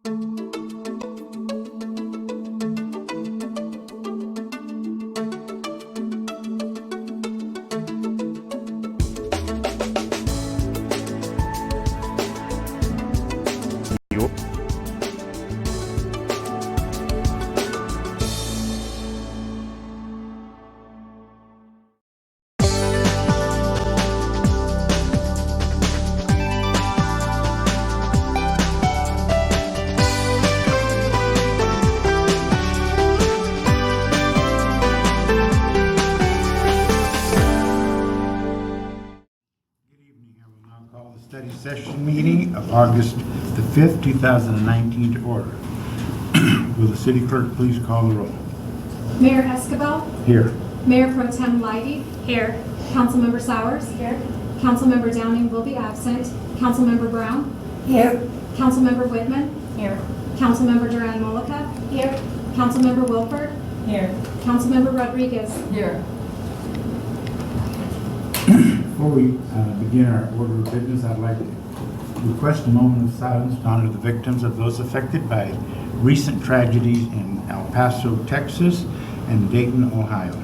Study session meeting of August the 5th, 2019 to order. Will the city clerk please call the roll? Mayor Escobar? Here. Mayor Pro Tem Leidy? Here. Councilmember Sowers? Here. Councilmember Downing will be absent. Councilmember Brown? Here. Councilmember Whitman? Here. Councilmember Duran-Mollica? Here. Councilmember Wilford? Here. Councilmember Rodriguez? Here. Before we begin our order of business, I'd like to request a moment of silence to honor the victims of those affected by recent tragedies in El Paso, Texas, and Dayton, Ohio.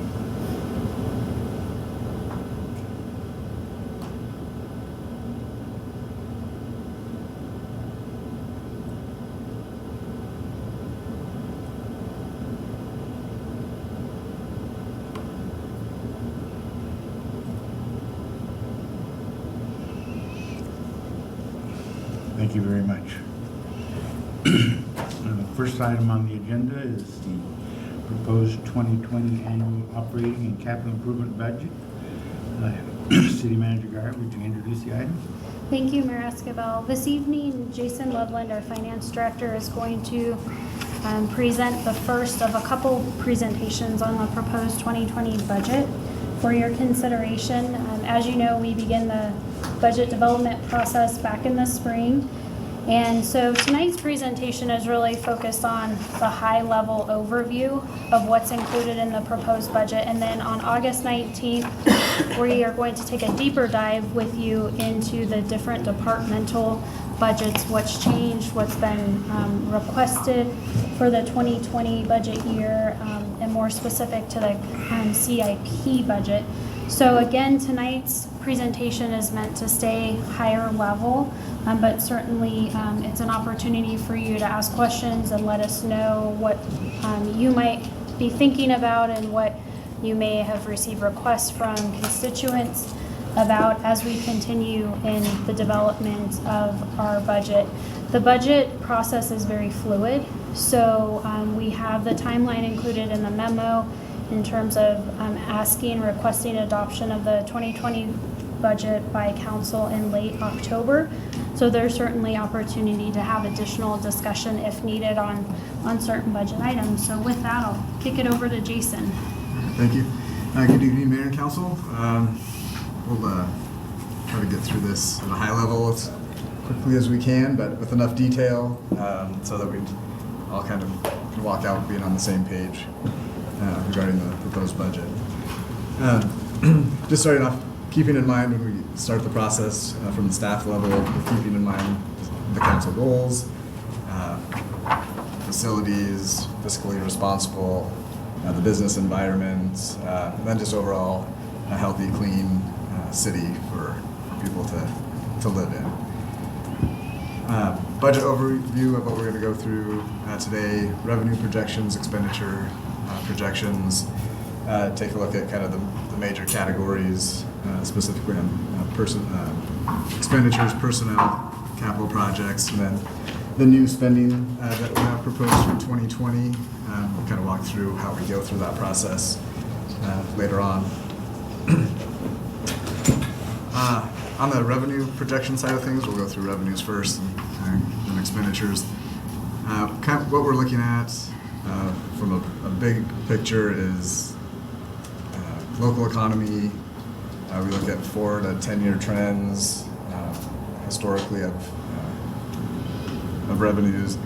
Thank you very much. The first item on the agenda is the proposed 2020 annual operating and capital improvement budget. City Manager Garrett, would you introduce the item? Thank you, Mayor Escobar. This evening, Jason Loveland, our Finance Director, is going to present the first of a couple presentations on the proposed 2020 budget for your consideration. As you know, we begin the budget development process back in the spring. And so tonight's presentation is really focused on the high-level overview of what's included in the proposed budget. And then on August 19th, we are going to take a deeper dive with you into the different departmental budgets, what's changed, what's been requested for the 2020 budget year, and more specific to the CIP budget. So again, tonight's presentation is meant to stay higher level, but certainly it's an opportunity for you to ask questions and let us know what you might be thinking about and what you may have received requests from constituents about as we continue in the development of our budget. The budget process is very fluid, so we have the timeline included in the memo in terms of requesting adoption of the 2020 budget by council in late October. So there's certainly opportunity to have additional discussion if needed on certain budget items. So with that, I'll kick it over to Jason. Thank you. Good evening, Mayor and Council. We'll try to get through this at a high level as quickly as we can, but with enough detail so that we all kind of can walk out being on the same page regarding the proposed budget. Just starting off, keeping in mind when we start the process from the staff level, we're keeping in mind the council goals, facilities, fiscally responsible, the business environment, and then just overall a healthy, clean city for people to live in. Budget overview of what we're going to go through today, revenue projections, expenditure projections, take a look at kind of the major categories, specifically on expenditures, personnel, capital projects, and then the new spending that we have proposed for 2020. We'll kind of walk through how we go through that process later on. On the revenue projection side of things, we'll go through revenues first and expenditures. Kind of what we're looking at from a big picture is local economy. We look at 4 to 10 year trends historically of revenues.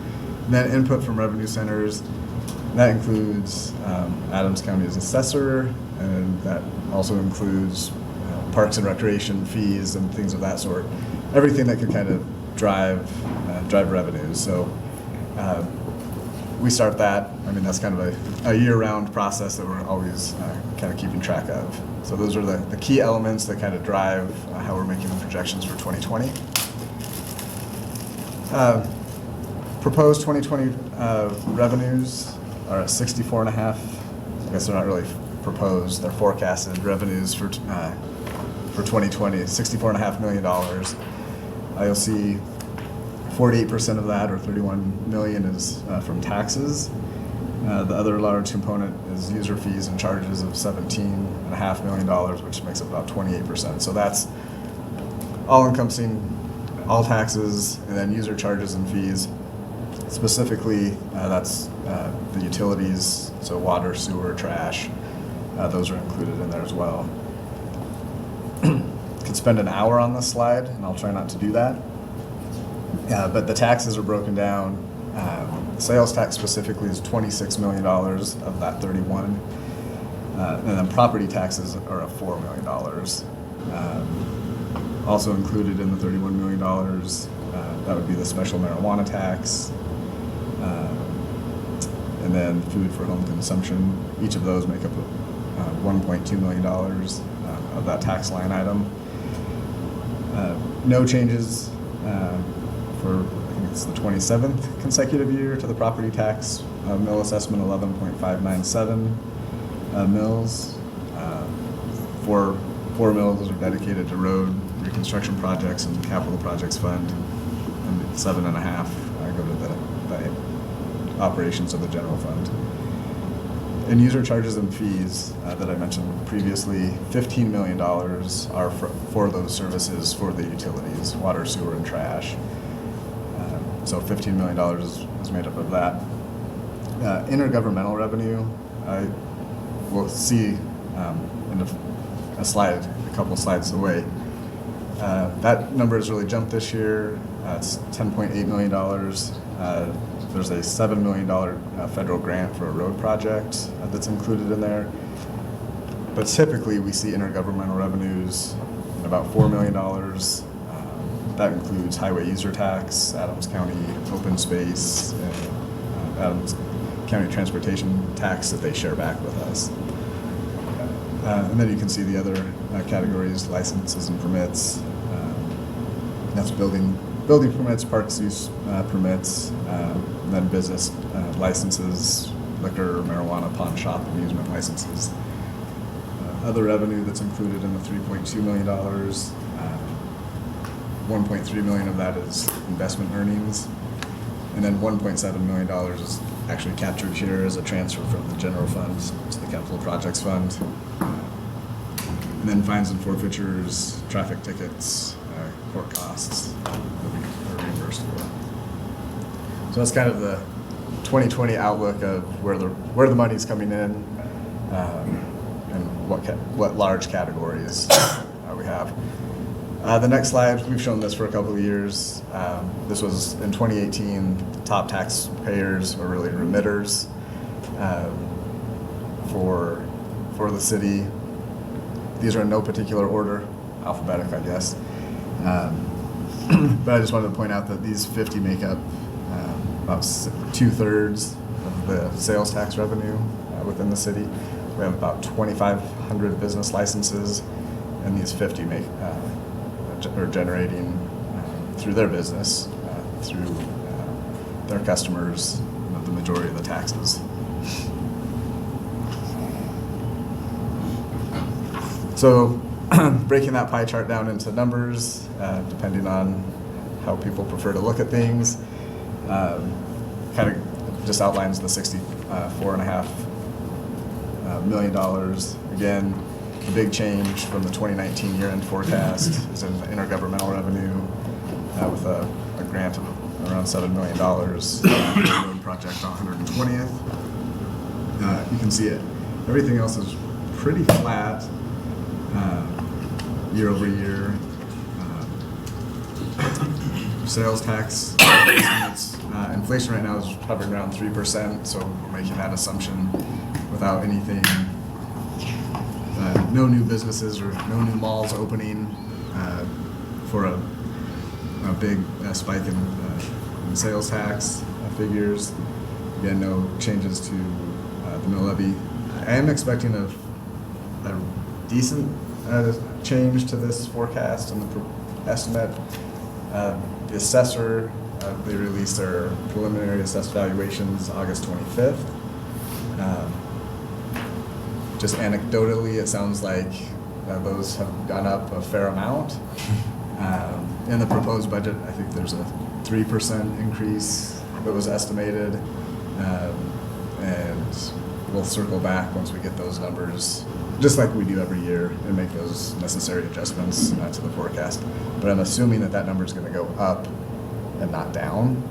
Net input from revenue centers, that includes Adams County as assessor, and that also includes parks and recreation fees and things of that sort. Everything that could kind of drive revenues. So we start that. I mean, that's kind of a year-round process that we're always kind of keeping track of. So those are the key elements that kind of drive how we're making the projections for 2020. Proposed 2020 revenues are at 64.5. I guess they're not really proposed; they're forecasted revenues for 2020, $64.5 million. You'll see 48% of that, or $31 million, is from taxes. The other large component is user fees and charges of $17.5 million, which makes up about 28%. So that's all encompassing all taxes and then user charges and fees. Specifically, that's the utilities, so water, sewer, trash. Those are included in there as well. Could spend an hour on this slide, and I'll try not to do that. But the taxes are broken down. Sales tax specifically is $26 million of that 31. And then property taxes are at $4 million. Also included in the $31 million, that would be the special marijuana tax, and then food for home consumption. Each of those make up $1.2 million of that tax line item. No changes for, I think it's the 27th consecutive year to the property tax mill assessment, 11.597 mills. Four mills are dedicated to road reconstruction projects and capital projects fund, and 7.5 go to the operations of the general fund. And user charges and fees that I mentioned previously, $15 million are for those services for the utilities, water, sewer, and trash. So $15 million is made up of that. Intergovernmental revenue, we'll see in a slide, a couple slides away. That number has really jumped this year. It's $10.8 million. There's a $7 million federal grant for a road project that's included in there. But typically we see intergovernmental revenues in about $4 million. That includes highway user tax, Adams County open space, and Adams County transportation tax that they share back with us. And then you can see the other categories, licenses and permits. That's building permits, parks use permits, and then business licenses, liquor, marijuana, pawn shop, amusement licenses. Other revenue that's included in the $3.2 million, 1.3 million of that is investment earnings, and then $1.7 million is actually captured here as a transfer from the general fund to the capital projects fund. And then fines and forfeitures, traffic tickets, court costs that we are reimbursed for. So that's kind of the 2020 outlook of where the money's coming in, and what large categories we have. The next slide, we've shown this for a couple of years. This was in 2018. The top taxpayers, or really remitters, for the city. These are in no particular order, alphabetic, I guess. But I just wanted to point out that these 50 make up about 2/3 of the sales tax revenue within the city. We have about 2,500 business licenses, and these 50 are generating through their business, through their customers, the majority of the taxes. So breaking that pie chart down into numbers, depending on how people prefer to look at things, kind of just outlines the $64.5 million. Again, the big change from the 2019 year-end forecast is in the intergovernmental revenue, with a grant of around $7 million for the road project on 120th. You can see it. Everything else is pretty flat year over year. Sales tax estimates, inflation right now is hovering around 3%, so we're making that assumption without anything, no new businesses or no new malls opening for a big spike in sales tax. figures. Again, no changes to the mill levy. I am expecting a decent change to this forecast and the estimate. The assessor, they released their preliminary assessed valuations August 25th. Just anecdotally, it sounds like those have gone up a fair amount. In the proposed budget, I think there's a 3% increase that was estimated. And we'll circle back once we get those numbers, just like we do every year, and make those necessary adjustments to the forecast. But I'm assuming that that number is going to go up and not down.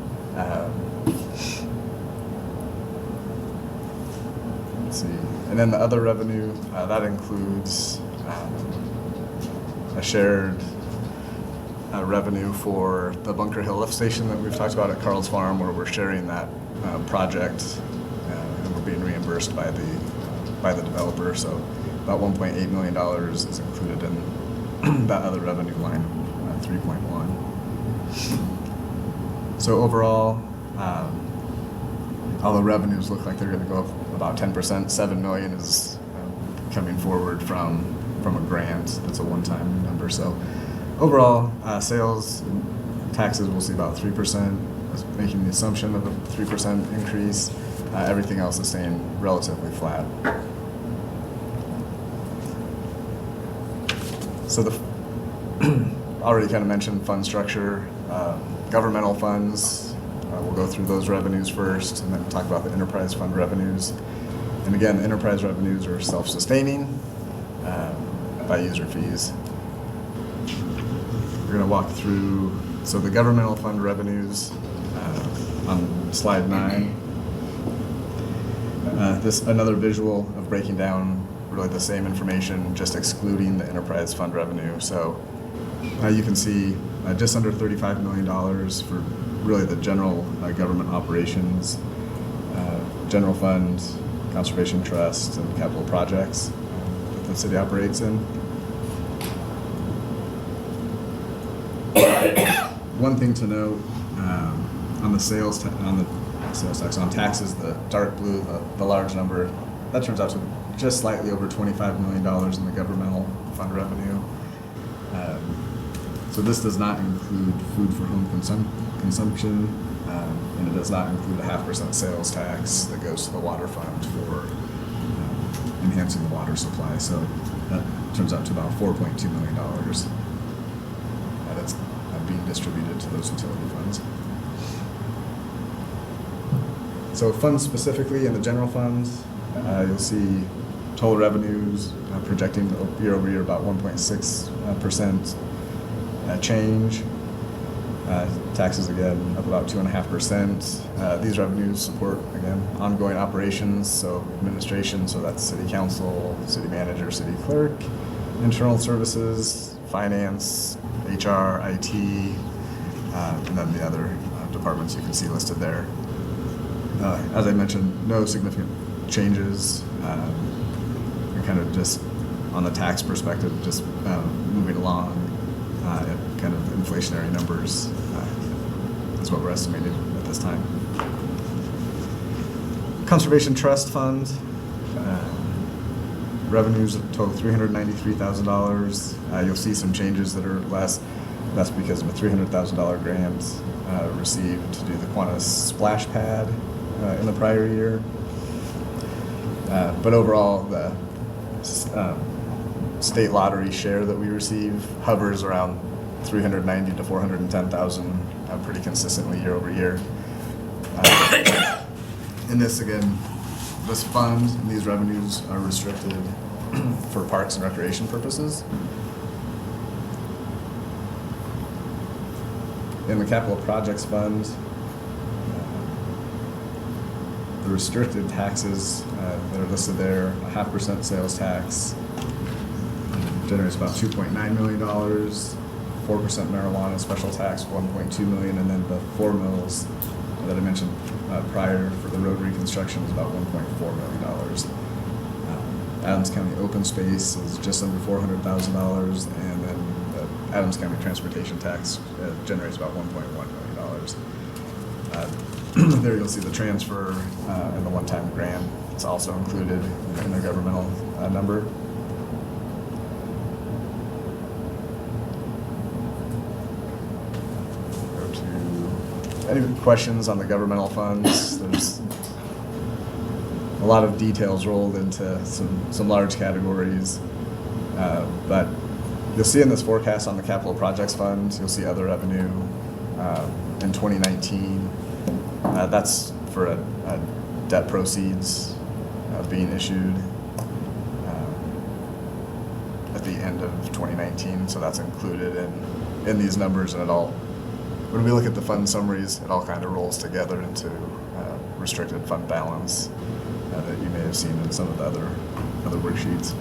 Let's see. And then the other revenue, that includes a shared revenue for the Bunker Hill lift station that we've talked about at Carl's Farm, where we're sharing that project and we're being reimbursed by the developer. So about $1.8 million is included in that other revenue line, 3.1. So overall, all the revenues look like they're going to go up about 10%. $7 million is coming forward from a grant. That's a one-time number. So overall, sales and taxes, we'll see about 3%, making the assumption of a 3% increase. Everything else is staying relatively flat. So the already kind of mentioned fund structure, governmental funds. We'll go through those revenues first, and then talk about the enterprise fund revenues. And again, the enterprise revenues are self-sustaining by user fees. We're going to walk through, so the governmental fund revenues on slide 9. This another visual of breaking down really the same information, just excluding the enterprise fund revenue. So you can see just under $35 million for really the general government operations, general fund, conservation trust, and capital projects that the city operates in. One thing to note on the sales tax on taxes, the dark blue, the large number, that turns out to just slightly over $25 million in the governmental fund revenue. So this does not include food for home consumption, and it does not include a 0.5% sales tax that goes to the water fund for enhancing the water supply. So that turns out to about $4.2 million that's being distributed to those utility funds. So funds specifically in the general funds, you'll see total revenues projecting year over year about 1.6% change. Taxes again up about 2.5%. These revenues support again ongoing operations, so administration, so that's city council, city manager, city clerk, internal services, finance, HR, IT, and then the other departments you can see listed there. As I mentioned, no significant changes. We're kind of just on the tax perspective, just moving along at kind of inflationary numbers. That's what we're estimating at this time. Conservation Trust Fund, revenues total $393,000. You'll see some changes that are less. That's because of a $300,000 grant received to do the Qantas splash pad in the prior year. But overall, the state lottery share that we receive hovers around $390,000 to $410,000 pretty consistently year over year. And this again, this fund and these revenues are restricted for parks and recreation purposes. In the capital projects fund, the restricted taxes that are listed there, a 0.5% sales tax generates about $2.9 million, 4% marijuana special tax, $1.2 million, and then the 4 mills that I mentioned prior for the road reconstruction is about $1.4 million. Adams County open space is just under $400,000, and then the Adams County transportation tax generates about $1.1 million. There you'll see the transfer and the one-time grant. It's also included in the governmental number. Go to any questions on the governmental funds? There's a lot of details rolled into some large categories, but you'll see in this forecast on the capital projects fund, you'll see other revenue in 2019. That's for a debt proceeds being issued at the end of 2019, so that's included in these numbers, and it all, when we look at the fund summaries, it all kind of rolls together into restricted fund balance that you may have seen in some of the other worksheets.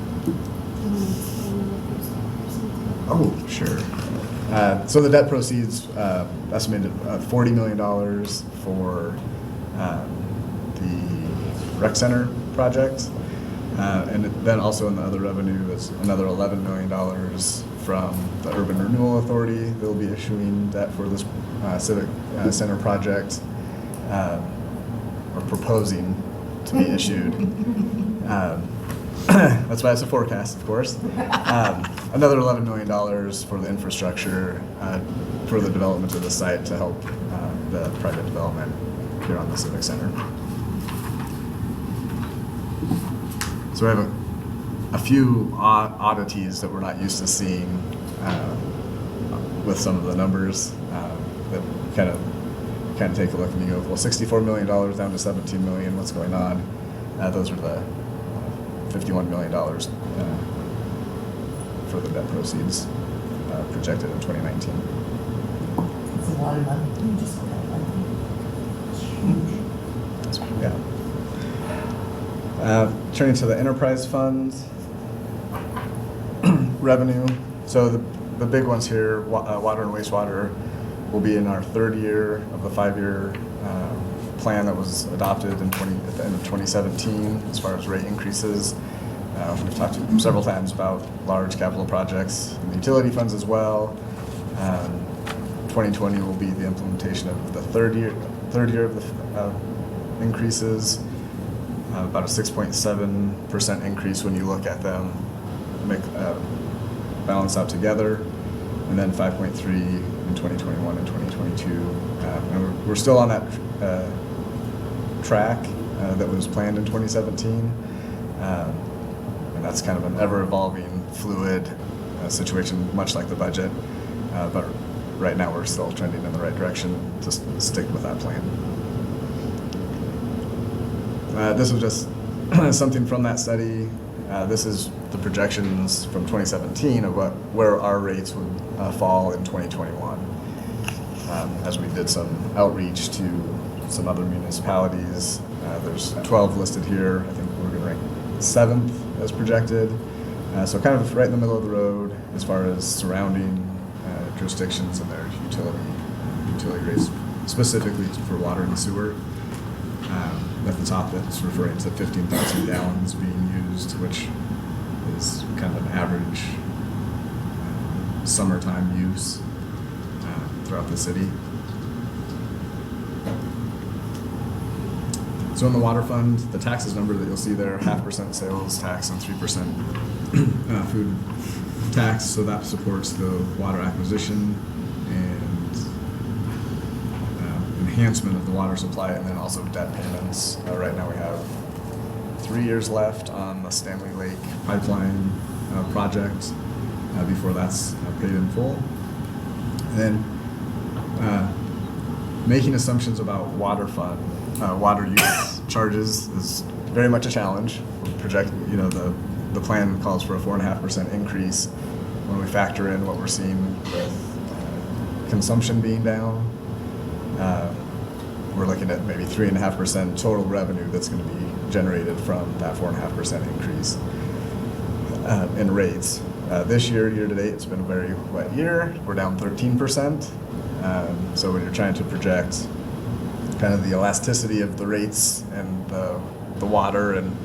Oh, sure. So the debt proceeds estimated $40 million for the rec center project, and then also in the other revenue is another $11 million from the Urban Renewal Authority. They'll be issuing debt for this civic center project, or proposing to be issued. That's why it's a forecast, of course. Another $11 million for the infrastructure for the development of the site to help the private development here on the Civic Center. So we have a few oddities that we're not used to seeing with some of the numbers that kind of take a look and you go, well, $64 million down to $17 million, what's going on? Those are the $51 million for the debt proceeds projected in 2019. It's a lot of money. You just got that money. It's huge. Yeah. Turning to the enterprise fund revenue. So the big ones here, water and wastewater, will be in our third year of the 5-year plan that was adopted at the end of 2017 as far as rate increases. We've talked several times about large capital projects and the utility funds as well. 2020 will be the implementation of the third year of the increases, about a 6.7% increase when you look at them, balance out together, and then 5.3 in 2021 and 2022. And we're still on that track that was planned in 2017. And that's kind of an ever-evolving, fluid situation, much like the budget. But right now we're still trending in the right direction to stick with that plan. This was just something from that study. This is the projections from 2017 of where our rates would fall in 2021. As we did some outreach to some other municipalities, there's 12 listed here. I think we're going to rank 7th as projected. So kind of right in the middle of the road as far as surrounding jurisdictions and their utility rates, specifically for water and sewer. At the top, that's referring to 15,000 gallons being used, which is kind of an average summertime use throughout the city. So in the water fund, the taxes number that you'll see there, 0.5% sales tax and 3% food tax. So that supports the water acquisition and enhancement of the water supply, and then also debt payments. Right now we have 3 years left on the Stanley Lake pipeline project before that's paid in full. And then making assumptions about water use charges is very much a challenge. The plan calls for a 4.5% increase. When we factor in what we're seeing with consumption being down, we're looking at maybe 3.5% total revenue that's going to be generated from that 4.5% increase in rates. This year to date, it's been a very wet year. We're down 13%. So when you're trying to project kind of the elasticity of the rates and the water and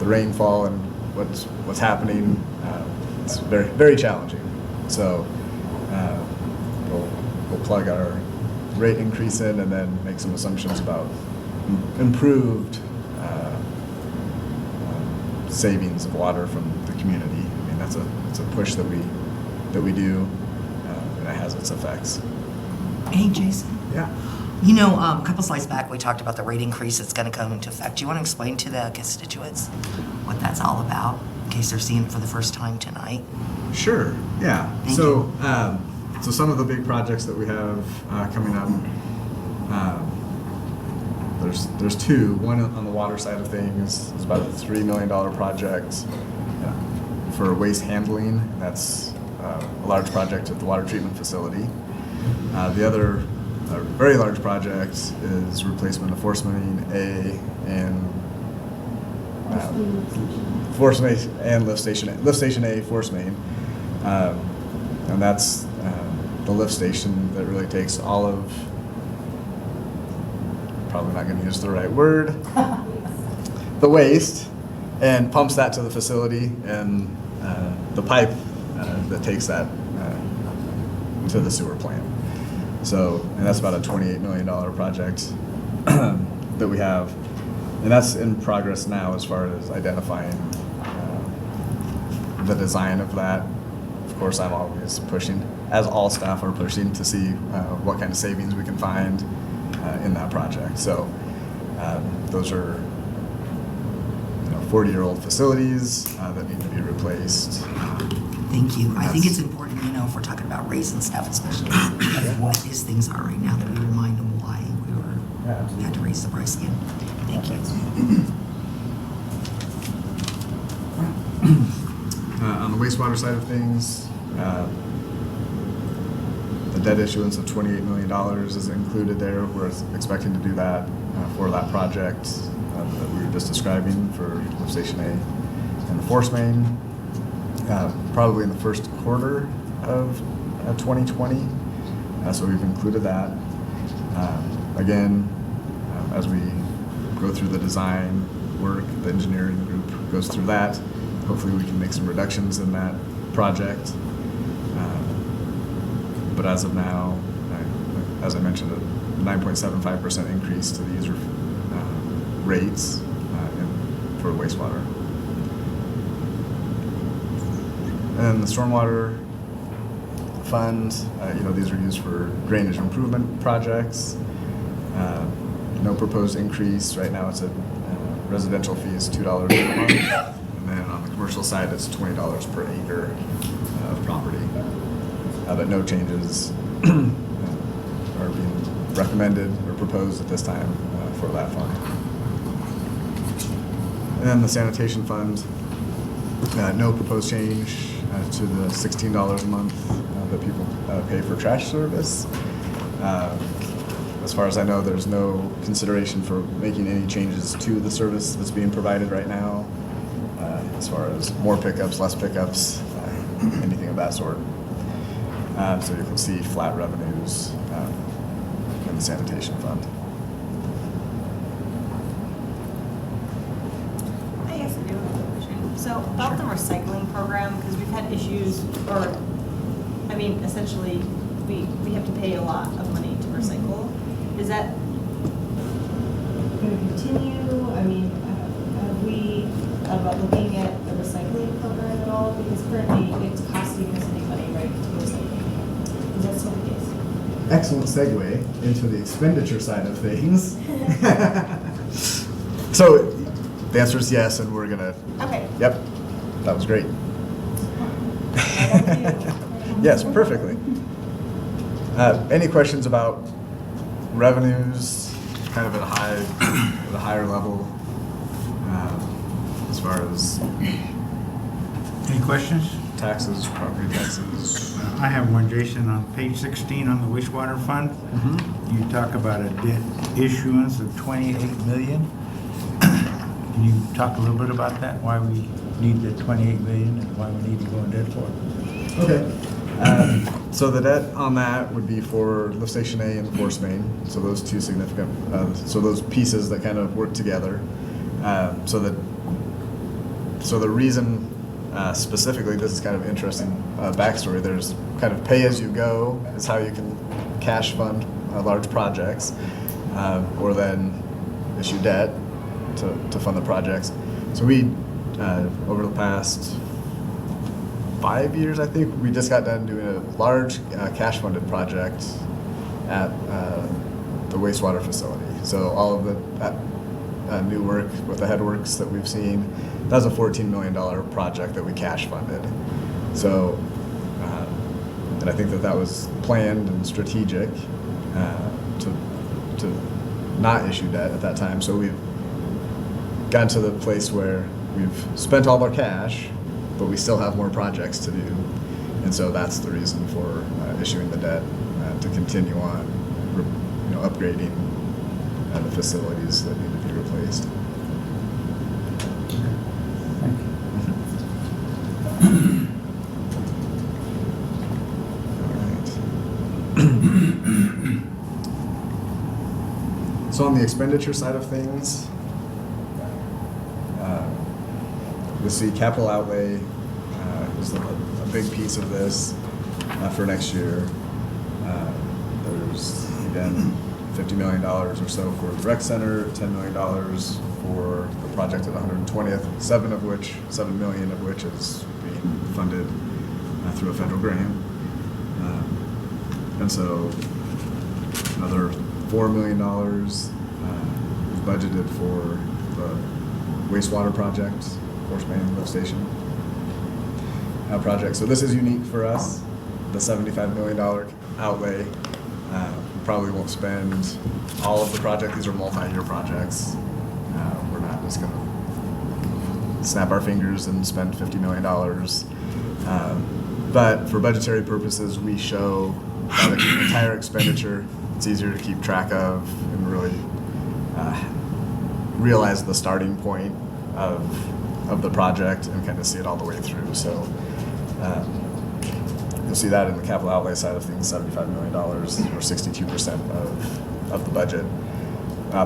the rainfall and what's happening, it's very, very challenging. So we'll plug our rate increase in, and then make some assumptions about improved savings of water from the community. I mean, it's a push that we do, and it has its effects. Hey, Jason. Yeah. You know, a couple slides back, we talked about the rate increase that's going to come into effect. Do you want to explain to the constituents what that's all about, in case they're seeing it for the first time tonight? Sure. Yeah. Thank So, so some of the big projects that we have coming up. There's two. One on the water side of things is about a $3 million project for waste handling. That's a large project at the water treatment facility. The other very large project is replacement of force main A and force main and lift station A force main, and that's the lift station that really takes all of, probably not going to use the right word, the waste, and pumps that to the facility, and the pipe that takes that to the sewer plant. So, and that's about a $28 million project that we have, and that's in progress now as far as identifying the design of that. Of course, I'm always pushing, as all staff are pushing, to see what kind of savings we can find in that project. So those are 40-year-old facilities that need to be replaced. Thank you. I think it's important, you know, if we're talking about raising stuff, especially what these things are right now, that we remind them why we had to raise the price again. Thank you. On the wastewater side of things, the debt issuance of $28 million is included there. We're expecting to do that for that project that we were just describing for lift station A and the force main, probably in the first quarter of 2020. So we've included that. Again, as we go through the design work, the engineering group goes through that. Hopefully we can make some reductions in that project. But as of now, as I mentioned, a 9.75% increase to the user rates for wastewater. And the stormwater fund, these are used for drainage improvement projects. No proposed increase. Right now it's a residential fee is $2 per month. And then on the commercial side, it's $20 per acre of property. But no changes are being recommended or proposed at this time for that fund. And then the sanitation fund, no proposed change to the $16 a month that people pay for trash service. As far as I know, there's no consideration for making any changes to the service that's being provided right now, as far as more pickups, less pickups, anything of that sort. So you can see flat revenues in the sanitation fund. I guess I do have a question. So about the recycling program, because we've had issues, essentially, we have to pay a lot of money to recycle. Is that going to continue? Have we thought about looking at the recycling program at all? Because currently it's costing us any money, right, to recycle? Is that still the case? Excellent segue into the expenditure side of things. So the answer is yes, and we're gonna. Okay. Yep, that was great. Yes, perfectly. Any questions about revenues, kind of at a higher level, as far as Any questions? taxes, property taxes? I have one, Jason, on page 16 on the wastewater fund. You talk about a debt issuance of $28 million. Can you talk a little bit about that? Why we need the $28 million and why we need to go in debt for it? Okay. So the debt on that would be for lift station A and the force main. So those two significant, so those pieces that kind of work together. So the reason specifically, this is kind of interesting backstory. There's kind of pay as you go is how you can cash fund large projects, or then issue debt to fund the projects. So we, over the past 5 years, I think, we just got done doing a large cash-funded project at the wastewater facility. So all of the new work with the headworks that we've seen, that was a $14 million project that we cash-funded. So, and I think that was planned and strategic to not issue debt at that time. So we've gotten to the place where we've spent all our cash, but we still have more projects to do. And so that's the reason for issuing the debt to continue on, upgrading the facilities that need to be replaced. Thank you. So on the expenditure side of things, you'll see capital outlay is a big piece of this for next year. There's, again, $50 million or so for the rec center, $10 million for the project at 120th, $7 million of which is being funded through a federal grant. And so another $4 million is budgeted for the wastewater project, force main lift station project. So this is unique for us, the $75 million outlay. We probably won't spend all of the project. These are multi-year projects. We're not just going to snap our fingers and spend $50 million. But for budgetary purposes, we show the entire expenditure. It's easier to keep track of and really realize the starting point of the project and kind of see it all the way through. So you'll see that in the capital outlay side of things, $75 million, or 62% of the budget.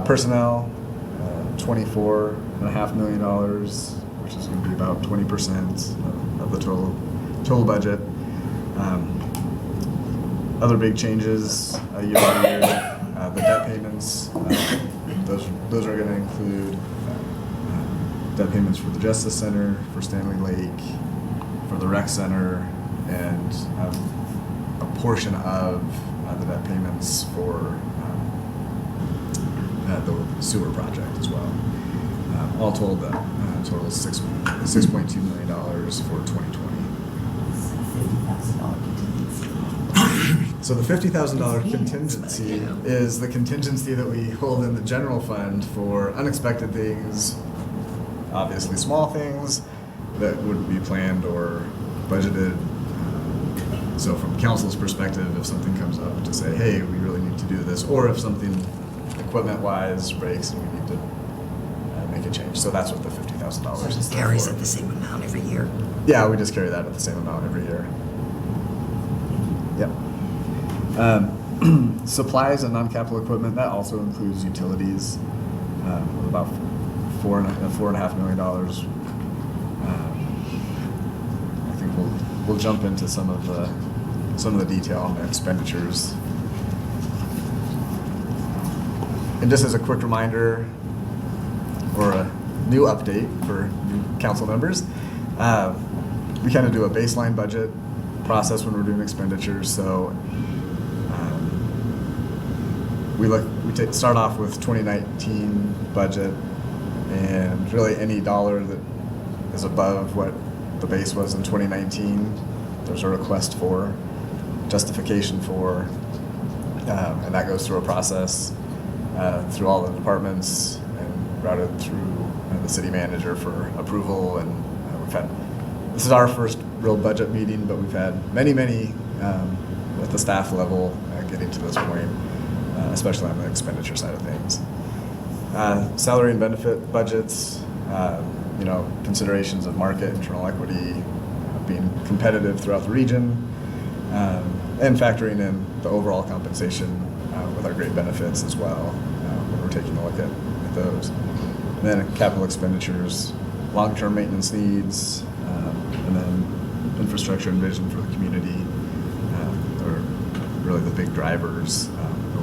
Personnel, $24.5 million, which is going to be about 20% of the total budget. Other big changes year over year, the debt payments. Those are going to include debt payments for the Justice Center, for Stanley Lake, for the Rec Center, and a portion of the debt payments for the sewer project as well. All told, total $6.2 million for 2020. So the $50,000 contingency is the contingency that we hold in the general fund for unexpected things, obviously small things that wouldn't be planned or budgeted. So from council's perspective, if something comes up to say, hey, we really need to do this, or if something equipment-wise breaks and we need to make a change. So that's what the $50,000 is. Just carries at the same amount every year. Yeah, we just carry that at the same amount every year. Yep. Supplies and non-capital equipment, that also includes utilities, about $4.5 million. I think we'll jump into some of the detail on the expenditures. And just as a quick reminder, or a new update for new council members, we kind of do a baseline budget process when we're doing expenditures. So we start off with 2019 budget, and really any dollar that is above what the base was in 2019, there's a request for, justification for, and that goes through a process through all the departments and routed through the city manager for approval. And this is our first real budget meeting, but we've had many at the staff level getting to this point, especially on the expenditure side of things. Salary and benefit budgets, considerations of market, internal equity, being competitive throughout the region, and factoring in the overall compensation with our great benefits as well when we're taking a look at those. And then capital expenditures, long-term maintenance needs, and then infrastructure and vision for the community are really the big drivers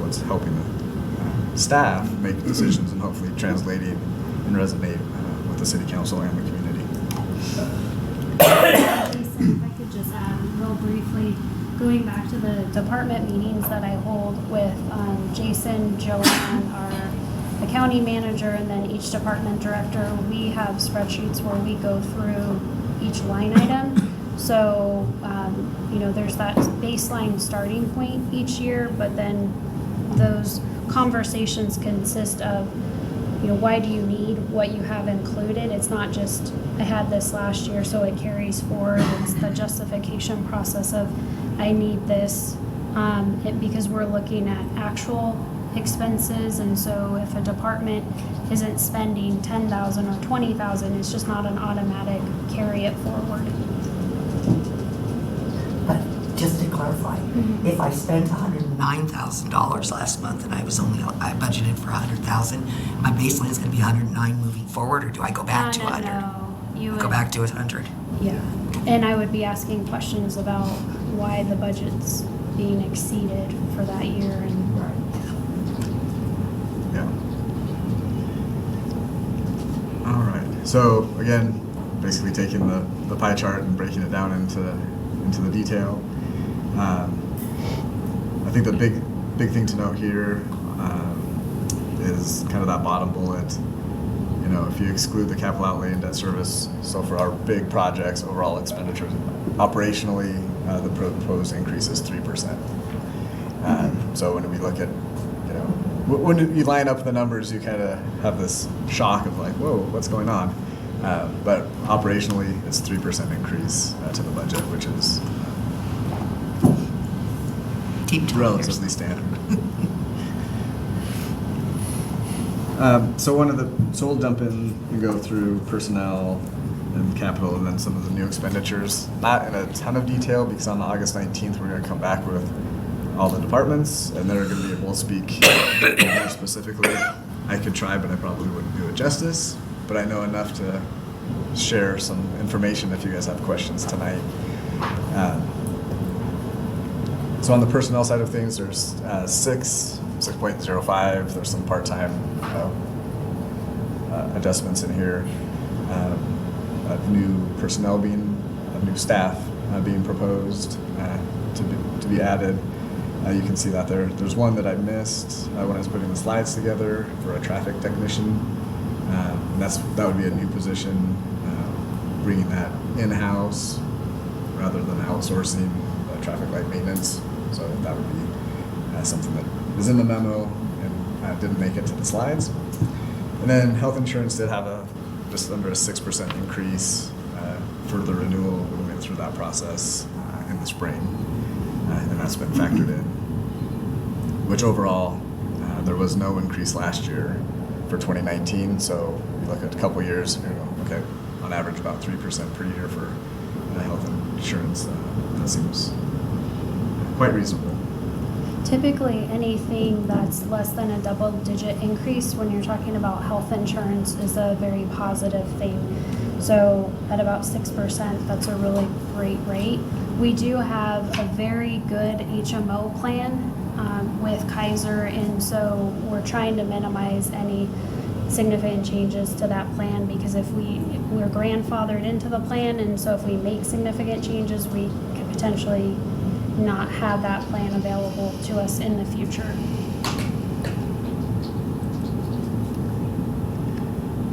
what's helping the staff make decisions and hopefully translating and resonate with the city council and the community. Jason, if I could just add real briefly, going back to the department meetings that I hold with Jason, Joanne, the county manager, and then each department director, we have spreadsheets where we go through each line item. So, there's that baseline starting point each year, but then those conversations consist of, why do you need what you have included? It's not just, I had this last year, so it carries forward. It's the justification process of, I need this, because we're looking at actual expenses. And so if a department isn't spending $10,000 or $20,000, it's just not an automatic carry it forward. But just to clarify, if I spent $109,000 last month and I budgeted for $100,000, my baseline is going to be 109 moving forward, or do I go back to 100? No, you Go would, back to 100. yeah. And I would be asking questions about why the budget's being exceeded for that year. And Yeah. All right. So again, basically taking the pie chart and breaking it down into the detail. I think the big thing to note here is kind of that bottom bullet. If you exclude the capital outlay and debt service, so for our big projects, overall expenditures, operationally, the proposed increase is 3%. So when we look at, when you line up the numbers, you kind of have this shock of like, whoa, what's going on? But operationally, it's 3% increase to the budget, which is relatively standard. So we'll jump in and go through personnel and capital and then some of the new expenditures. Not in a ton of detail because on August 19th, we're going to come back with all the departments and they're going to be able to speak more specifically. I could try, but I probably wouldn't do it justice. But I know enough to share some information if you guys have questions tonight. So on the personnel side of things, there's 6.05. There's some part-time adjustments in here. New personnel new staff being proposed to be added. You can see that there's one that I missed when I was putting the slides together for a traffic technician. And that would be a new position, bringing that in-house rather than outsourcing traffic light maintenance. So that would be something that is in the memo and didn't make it to the slides. And then health insurance did have just under a 6% increase for the renewal when we went through that process in the spring. And that's been factored in, which overall there was no increase last year for 2019. So you look at a couple years, okay, on average about 3% per year for health insurance. That seems quite reasonable. typically anything that's less than a double-digit increase when you're talking about health insurance is a very positive thing. So at about 6%, that's a really great rate. We do have a very good HMO plan with Kaiser, and so we're trying to minimize any significant changes to that plan, because if we're grandfathered into the plan, and so if we make significant changes, we could potentially not have that plan available to us in the future.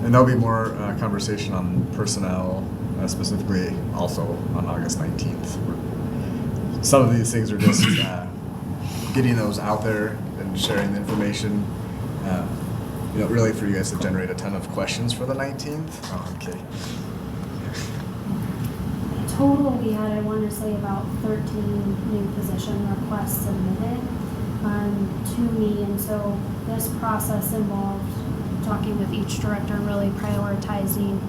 And there'll be more conversation on personnel, specifically also on August 19th. Some of these things are just getting those out there and sharing the information. Really for you guys to generate a ton of questions for the 19th. Oh, I'm kidding. Total, we had, I want to say, about 13 new position requests submitted to me, and so this process involved talking with each director, really prioritizing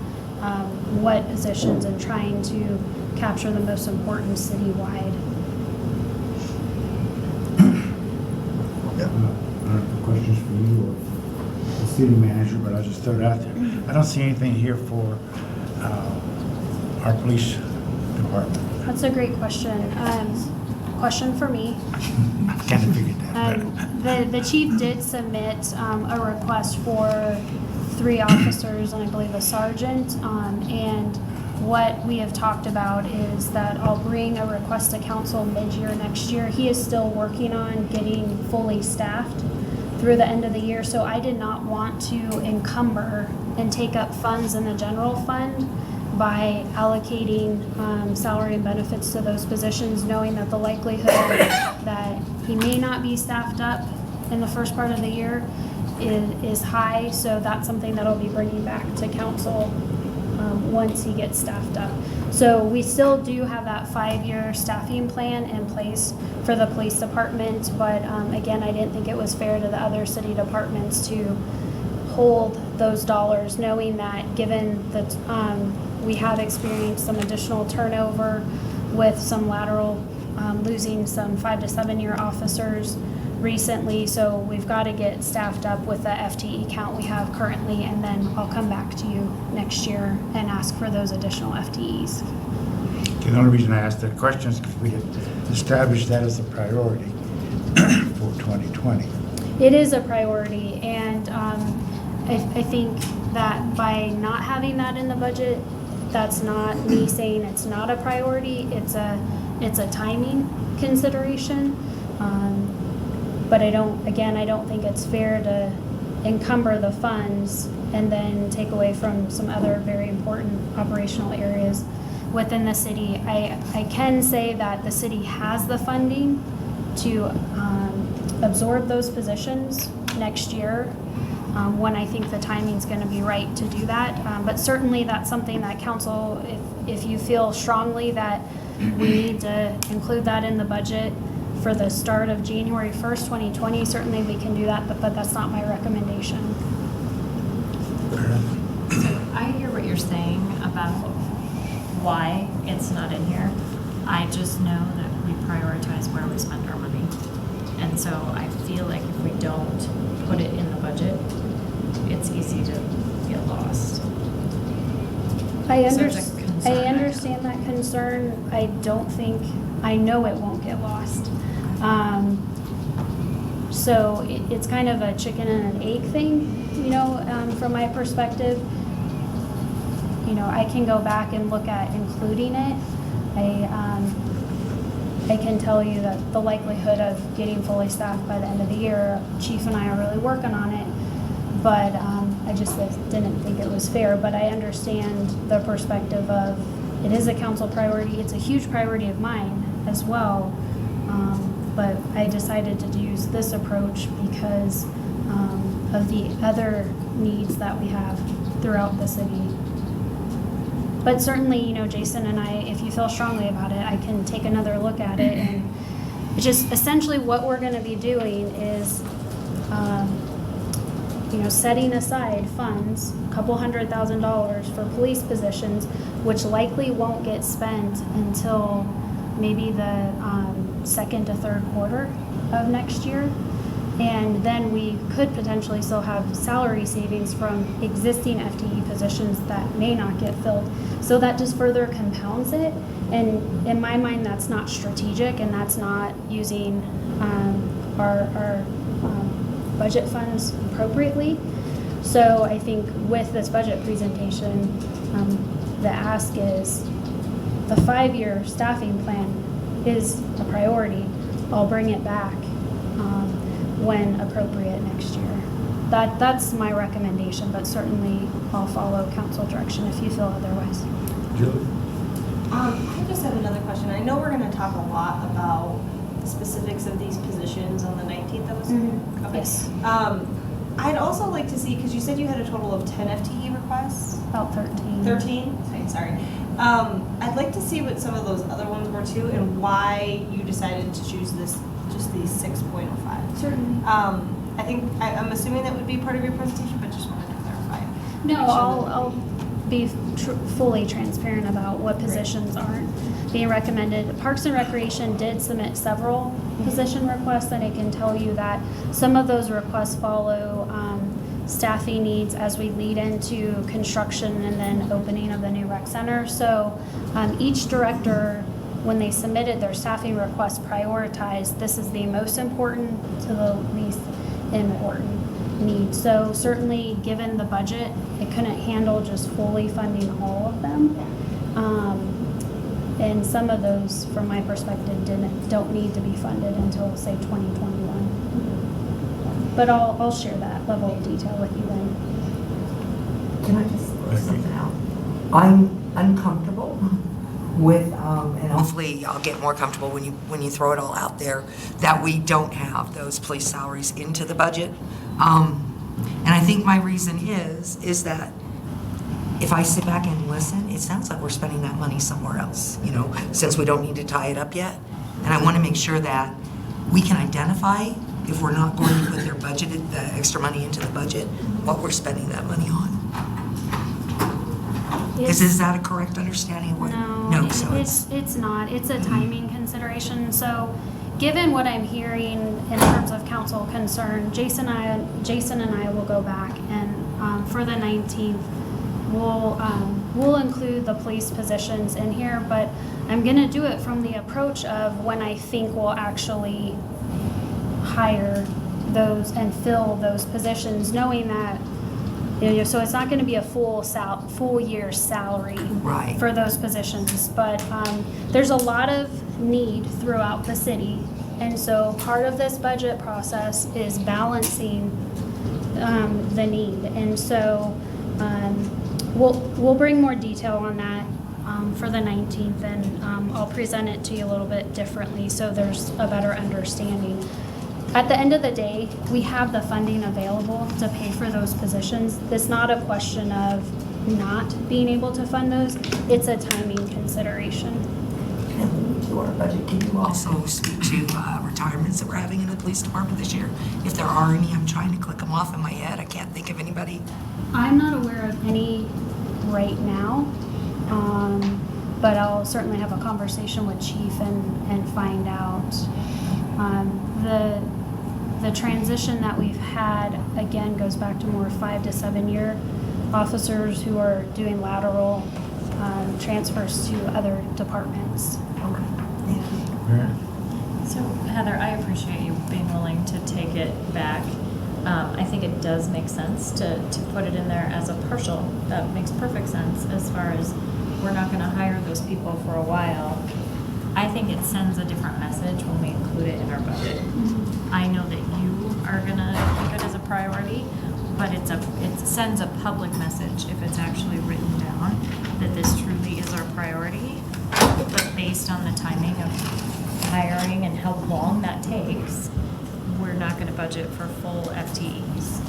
what positions and trying to capture the most important citywide. Yeah. Questions for you or the city manager, but I'll just throw it out there. I don't see anything here for our police department. That's a great question. question for me. I kind of figured that. The chief did submit a request for 3 officers and I believe a sergeant. And what we have talked about is that I'll bring a request to council mid-year next year. He is still working on getting fully staffed through the end of the year, so I did not want to encumber and take up funds in the general fund by allocating salary and benefits to those positions, knowing that the likelihood that he may not be staffed up in the first part of the year is high. So that's something that I'll be bringing back to council once he gets staffed up. So we still do have that 5-year staffing plan in place for the police department, but again, I didn't think it was fair to the other city departments to hold those dollars, knowing that given that we have experienced some additional turnover with some lateral, losing some 5 to 7 year officers recently, so we've got to get staffed up with the FTE count we have currently, and then I'll come back to you next year and ask for those additional FTEs. Okay, the only reason I asked that question is because we had established that as a priority for 2020. It is a priority, and I think that by not having that in the budget, that's not me saying it's not a priority. It's a timing consideration. But I don't think it's fair to encumber the funds and then take away from some other very important operational areas within the city. I can say that the city has the funding to absorb those positions next year when I think the timing's going to be right to do that. But certainly that's something that council, if you feel strongly that we need to include that in the budget for the start of January 1st, 2020, certainly we can do that, but that's not my recommendation. So I hear what you're saying about why it's not in here. I just know that we prioritize where we spend our money. And so I feel like if we don't put it in the budget, it's easy to get lost. I So it's a concern I have. understand that concern. I know it won't get lost. So it's kind of a chicken and an egg thing, from my perspective. I can go back and look at including it. I can tell you that the likelihood of getting fully staffed by the end of the year, Chief and I are really working on it, but I just didn't think it was fair. But I understand the perspective of it is a council priority. It's a huge priority of mine as well. But I decided to use this approach because of the other needs that we have throughout the city. But certainly, Jason and I, if you feel strongly about it, I can take another look at it. And it's just essentially what we're going to be doing is, setting aside funds, a couple $100,000 for police positions, which likely won't get spent until maybe the second to third quarter of next year. And then we could potentially still have salary savings from existing FTE positions that may not get filled. So that just further compounds it. And in my mind, that's not strategic, and that's not using our budget funds appropriately. So I think with this budget presentation, the ask is the 5-year staffing plan is a priority. I'll bring it back when appropriate next year. That's my recommendation, but certainly I'll follow council direction if you feel otherwise. Julie? I just have another question. I know we're going to talk a lot about the specifics of these positions on the 19th of this week. Mm-hmm. Okay. Yes. I'd also like to see, because you said you had a total of 10 FTE requests. About 13. 13? Sorry. I'd like to see what some of those other ones were too, and why you decided to choose just these 6.05. Certainly. I think, I'm assuming that would be part of your presentation, but just wanted to clarify. No, Make sure that- I'll be fully transparent about what positions aren't being recommended. Parks and Recreation did submit several position requests, and I can tell you that some of those requests follow staffing needs as we lead into construction and then opening of the new rec center. So each director when they submitted their staffing request, prioritized, this is the most important to the least important need. So certainly, given the budget, it couldn't handle just fully funding all of them. And some of those, from my perspective, don't need to be funded until, say, 2021. But I'll share that level of detail with you then. Can I just throw something out? I'm uncomfortable with, and hopefully I'll get more comfortable when you throw it all out there, that we don't have those police salaries into the budget. And I think my reason is that if I sit back and listen, it sounds like we're spending that money somewhere else, since we don't need to tie it up yet. And I want to make sure that we can identify, if we're not going to put their budgeted, the extra money into the budget, what we're spending that money on. Is that a correct understanding of what? No, So it's not. It's a timing consideration. So given what I'm hearing in terms of council concern, Jason and I will go back and for the 19th, we'll include the police positions in here, but I'm gonna do it from the approach of when I think we'll actually hire those and fill those positions, knowing that, so it's not gonna be a full year salary Right. for those positions, but there's a lot of need throughout the city, and so part of this budget process is balancing the need, and so we'll bring more detail on that for the 19th, and I'll present it to you a little bit differently so there's a better understanding. At the end of the day, we have the funding available to pay for those positions. It's not a question of not being able to fund those, it's a timing consideration. And to our budget, can you also speak to retirements that we're having in the police department this year? If there are any, I'm trying to click them off in my head. I can't think of anybody. I'm not aware of any right now, but I'll certainly have a conversation with Chief and find out. The transition that we've had, again, goes back to more 5 to 7 year officers who are doing lateral transfers to other departments. Okay, thank you. So Heather, I appreciate you being willing to take it back. I think it does make sense to put it in there as a partial. That makes perfect sense as far as we're not going to hire those people for a while. I think it sends a different message when we include it in our budget. I know that you are going to keep it as a priority, but it sends a public message if it's actually written down that this truly is our priority, but based on the timing of hiring and how long that takes, we're not going to budget for full FTEs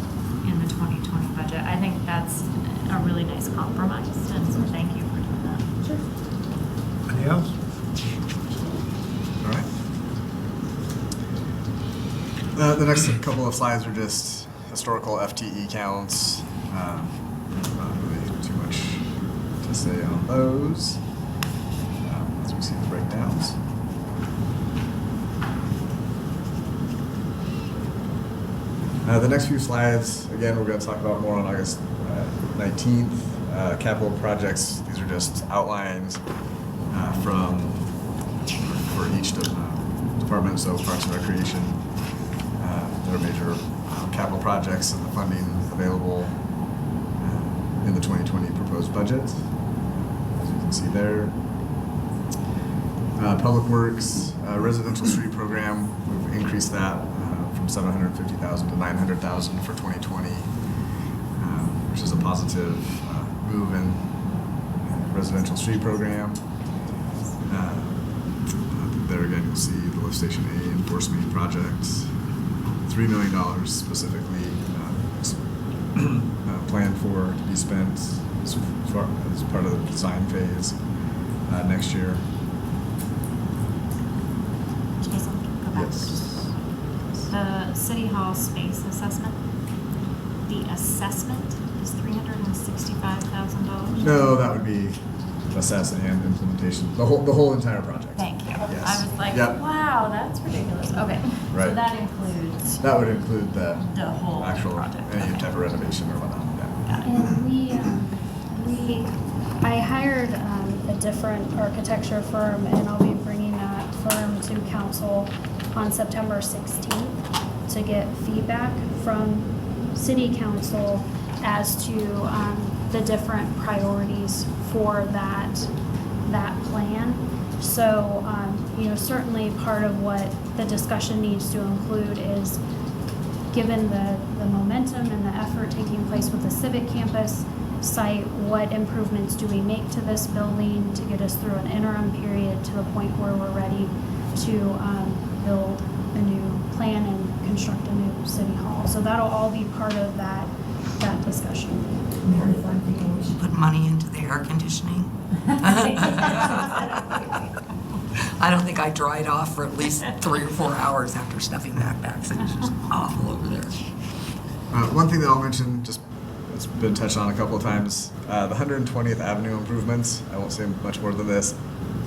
in the 2020 budget. I think that's a really nice compromise, and so thank you for doing that. Sure. Anybody else? All right. The next couple of slides are just historical FTE counts. Not really too much to say on those as we see the breakdowns. The next few slides, again, we're going to talk about more on August 19th. Capital projects, these are just outlines for each department, so Parks and Recreation. There are major capital projects and the funding available in the 2020 proposed budget, as you can see there. Public Works, residential street program, we've increased that from $750,000 to $900,000 for 2020, which is a positive move in residential street program. There again, you'll see the lift station A enforcement projects, $3 million specifically planned for to be spent as part of the design phase next year. Jason, go back. Yes. The City Hall space assessment, the assessment is $365,000? No, that would be assess and implementation, the whole entire project. Thank you. Yes. I was like, Yep. wow, that's ridiculous. Okay. Right. So that includes That would include the whole actual, project. any Okay. type of renovation or whatnot. Yeah. And I hired a different architecture firm, and I'll be confirm to council on September 16th to get feedback from city council as to the different priorities for that plan. So, certainly part of what the discussion needs to include is, given the momentum and the effort taking place with the Civic Campus site, what improvements do we make to this building to get us through an interim period to the point where we're ready to build a new plan and construct a new city hall. So that'll all be part of that discussion. Meredith, I'm thinking we should put money into the air conditioning. I don't think I dried off for at least 3 or 4 hours after stuffing backpacks. It was just awful over there. One thing that I'll mention, just it's been touched on a couple of times, the 120th Avenue improvements, I won't say much more than this,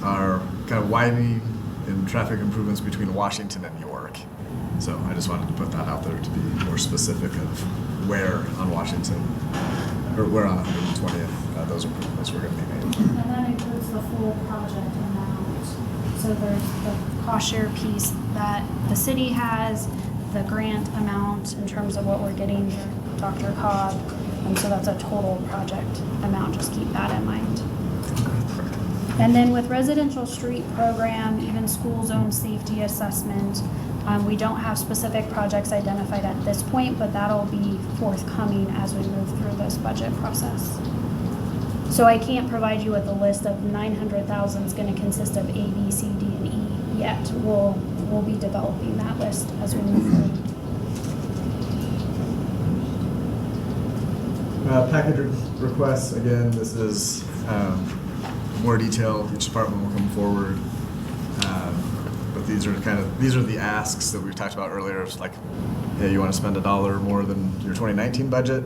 are kind of widening in traffic improvements between Washington and York. So I just wanted to put that out there to be more specific of where on Washington, or where on 120th those improvements were going to be made. And that includes the full project amount. So there's the cost share piece that the city has, the grant amount in terms of what we're getting to Dr. Cobb. And so that's a total project amount. Just keep that in mind. And then with residential street program, even school zone safety assessment, we don't have specific projects identified at this point, but that'll be forthcoming as we move through this budget process. So I can't provide you with a list of 900,000 is going to consist of A, B, C, D, and E yet. We'll be developing that list as we move forward. Package requests, again, this is more detailed. Each department will come forward. But these are the asks that we've talked about earlier. It's like, hey, you want to spend $1 more than your 2019 budget?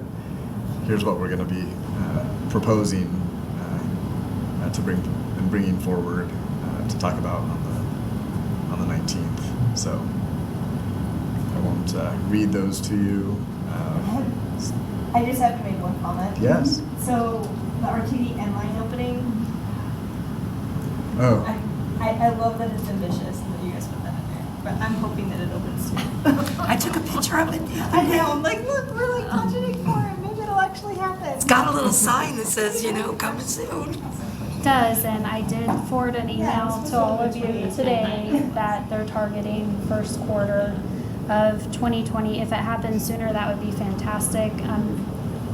Here's what we're going to be proposing to bringing forward to talk about on the 19th. So I won't read those to you. I just have to make one comment. Yes. So the RTD end line opening, Oh. I love that it's ambitious and that you guys put that in there, but I'm hoping that it opens soon. I took a picture of it. I know, I'm like, look, we're like budgeting for it, maybe it'll actually happen. It's got a little sign that says, coming soon. It does, and I did forward an email to all of you today that they're targeting first quarter of 2020. If it happens sooner, that would be fantastic.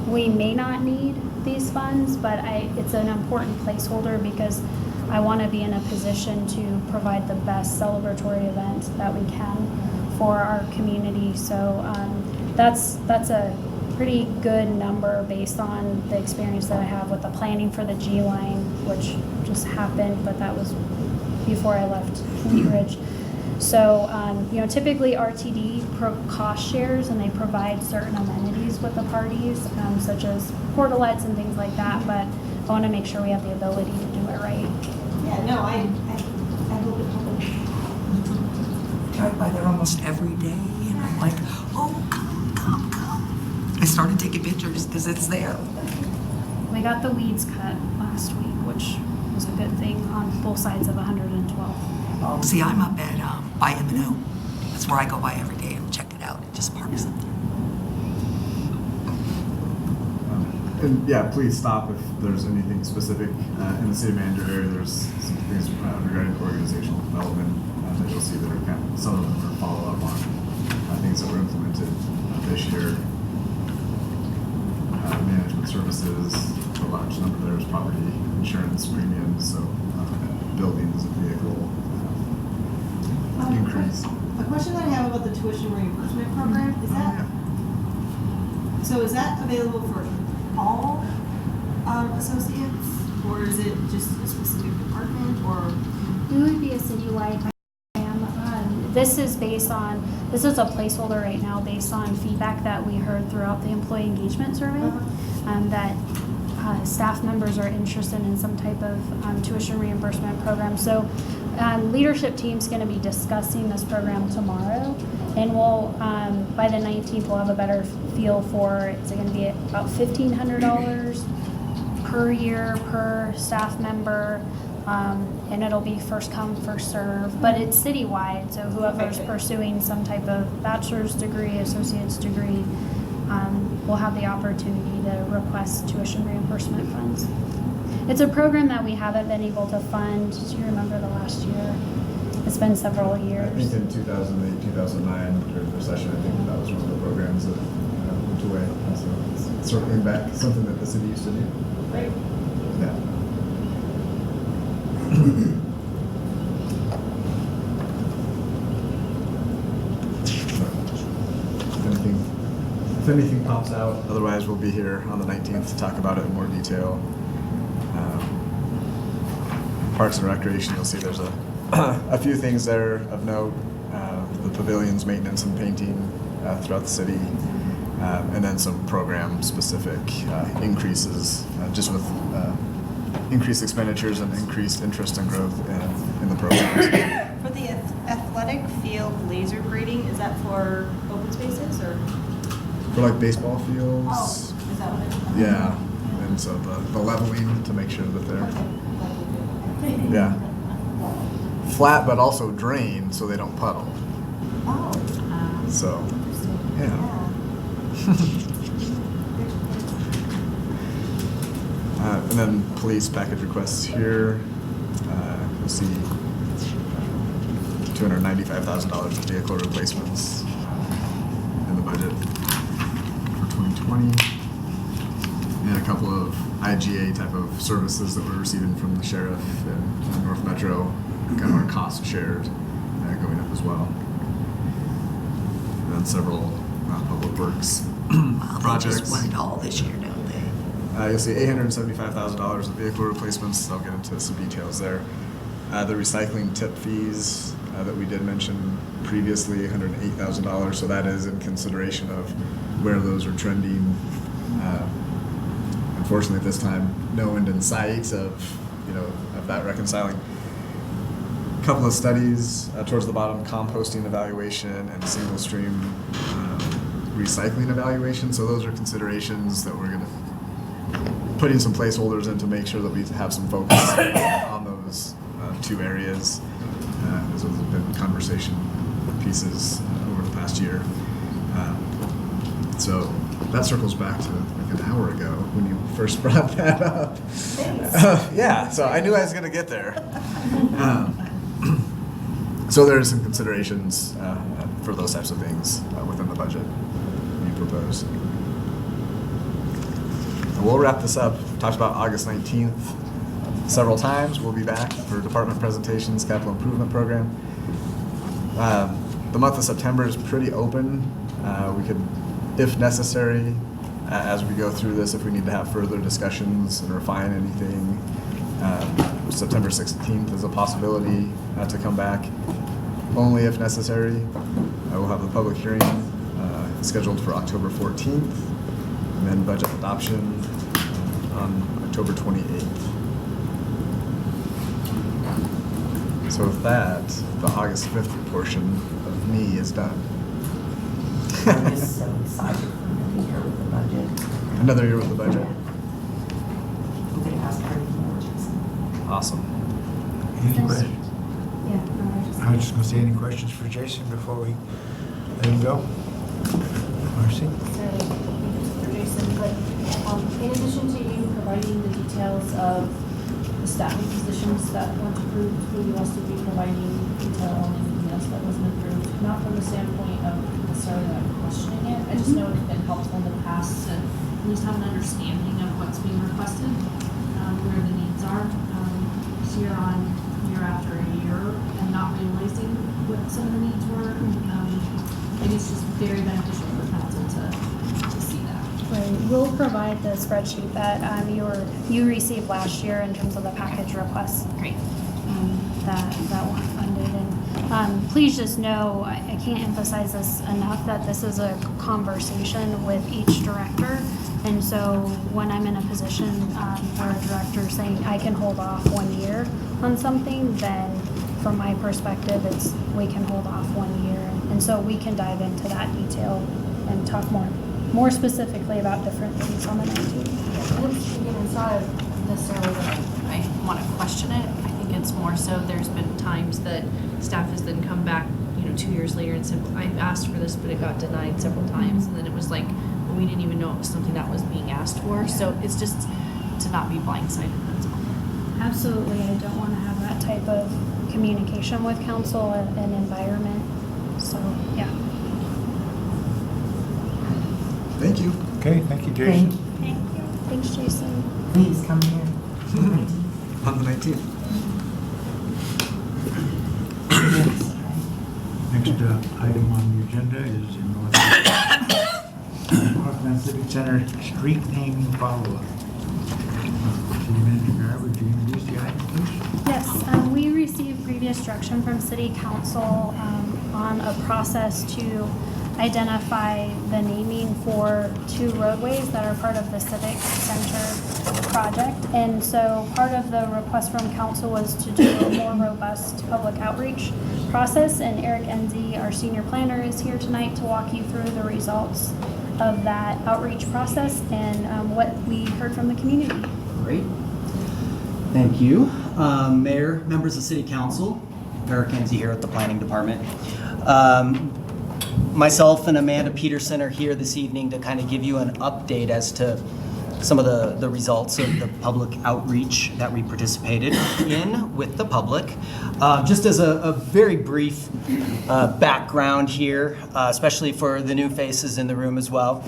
We may not need these funds, but it's an important placeholder because I want to be in a position to provide the best celebratory event that we can for our community. So that's a pretty good number based on the experience that I have with the planning for the G line, which just happened, but that was before I left Wheat Ridge. So, typically RTD cost shares, and they provide certain amenities with the parties, such as portalets and things like that, but I want to make sure we have the ability to do it right. Yeah, no, I hope it happens. Drive by there almost every day, and I'm like, oh, come. I started taking pictures because it's there. We got the weeds cut last week, which was a good thing on both sides of 112. See, I'm up at by M&O. That's where I go by every day and check it out. It just parks up there. And yeah, please stop if there's anything specific in the city manager area. There's some things regarding organizational development that you'll see that are some of them are follow up on things that were implemented this year. Management services, a large number there is property insurance premiums, so buildings and vehicle increase. A question that I have about the tuition reimbursement program, is that available for all associates, or is it just a specific department, or? It would be a citywide program. This is a placeholder right now based on feedback that we heard throughout the employee engagement survey, that staff members are interested in some type of tuition reimbursement program. So leadership team's going to be discussing this program tomorrow, and we'll by the 19th we'll have a better feel for it's going to be about $1,500 per year per staff member. And it'll be first come, first serve, but it's citywide, so whoever's pursuing some type of bachelor's degree, associate's degree, will have the opportunity to request tuition reimbursement funds. It's a program that we haven't been able to fund. Do you remember the last year? It's been several I think years. in 2008, 2009, during the recession, I think that was one of the programs that went away. So it's circling back, something that the city used to do. Great. Yeah. If anything pops out, otherwise we'll be here on the 19th to talk about it in more detail. Parks and Recreation, you'll see there's a few things there of note. The pavilions, maintenance and painting throughout the city, and then some program-specific increases, just with increased expenditures and increased interest and growth in the programs. For the athletic field laser grading, is that for open spaces or? For like baseball fields. Oh, is that what it is? Yeah, and so the leveling to make sure that they're, Okay. yeah, flat but also drain so they don't puddle. Oh. So, yeah. And then police package requests here. You'll see $295,000 of vehicle replacements in the budget for 2020. And a couple of IGA type of services that we're receiving from the sheriff and North Metro, kind of our cost shared going up as well. And then several public works projects. They just went all this year, don't they? You'll see $875,000 of vehicle replacements. I'll get into some details there. The recycling tip fees that we did mention previously, $108,000. So that is in consideration of where those are trending. Unfortunately, at this time, no end in sight of that reconciling. A couple of studies towards the bottom: composting evaluation and single stream recycling evaluation. So those are considerations that we're going to putting some placeholders in to make sure that we have some focus on those two areas. As those have been conversation pieces over the past year. So that circles back to like an hour ago when you first brought that up. Yeah, so I knew I was going to get there. So there are some considerations for those types of things within the budget we propose. We'll wrap this up. We talked about August 19th several times. We'll be back for department presentations, capital improvement program. The month of September is pretty open. We could, if necessary, as we go through this, if we need to have further discussions and refine anything, September 16th is a possibility to come back, only if necessary. We'll have the public hearing scheduled for October 14th, and then budget adoption on October 28th. So with that, the August 5th portion of me is done. I'm just so excited for another year with the budget. Another year with the budget. I'm going to ask for any more, Jason. Awesome. Any questions? Yeah. I was just going to say, any questions for Jason before we let him go? Marcy? So, for Jason, but in addition to you providing the details of the staffing positions that weren't approved, will you also be providing detail on anything else that wasn't approved? Not from the standpoint of necessarily like questioning it, I just know it's been helpful in the past to at least have an understanding of what's being requested, where the needs are, year after year, and not realizing what some of the needs were. I think it's just very beneficial for council to see that. Right. We'll provide the spreadsheet that you received last year in terms of the package requests. Great. That weren't funded. And please just know, I can't emphasize this enough, that this is a conversation with each director. And so when I'm in a position where a director is saying I can hold off 1 year on something, then from my perspective, we can hold off 1 year. And so we can dive into that detail and talk more specifically about different things on the 19th. Again, it's not necessarily that I want to question it. I think it's more so there's been times that staff has then come back, 2 years later and said, I asked for this, but it got denied several times. And then it was like, well, we didn't even know it was something that was being asked for. So it's just to not be blindsided, that's all. Absolutely, I don't want to have that type of communication with council and environment, so, yeah. Thank you. Okay, thank you, Jason. Thank you. Thanks, Jason. Please come here. On the 19th. Next item on the agenda is in Northglenn Civic Center street naming follow-up. City Manager Garrett, would you introduce the item, please? Yes, we received previous direction from City Council on a process to identify the naming for 2 roadways that are part of the Civic Center project. And so part of the request from council was to do a more robust public outreach process. And Eric Enzi, our senior planner, is here tonight to walk you through the results of that outreach process and what we heard from the community. Great. Thank you. Mayor, members of City Council, Eric Enzi here at the Planning Department. Myself and Amanda Peterson are here this evening to kind of give you an update as to some of the results of the public outreach that we participated in with the public. Just as a very brief background here, especially for the new faces in the room as well.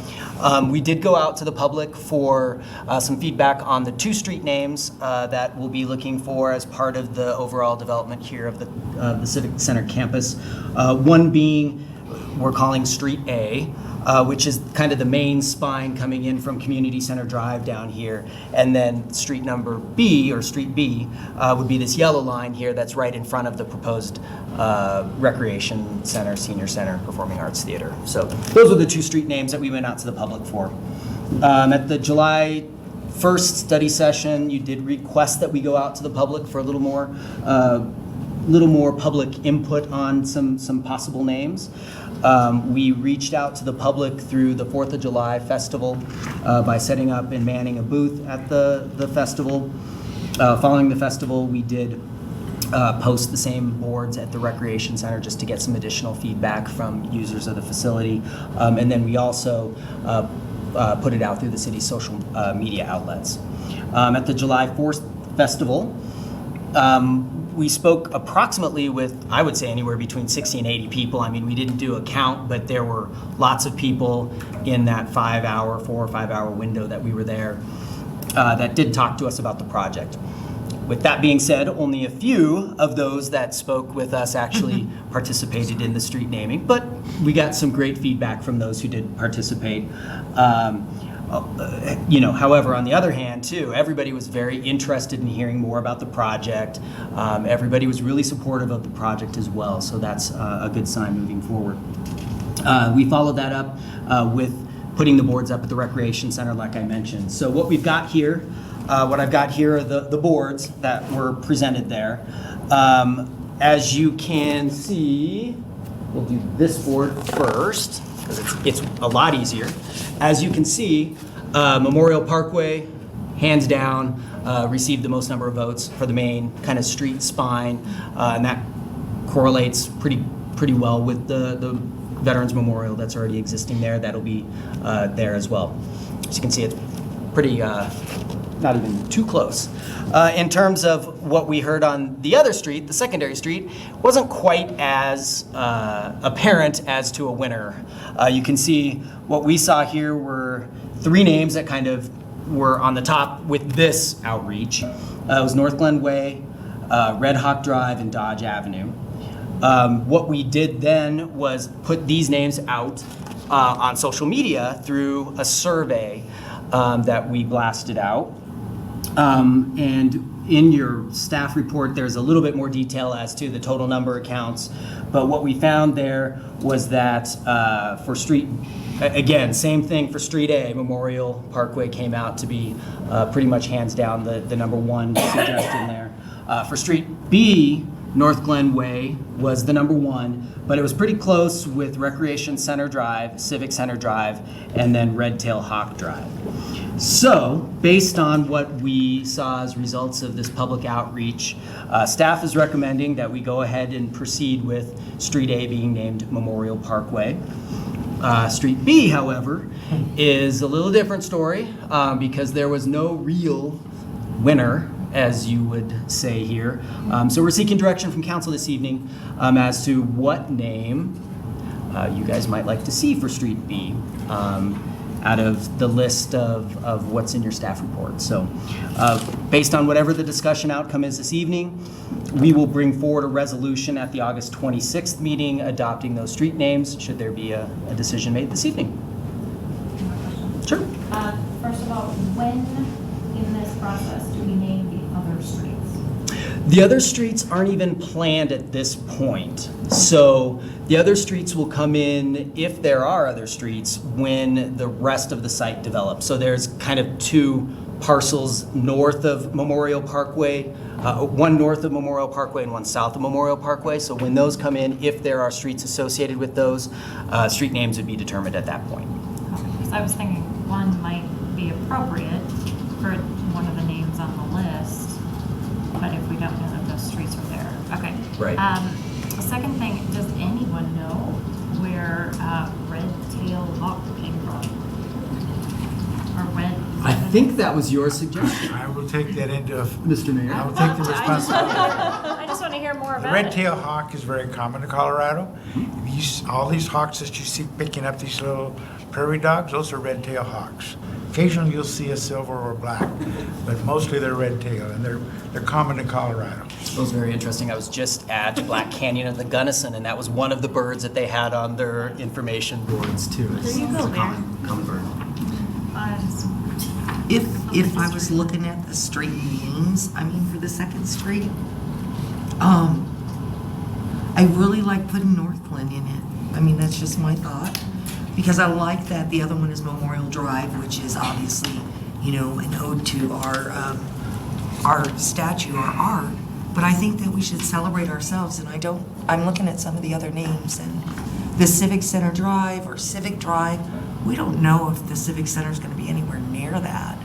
We did go out to the public for some feedback on the 2 street names that we'll be looking for as part of the overall development here of the Civic Center campus. One being we're calling Street A, which is kind of the main spine coming in from Community Center Drive down here. And then street number B, or Street B, would be this yellow line here that's right in front of the proposed Recreation Center, Senior Center, Performing Arts Theater. So those are the 2 street names that we went out to the public for. At the July 1st study session, you did request that we go out to the public for a little more public input on some possible names. We reached out to the public through the 4th of July festival by setting up and manning a booth at the festival. Following the festival, we did post the same boards at the Recreation Center just to get some additional feedback from users of the facility. And then we also put it out through the city's social media outlets. At the July 4th festival, we spoke approximately with, I would say, anywhere between 60 and 80 people. I mean, we didn't do a count, but there were lots of people in that 4 or 5 hour window that we were there that did talk to us about the project. With that being said, only a few of those that spoke with us actually participated in the street naming, but we got some great feedback from those who did participate. However, on the other hand, too, everybody was very interested in hearing more about the project. Everybody was really supportive of the project as well, so that's a good sign moving forward. We followed that up with putting the boards up at the Recreation Center, like I mentioned. So what we've got here, what I've got here are the boards that were presented there. As you can see, we'll do this board first, because it's a lot easier. As you can see, Memorial Parkway, hands down, received the most number of votes for the main kind of street spine, and that correlates pretty well with the Veterans Memorial that's already existing there. That'll be there as well. As you can see, it's pretty, not even too close. In terms of what we heard on the other street, the secondary street, wasn't quite as apparent as to a winner. You can see what we saw here were 3 names that kind of were on the top with this outreach. It was Northglenn Way, Red Hawk Drive, and Dodge Avenue. What we did then was put these names out on social media through a survey that we blasted out. And in your staff report, there's a little bit more detail as to the total number of counts. But what we found there was that for street, again, same thing for Street A, Memorial Parkway came out to be pretty much hands down the number 1 suggestion there. For Street B, Northglenn Way was the number one, but it was pretty close with Recreation Center Drive, Civic Center Drive, and then Red Tail Hawk Drive. So, based on what we saw as results of this public outreach, staff is recommending that we go ahead and proceed with Street A being named Memorial Parkway. Street B, however, is a little different story because there was no real winner, as you would say here. So we're seeking direction from council this evening as to what name you guys might like to see for Street B out of the list of what's in your staff report. So based on whatever the discussion outcome is this evening, we will bring forward a resolution at the August 26th meeting adopting those street names, should there be a decision made this evening. Sure. First of all, when in this process do we name the other streets? The other streets aren't even planned at this point. So the other streets will come in, if there are other streets, when the rest of the site develops. So there's kind of two parcels north of Memorial Parkway, one north of Memorial Parkway and one south of Memorial Parkway. So when those come in, if there are streets associated with those, street names would be determined at that point. Because I was thinking one might be appropriate for one of the names on the list, but if we don't know that those streets are there. Okay. Right. The second thing, does anyone know where Red Tail Hawk came from? Or red? I think that was your suggestion, I will take that into, Mr. Mayor. I will take the responsibility. I just want to hear more The about red it. tail hawk is very common in Colorado. All these hawks that you see picking up these little prairie dogs, those are red tail hawks. Occasionally you'll see a silver or black, but mostly they're red tail, and they're common in Colorado. It was very interesting. I was just at Black Canyon of the Gunnison, and that was one of the birds that they had on their information boards too. There you go, Bear. Common bird. If I was looking at the street names, I mean, for the second street, I really like putting Northglenn in it. I mean, that's just my thought. Because I like that the other one is Memorial Drive, which is obviously, you know, an ode to our statue, our art. But I think that we should celebrate ourselves, and I'm looking at some of the other names, and the Civic Center Drive or Civic Drive, we don't know if the Civic Center is going to be anywhere near that.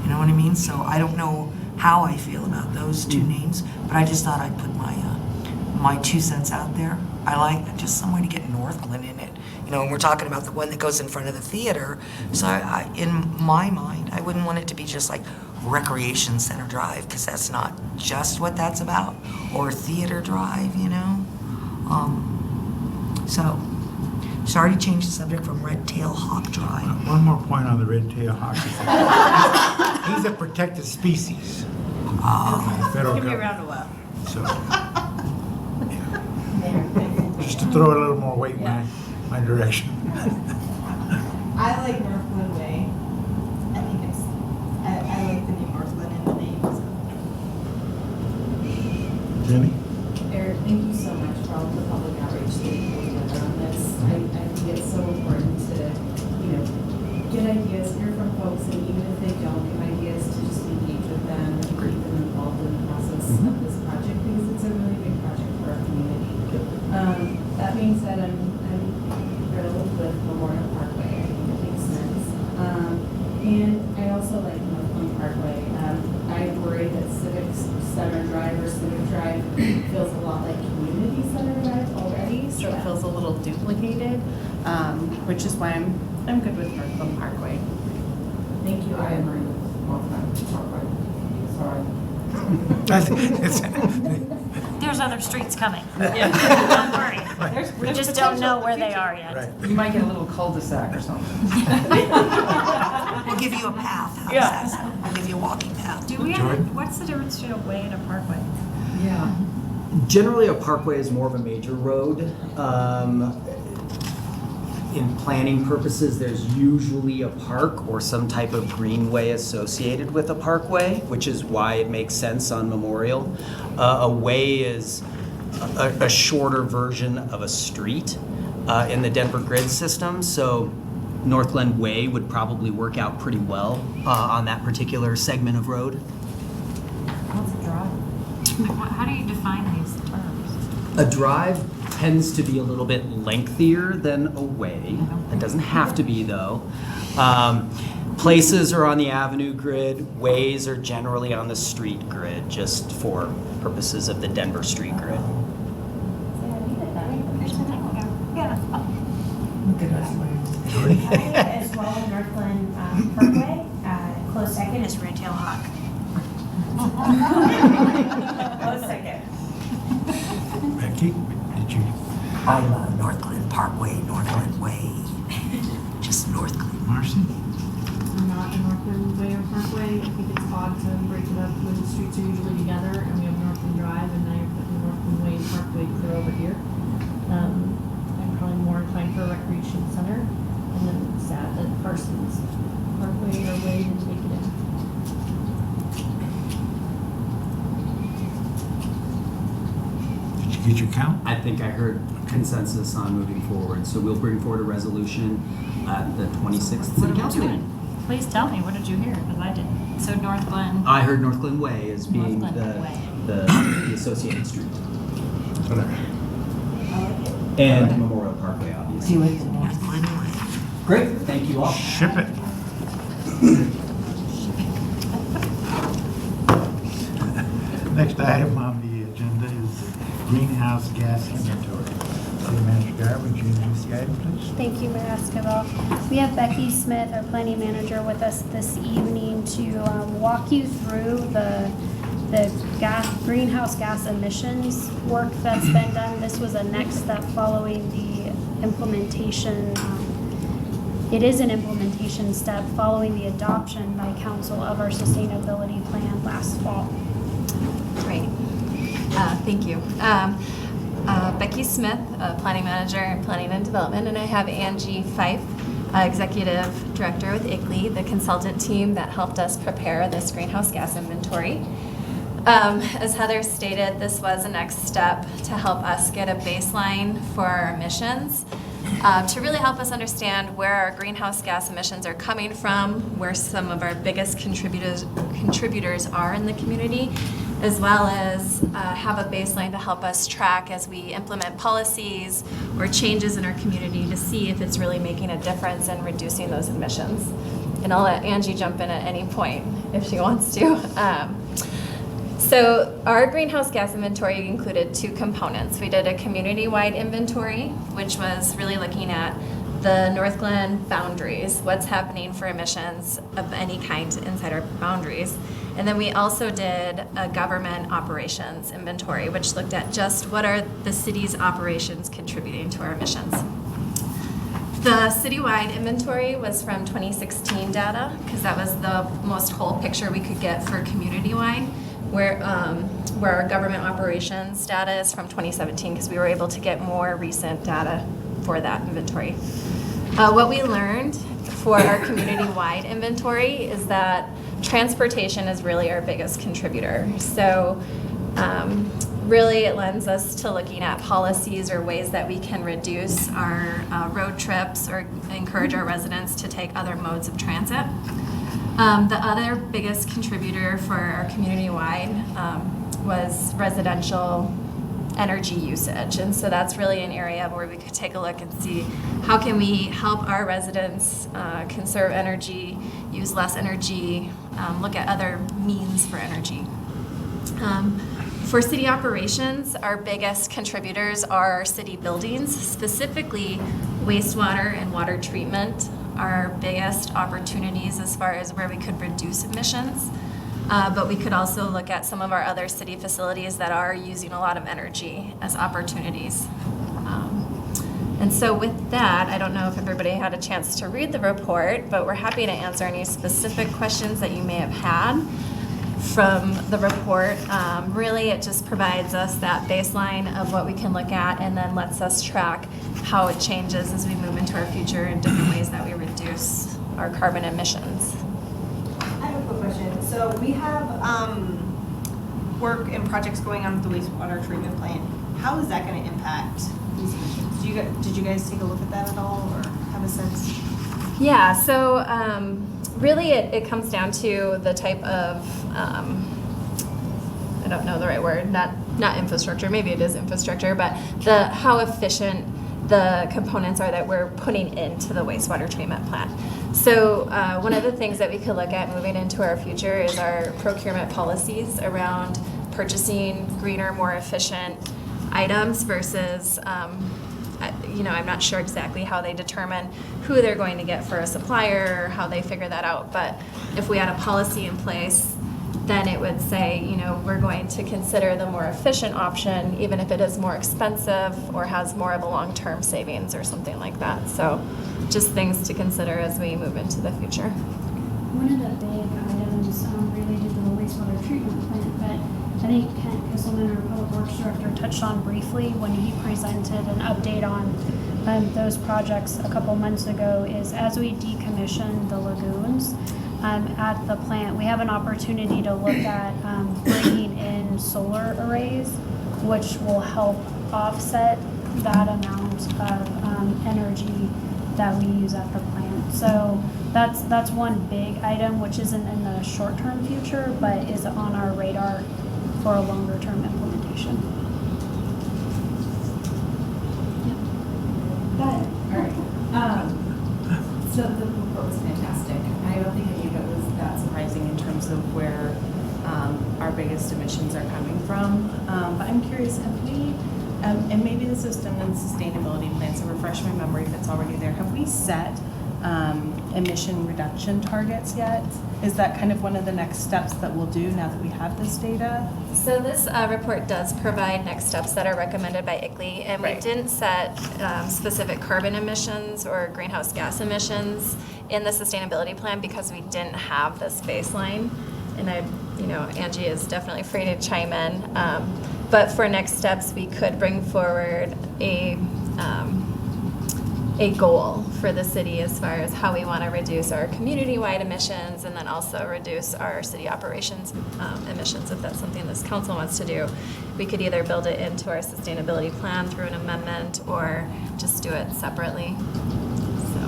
You know what I mean? So I don't know how I feel about those two names, but I just thought I'd put my 2 cents out there. I like just some way to get Northglenn in it. You know, and we're talking about the one that goes in front of the theater. So in my mind, I wouldn't want it to be just like Recreation Center Drive, because that's not just what that's about, or Theater Drive, you know? So sorry to change the subject from Red Tail Hawk Drive. One more point on the red tail hawk. He's a protected species. Federal Give me a government. round of applause. So, yeah. Just to throw a little more weight my direction. I like Northglenn Way. I think I like the name Northglenn in the name. Jenny? Eric, thank you so much for all of the public outreach that you put together on this. I think it's so important to, get ideas, hear from folks, and even if they don't give ideas, to just engage with them and keep them involved in the process of this project, because it's a really big project for our community. That being said, I'm thrilled with Memorial Parkway. I think it makes sense. And I also like Northglenn Parkway. I worry that Civic Center Drive or Civic Drive feels a lot like Community Center Drive already, so it feels a little duplicated, which is why I'm good with Northglenn Parkway. Thank you. I agree with Northglenn Parkway. Sorry. There's other streets coming. Yeah. Don't worry. We just don't know where they are yet. Right. You might get a little cul-de-sac or something. We'll give you a path. How does that sound? We'll give you a walking path. Do we have, what's the difference between a way and a parkway? Yeah. Generally, a parkway is more of a major road. In planning purposes, there's usually a park or some type of greenway associated with a parkway, which is why it makes sense on Memorial. A way is a shorter version of a street in the Denver grid system, so Northglenn Way would probably work out pretty well on that particular segment of road. What's a drive? How do you define these terms? A drive tends to be a little bit lengthier than a way. It doesn't have to be, though. Places are on the avenue grid. Ways are generally on the street grid, just for purposes of the Denver street grid. As well, Northglenn Parkway, close second is Red Tail Hawk. close second. Becky, did you? I love Northglenn Parkway, Northglenn Way, just Northglenn. Marcy? I'm not in Northglenn Way or Parkway. I think it's odd to break it up when the streets are usually together and we have Northglenn Drive and now you're putting Northglenn Way and Parkway clear over here. I'm probably more inclined for a recreation center, and then it's sad that Parsons Parkway or Way didn't make it in. Did you get your count? I think I heard consensus on moving forward, so we'll bring forward a resolution at the 26th City Council meeting. Please tell me, what did you hear? Because I didn't. So Northglenn. I heard Northglenn Way as being Northglenn Way. the associated street. And Memorial Parkway, obviously. Do it in Northglenn Way. Great, thank you all. Ship it. Next item on the agenda is greenhouse gas inventory. City Manager Guy, would you introduce the item, please? Thank you, Mayor Escobar. We have Becky Smith, our planning manager, with us this evening to walk you through the greenhouse gas emissions work that's been done. This was a next step following the implementation. It is an implementation step following the adoption by council of our sustainability plan last fall. Great. Thank you. Becky Smith, Planning Manager in Planning and Development, and I have Angie Fife, Executive Director with ICLEI, the consultant team that helped us prepare this greenhouse gas inventory. As Heather stated, this was a next step to help us get a baseline for our emissions, to really help us understand where our greenhouse gas emissions are coming from, where some of our biggest contributors are in the community, as well as have a baseline to help us track as we implement policies or changes in our community to see if it's really making a difference in reducing those emissions. And I'll let Angie jump in at any point if she wants to. So our greenhouse gas inventory included two components. We did a community-wide inventory, which was really looking at the Northglenn boundaries, what's happening for emissions of any kind inside our boundaries. And then we also did a government operations inventory, which looked at just what are the city's operations contributing to our emissions. The citywide inventory was from 2016 data, because that was the most whole picture we could get for community-wide, where our government operations data is from 2017, because we were able to get more recent data for that inventory. What we learned for our community-wide inventory is that transportation is really our biggest contributor. So really it lends us to looking at policies or ways that we can reduce our road trips or encourage our residents to take other modes of transit. The other biggest contributor for our community-wide was residential energy usage. And so that's really an area where we could take a look and see how can we help our residents conserve energy, use less energy, look at other means for energy. For city operations, our biggest contributors are our city buildings, specifically wastewater and water treatment are our biggest opportunities as far as where we could reduce emissions. But we could also look at some of our other city facilities that are using a lot of energy as opportunities. And so with that, I don't know if everybody had a chance to read the report, but we're happy to answer any specific questions that you may have had from the report. Really, it just provides us that baseline of what we can look at and then lets us track how it changes as we move into our future in different ways that we reduce our carbon emissions. I have a quick question. So we have work and projects going on with the wastewater treatment plant. How is that going to impact these emissions? Did you guys take a look at that at all or have a sense? Yeah, so really it comes down to the type of, I don't don't know the right word, not infrastructure, maybe it is infrastructure, but how efficient the components are that we're putting into the wastewater treatment plant. So one of the things that we could look at moving into our future is our procurement policies around purchasing greener, more efficient items versus, I'm not sure exactly how they determine who they're going to get for a supplier or how they figure that out. But if we had a policy in place, then it would say, we're going to consider the more efficient option, even if it is more expensive or has more of a long-term savings or something like that. So just things to consider as we move into the future. One of the big items related to the wastewater treatment plant that I think Kent Kisselman, our Public Works Director, touched on briefly when he presented an update on those projects a couple months ago is as we decommission the lagoons at the plant, we have an opportunity to look at bringing in solar arrays, which will help offset that amount of energy that we use at the plant. So that's one big item, which isn't in the short-term future, but is on our radar for a longer-term implementation. Go ahead. All right. So the report was fantastic. I don't think any of it was that surprising in terms of where our biggest emissions are coming from. But I'm curious, have we, and maybe this is done in the sustainability plan, so refresh my memory if it's already there. Have we set emission reduction targets yet? Is that kind of one of the next steps that we'll do now that we have this data? So this report does provide next steps that are recommended by ICLEI, and we didn't set specific carbon emissions or greenhouse gas emissions in the sustainability plan because we didn't have this baseline. And Angie is definitely free to chime in. But for next steps, we could bring forward a goal for the city as far as how we want to reduce our community-wide emissions and then also reduce our city operations emissions if that's something this council wants to do. We could either build it into our sustainability plan through an amendment or just do it separately. So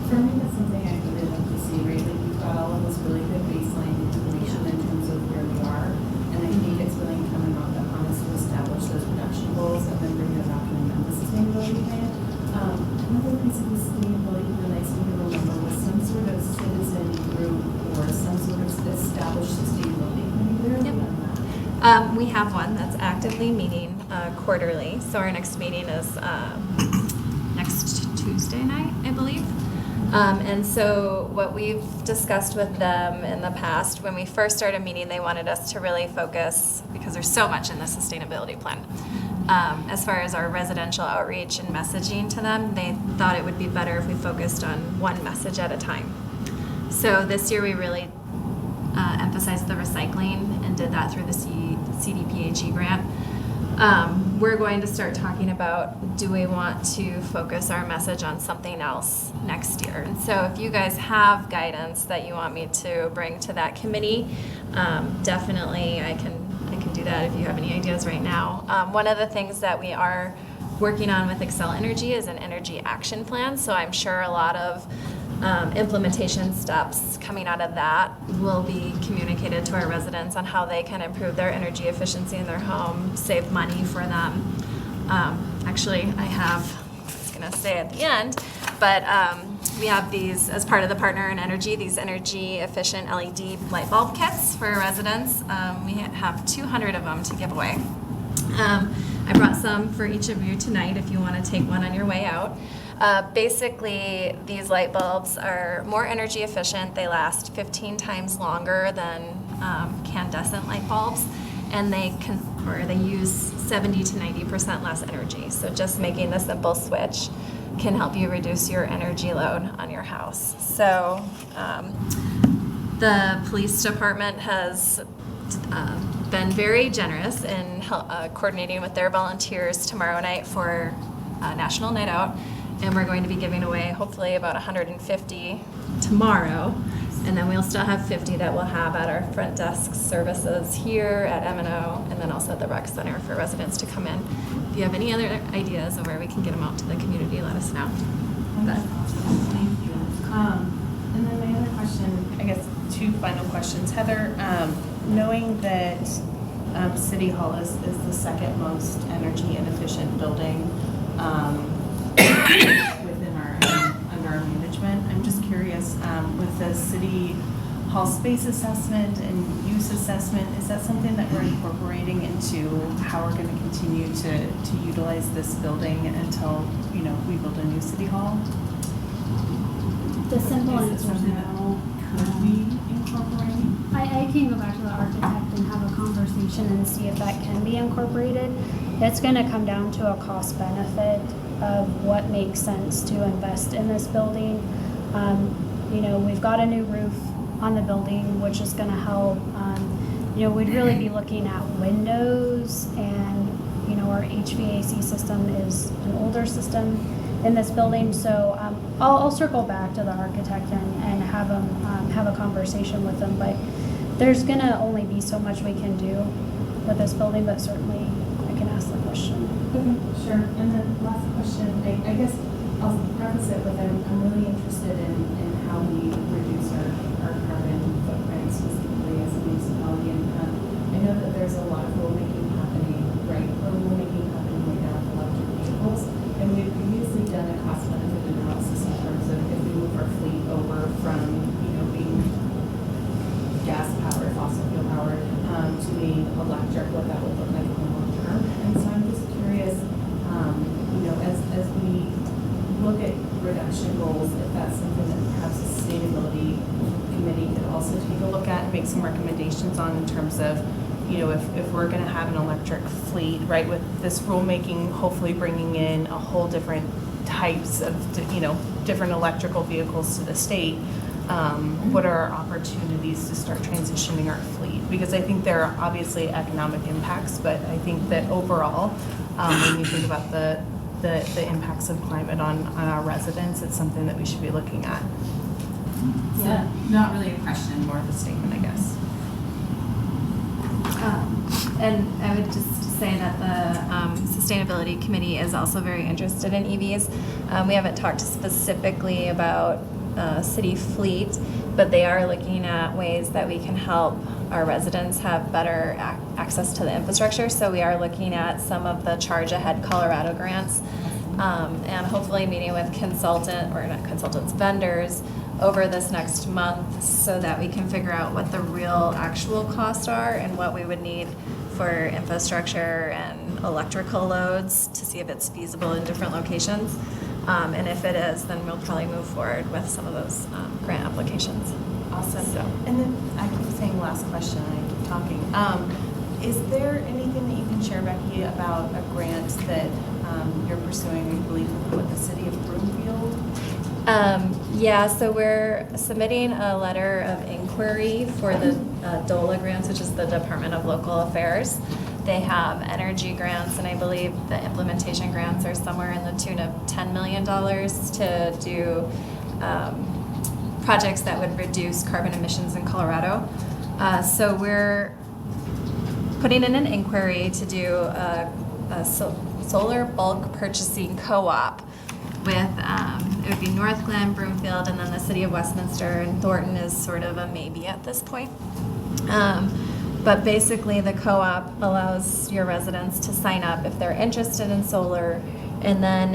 for me, that's something I really like to see, right? Like you've got all of this really good baseline information in terms of where we are, and I think it's really incumbent on us to establish those reduction goals and then bring it back and amend the sustainability plan. Another piece of the sustainability plan I seem to remember was some sort of citizen group or some sort of established sustainability committee. Where are we on that? we have one that's actively meeting quarterly. So our next meeting is next Tuesday night, I believe. And so what we've discussed with them in the past, when we first started meeting, they wanted us to really focus, because there's so much in the sustainability plan. As far as our residential outreach and messaging to them, they thought it would be better if we focused on one message at a time. So this year we really emphasized the recycling and did that through the CDPHE grant. We're going to start talking about, do we want to focus our message on something else next year? And so if you guys have guidance that you want me to bring to that committee, definitely I can do that if you have any ideas right now. One of the things that we are working on with Excel Energy is an energy action plan. So I'm sure a lot of implementation steps coming out of that will be communicated to our residents on how they can improve their energy efficiency in their home, save money for them. Actually, I was going to say at the end, but we have these, as part of the Partner in Energy, these energy efficient LED light bulb kits for our residents. We have 200 of them to give away. I brought some for each of you tonight if you want to take one on your way out. Basically, these light bulbs are more energy efficient. They last 15 times longer than incandescent light bulbs, and they use 70 to 90% less energy. So just making the simple switch can help you reduce your energy load on your house. So the police department has been very generous in coordinating with their volunteers tomorrow night for National Night Out. And we're going to be giving away hopefully about 150 tomorrow. And then we'll still have 50 that we'll have at our front desk services here at M&O and then also at the rec center for residents to come in. If you have any other ideas of where we can get them out to the community, let us know. Thank you. And then my other question, I guess 2 final questions. Heather, knowing that City Hall is the second most energy inefficient building within under our management. I'm just curious, with the City Hall space assessment and use assessment, is that something that we're incorporating into how we're going to continue to utilize this building until, we build a new City Hall? The simple Is it answer is something that no. could we incorporate? I can go back to the architect and have a conversation and see if that can be incorporated. It's gonna come down to a cost benefit of what makes sense to invest in this building. We've got a new roof on the building, which is gonna help. We'd really be looking at windows and, our HVAC system is an older system in this building, so I'll circle back to the architect and have them have a conversation with them. But there's gonna only be so much we can do with this building, but certainly I can ask the question. Okay, sure. And then last question, I guess I'll preface it with I'm really interested in how we reduce our carbon footprint specifically as a municipality. And I know that there's a lot of rulemaking happening right now with electric vehicles. And we've previously done a cost benefit analysis in terms of if we move our fleet over from, being gas powered, fossil fuel powered, to being electric, what that would look like in the long term. And so I'm just curious, as we look at reduction goals, if that's something that perhaps the sustainability committee could also take a look at and make some recommendations on in terms of, if we're going to have an electric fleet, right, with this rulemaking, hopefully bringing in a whole different types of, different electrical vehicles to the state, what are our opportunities to start transitioning our fleet? Because I think there are obviously economic impacts, but I think that overall, when you think about the impacts of climate on our residents, it's something that we should be looking at. Yeah, not really a question, more of a statement, I guess. And I would just say that the Sustainability Committee is also very interested in EVs. We haven't talked specifically about city fleet, but they are looking at ways that we can help our residents have better access to the infrastructure. So we are looking at some of the Charge Ahead Colorado grants, and hopefully meeting with vendors over this next month so that we can figure out what the real actual costs are and what we would need for infrastructure and electrical loads to see if it's feasible in different locations. And if it is, then we'll probably move forward with some of those grant applications. Awesome. So. And then I keep saying last question, and I keep talking. Is there anything that you can share, Becky, about a grant that you're pursuing, I believe, with the city of Broomfield? Yeah, so we're submitting a letter of inquiry for the DOLA grants, which is the Department of Local Affairs. They have energy grants, and I believe the implementation grants are somewhere in the tune of $10 million to do projects that would reduce carbon emissions in Colorado. So we're putting in an inquiry to do a solar bulk purchasing co-op with, it would be Northglenn, Broomfield, and then the city of Westminster, and Thornton is sort of a maybe at this point. But basically the co-op allows your residents to sign up if they're interested in solar, and then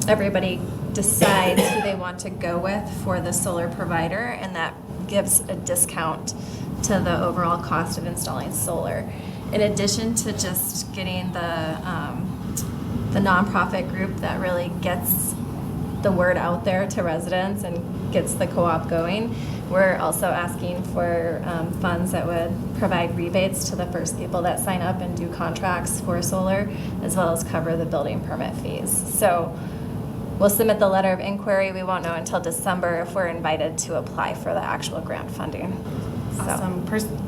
everybody decides who they want to go with for the solar provider, and that gives a discount to the overall cost of installing solar. In addition to just getting the nonprofit group that really gets the word out there to residents and gets the co-op going, we're also asking for funds that would provide rebates to the first people that sign up and do contracts for solar, as well as cover the building permit fees. So we'll submit the letter of inquiry. We won't know until December if we're invited to apply for the actual grant funding. Awesome.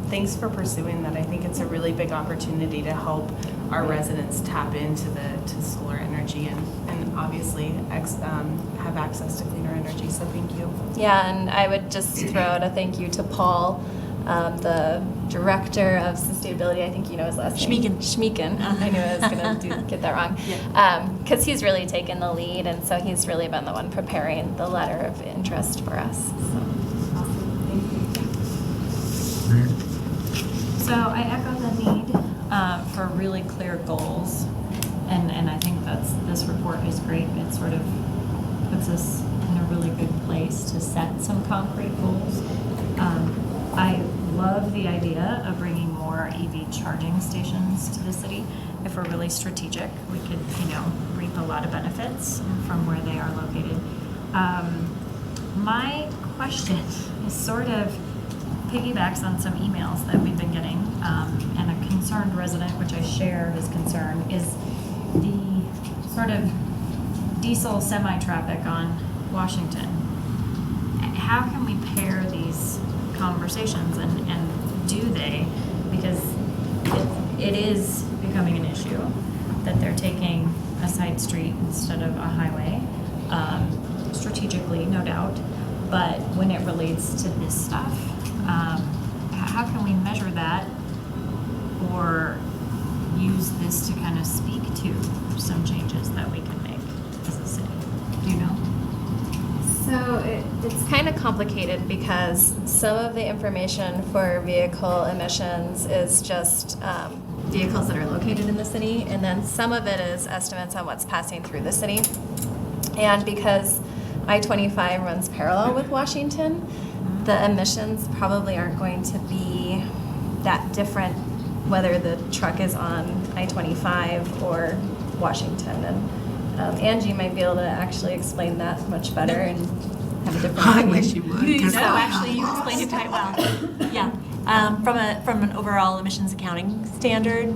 Thanks for pursuing that. I think it's a really big opportunity to help our residents tap into to solar energy and obviously have access to cleaner energy. So thank you. Yeah, and I would just throw out a thank you to Paul, the director of sustainability. I think you know his last name. Schmeeken. I knew I was going to get that wrong. Because he's really taken the lead, and so he's really been the one preparing the letter of interest for us. So. Awesome. Thank you. So So I echo the need for really clear goals, and I think this report is great. It sort of puts us in a really good place to set some concrete goals. I love the idea of bringing more EV charging stations to the city. If we're really strategic, we could, reap a lot of benefits from where they are located. My question is sort of piggybacks on some emails that we've been getting, and a concerned resident, which I share his concern, is the sort of diesel semi-traffic on Washington. How can we pair these conversations, and do they? Because it is becoming an issue that they're taking a side street instead of a highway, strategically, no doubt. But when it relates to this stuff, how can we measure that or use this to kind of speak to some changes that we can make as a city? Do you know? So it's kind of complicated because some of the information for vehicle emissions is just vehicles that are located in the city, and then some of it is estimates on what's passing through the city. And because I-25 runs parallel with Washington, the emissions probably aren't going to be that different whether the truck is on I-25 or Washington. And Angie might be able to actually explain that much better and have a different I opinion. wish you would. 'Cause No, actually, you explained it quite well. Yeah. From an overall emissions accounting standard,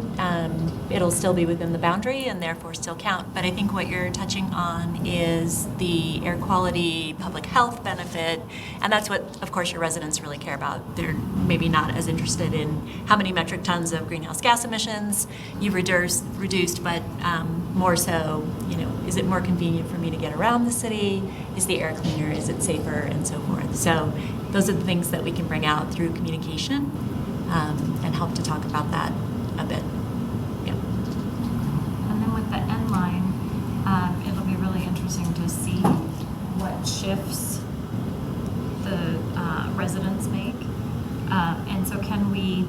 it'll still be within the boundary and therefore still count. But I think what you're touching on is the air quality, public health benefit, and that's what, of course, your residents really care about. They're maybe not as interested in how many metric tons of greenhouse gas emissions you've reduced, but more so, is it more convenient for me to get around the city? Is the air cleaner? Is it safer? And so forth. So those are the things that we can bring out through communication and help to talk about that a bit. Yeah. And then with the end line, it'll be really interesting to see what shifts the residents make. And so can we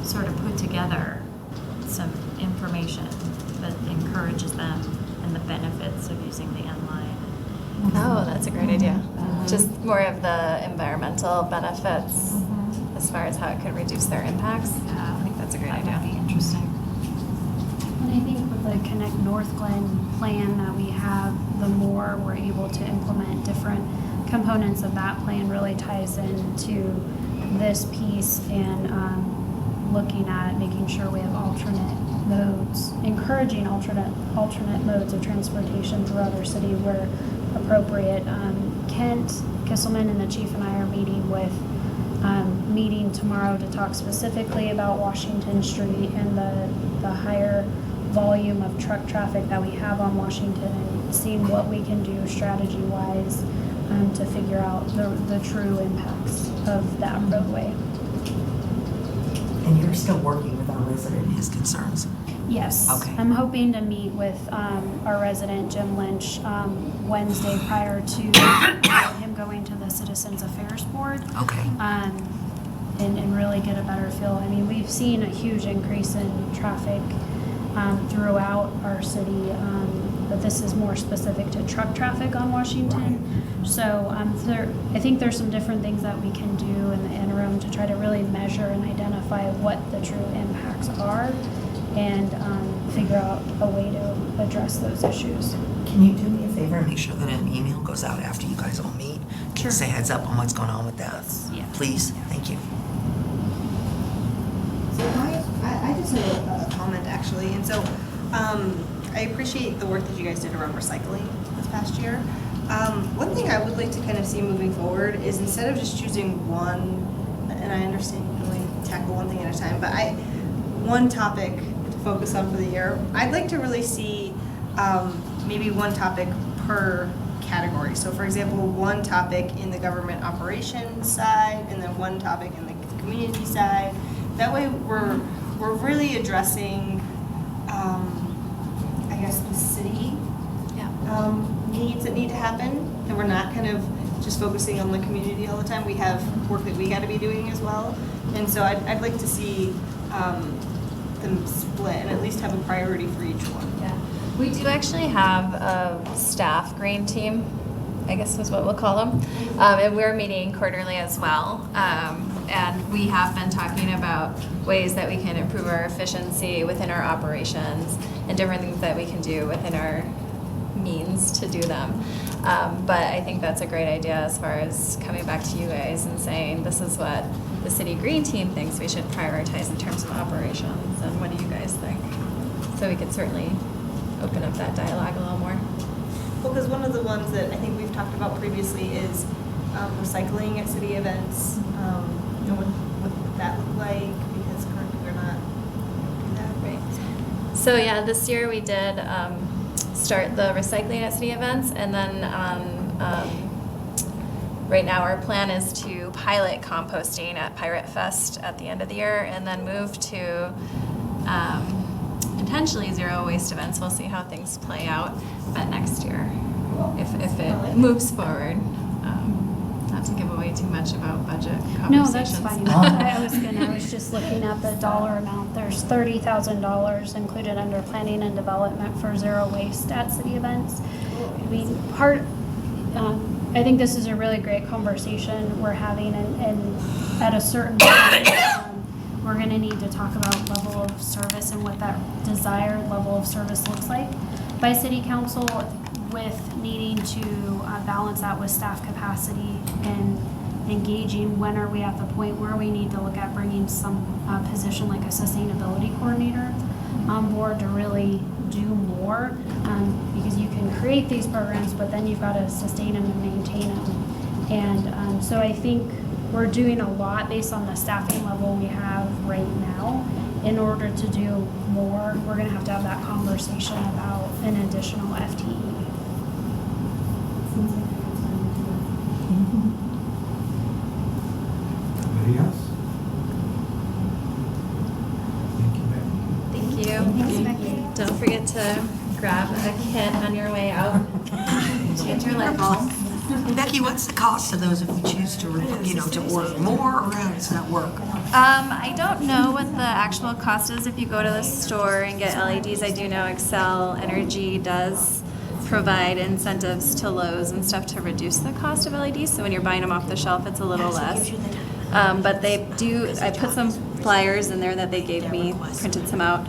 sort of put together some information that encourages them and the benefits of using the end line? Oh, that's a great idea. Just more of the environmental benefits as far as how it could reduce their impacts. Yeah, I think that's a great idea. That'd be interesting. And I think with the Connect Northglenn plan that we have, the more we're able to implement different components of that plan really ties into this piece and looking at making sure we have alternate modes, encouraging alternate modes of transportation throughout our city where appropriate. Kent Kisselman and the chief and I are meeting tomorrow to talk specifically about Washington Street and the higher volume of truck traffic that we have on Washington, and seeing what we can do strategy-wise to figure out the true impacts of that roadway. And you're still working with our resident and his concerns? Yes. Okay. I'm hoping to meet with our resident, Jim Lynch, Wednesday prior to him going to the Citizens Affairs Board. Okay. And really get a better feel. I mean, we've seen a huge increase in traffic throughout our city, but this is more specific to truck traffic on Washington. Right. So I think there's some different things that we can do in the interim to try to really measure and identify what the true impacts are and figure out a way to address those issues. Can you do me a favor and make sure that an email goes out after you guys all meet? Sure. Just a heads up on what's going on with that. Yeah. Please. Thank you. So I just have a comment actually, and so I appreciate the work that you guys did around recycling this past year. One thing I would like to kind of see moving forward is instead of just choosing one, and I understand you can only tackle one thing at a time, but one topic to focus on for the year, I'd like to really see maybe one topic per category. So for example, one topic in the government operations side, and then one topic in the community side. That way we're really addressing, I guess, the city needs that need to happen, and we're not kind of just focusing on the community all the time. We have work that we got to be doing as well, and so I'd like to see them split and at least have a priority for each one. Yeah, we do actually have a staff green team, I guess is what we'll call them, and we're meeting quarterly as well. And we have been talking about ways that we can improve our efficiency within our operations and different things that we can do within our means to do them. But I think that's a great idea as far as coming back to you guys and saying this is what the city green team thinks we should prioritize in terms of operations, and what do you guys think? So we could certainly open up that dialogue a little more. Well, because one of the ones that I think we've talked about previously is recycling at city events. What would that look like? Because currently we're not doing that. Right. So yeah, this year we did start the recycling at city events, and then right now our plan is to pilot composting at Pirate Fest at the end of the year, and then move to potentially zero waste events. We'll see how things play out, but next year, if it moves forward. Not to give away too much about budget conversations. No, that's fine. I was just looking at the dollar amount. There's $30,000 included under planning and development for zero waste at city events. I mean, I think this is a really great conversation we're having, and at a certain point, we're going to need to talk about level of service and what that desired level of service looks like by city council, with needing to balance that with staff capacity and engaging when are we at the point where we need to look at bringing some position like a sustainability coordinator on board to really do more, because you can create these programs, but then you've got to sustain them and maintain them. And so I think we're doing a lot based on the staffing level we have right now. In order to do more, we're going to have that conversation about an additional FTE. Anybody else? Thank you, Becky. Thank you. Don't forget to grab a kit on your way out. Change your light bulb. Becky, what's the cost of those if we choose to, to order more, or how does that work? I don't know what the actual cost is if you go to the store and get LEDs. I do know Excel Energy does provide incentives to Lowe's and stuff to reduce the cost of LEDs. So when you're buying them off the shelf, it's a little less. But they do, I put some flyers in there that they gave me, printed some out,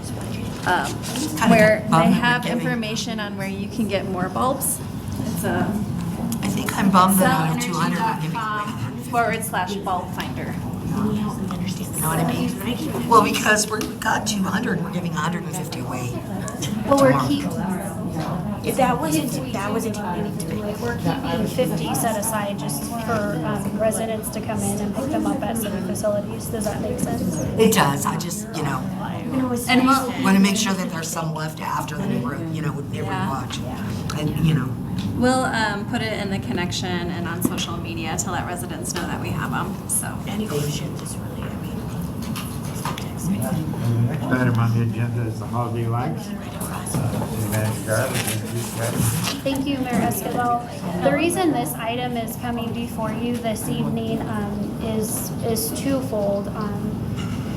where they have information on where you can get more bulbs. It's I think I'm bummed that out of 200 we're giving away. /bulb finder. You know what I mean? Well, because we've got 200, we're giving 150 away. Well, that wasn't We're keeping 50 set aside just for residents to come in and pick them up at city facilities. Does that make sense? It does. I just, and want to make sure that there's some left after the neighborhood watch. And, We'll put it in the connection and on social media to let residents know that we have them. So. The next item on the agenda is the holiday lights. Thank you, Mayor Escobar. The reason this item is coming before you this evening is twofold.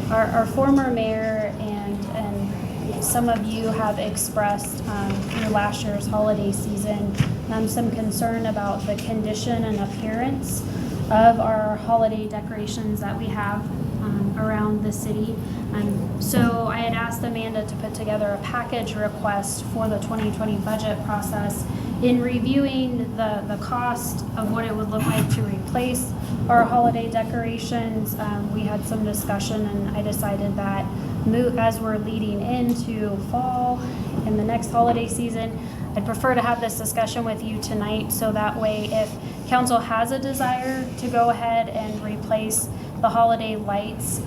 Our former mayor and some of you have expressed through last year's holiday season some concern about the condition and appearance of our holiday decorations that we have around the city. So I had asked Amanda to put together a package request for the 2020 budget process. In reviewing the cost of what it would look like to replace our holiday decorations, we had some discussion, and I decided that as we're leading into fall and the next holiday season, I'd prefer to have this discussion with you tonight, so that way if council has a desire to go ahead and replace the holiday lights,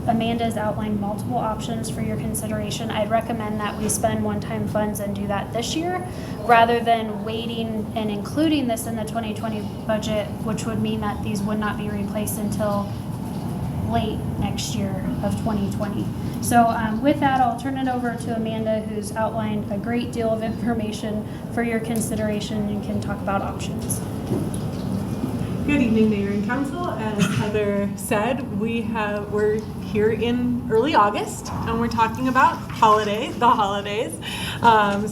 Amanda's outlined multiple options for your consideration. I'd recommend that we spend one-time funds and do that this year, rather than waiting and including this in the 2020 budget, which would mean that these would not be replaced until late next year of 2020. So with that, I'll turn it over to Amanda, who's outlined a great deal of information for your consideration and can talk about options. Good evening, Mayor and Council. As Heather said, we're here in early August, and we're talking about the holidays.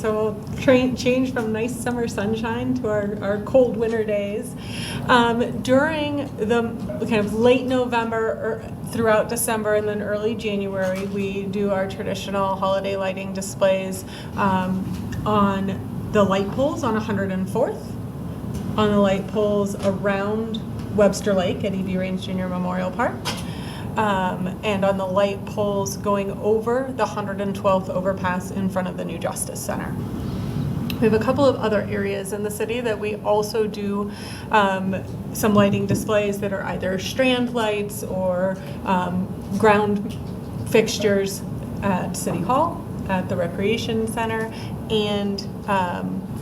So we'll change from nice summer sunshine to our cold winter days. During the kind of late November or throughout December and then early January, we do our traditional holiday lighting displays on the light poles on 104th. On the light poles around Webster Lake at E.B. Raines Jr. Memorial Park, and on the light poles going over the 112th overpass in front of the new Justice Center. We have a couple of other areas in the city that we also do some lighting displays that are either strand lights or ground fixtures at City Hall, at the Recreation Center, and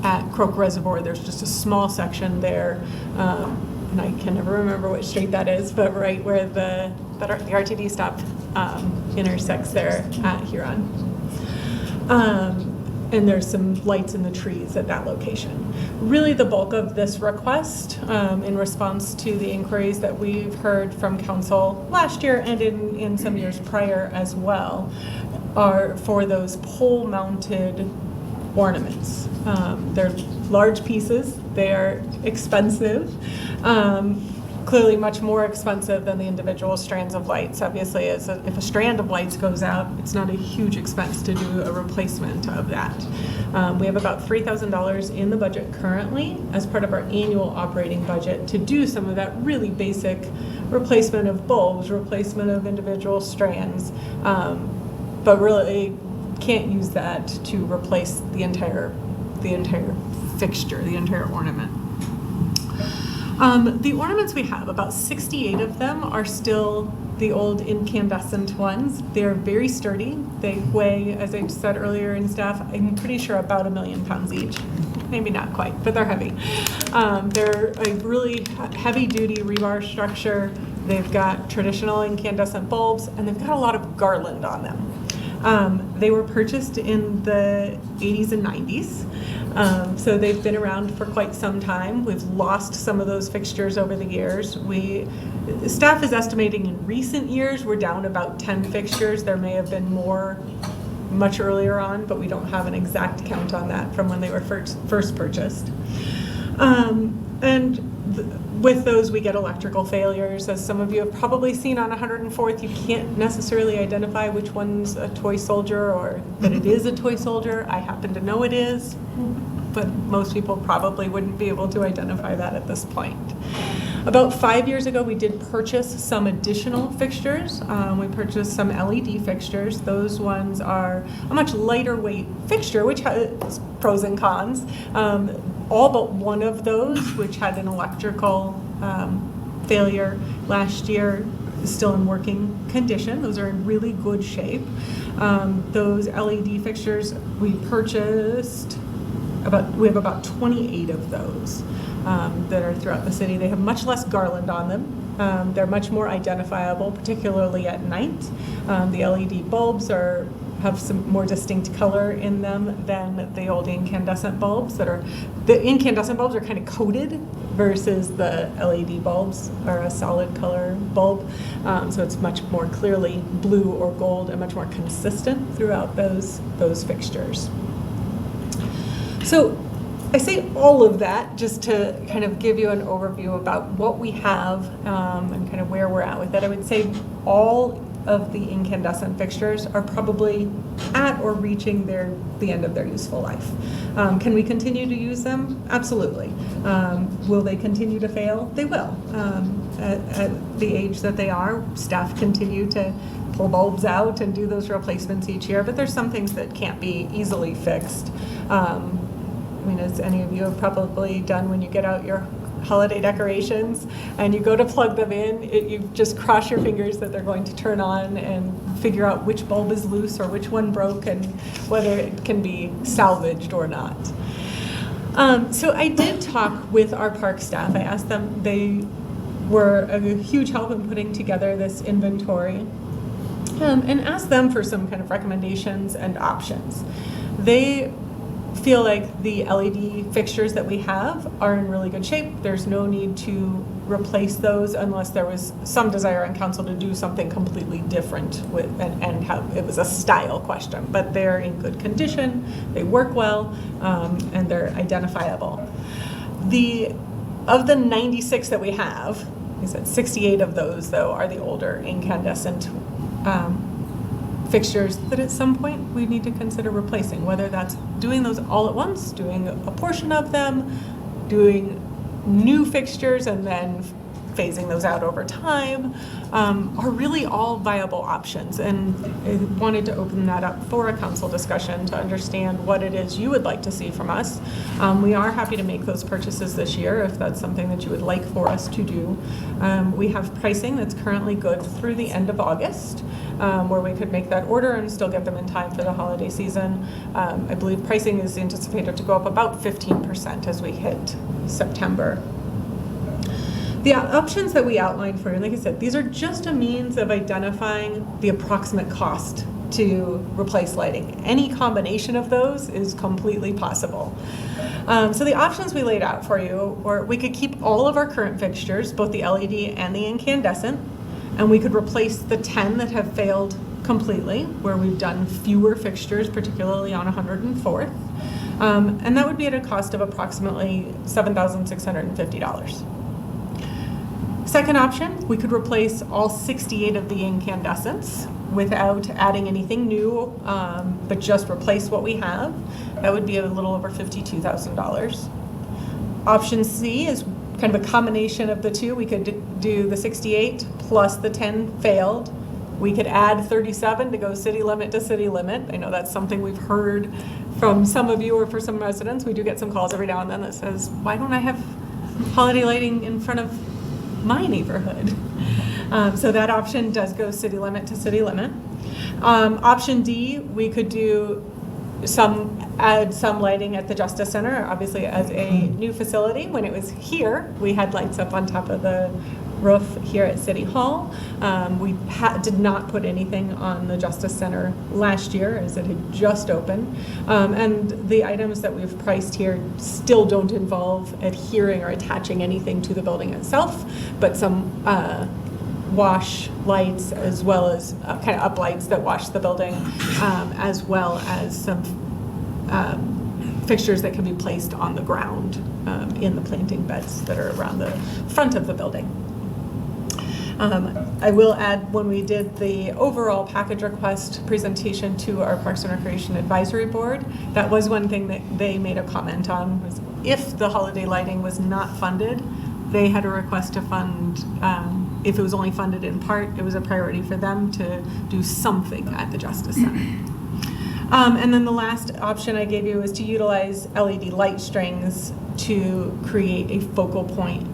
at Croak Reservoir. There's just a small section there, and I can never remember which street that is, but right where the RTD stop intersects there at Huron. And there's some lights in the trees at that location. Really the bulk of this request, in response to the inquiries that we've heard from council last year and in some years prior as well, are for those pole-mounted ornaments. They're large pieces, they're expensive, clearly much more expensive than the individual strands of lights. Obviously, if a strand of lights goes out, it's not a huge expense to do a replacement of that. We have about $3,000 in the budget currently as part of our annual operating budget to do some of that really basic replacement of bulbs, replacement of individual strands, but really can't use that to replace the entire fixture, the entire ornament. The ornaments we have, about 68 of them are still the old incandescent ones. They're very sturdy. They weigh, as I said earlier in staff, I'm pretty sure about 1 million pounds each. Maybe not quite, but they're heavy. They're a really heavy-duty rebar structure. They've got traditional incandescent bulbs, and they've got a lot of garland on them. They were purchased in the 80s and 90s, so they've been around for quite some time. We've lost some of those fixtures over the years. Staff is estimating in recent years we're down about 10 fixtures. There may have been more much earlier on, but we don't have an exact count on that from when they were first purchased. With those, we get electrical failures. As some of you have probably seen on 104th, you can't necessarily identify which one's a toy soldier or that it is a toy soldier. I happen to know it is, but most people probably wouldn't be able to identify that at this point. About 5 years ago, we did purchase some additional fixtures. We purchased some LED fixtures. Those ones are a much lighter weight fixture, which has pros and cons. All but one of those, which had an electrical failure last year, is still in working condition. Those are in really good shape. Those LED fixtures we purchased, we have about 28 of those that are throughout the city. They have much less garland on them. They're much more identifiable, particularly at night. The LED bulbs have some more distinct color in them than the old incandescent bulbs. The incandescent bulbs are kind of coated versus the LED bulbs are a solid color bulb. So it's much more clearly blue or gold and much more consistent throughout those fixtures. So I say all of that just to kind of give you an overview about what we have and kind of where we're at with it. I would say all of the incandescent fixtures are probably at or reaching the end of their useful life. Can we continue to use them? Absolutely. Will they continue to fail? They will. At the age that they are, staff continue to pull bulbs out and do those replacements each year, but there's some things that can't be easily fixed. I mean, as any of you have probably done when you get out your holiday decorations and you go to plug them in, you just cross your fingers that they're going to turn on and figure out which bulb is loose or which one broke and whether it can be salvaged or not. So I did talk with our park staff. I asked them, they were a huge help in putting together this inventory. and ask them for some kind of recommendations and options. They feel like the LED fixtures that we have are in really good shape. There's no need to replace those unless there was some desire on council to do something completely different with, and have, it was a style question, but they're in good condition, they work well, and they're identifiable. Of the 96 that we have, I said 68 of those though are the older incandescent fixtures that at some point we need to consider replacing, whether that's doing those all at once, doing a portion of them, doing new fixtures and then phasing those out over time, are really all viable options. And I wanted to open that up for a council discussion to understand what it is you would like to see from us. We are happy to make those purchases this year if that's something that you would like for us to do. We have pricing that's currently good through the end of August, where we could make that order and still get them in time for the holiday season. I believe pricing is anticipated to go up about 15% as we hit September. The options that we outlined for you, like I said, these are just a means of identifying the approximate cost to replace lighting. Any combination of those is completely possible. So the options we laid out for you were we could keep all of our current fixtures, both the LED and the incandescent, and we could replace the 10 that have failed completely, where we've done fewer fixtures, particularly on 104th. And that would be at a cost of approximately $7,650. Second option, we could replace all 68 of the incandescents without adding anything new, but just replace what we have. That would be a little over $52,000. Option C is kind of a combination of the two. We could do the 68 plus the 10 failed. We could add 37 to go city limit to city limit. I know that's something we've heard from some of you or for some residents. We do get some calls every now and then that says, why don't I have holiday lighting in front of my neighborhood? So that option does go city limit to city limit. Option D, we could do add some lighting at the Justice Center. Obviously, as a new facility, when it was here, we had lights up on top of the roof here at City Hall. We did not put anything on the Justice Center last year as it had just opened. And the items that we've priced here still don't involve adhering or attaching anything to the building itself, but some wash lights as well as kind of up lights that wash the building, as well as some fixtures that can be placed on the ground in the planting beds that are around the front of the building. I will add, when we did the overall package request presentation to our Parks and Recreation Advisory Board, that was one thing that they made a comment on, was if the holiday lighting was not funded, they had a request to fund, if it was only funded in part, it was a priority for them to do something at the Justice Center. And then the last option I gave you was to utilize LED light strings to create a focal point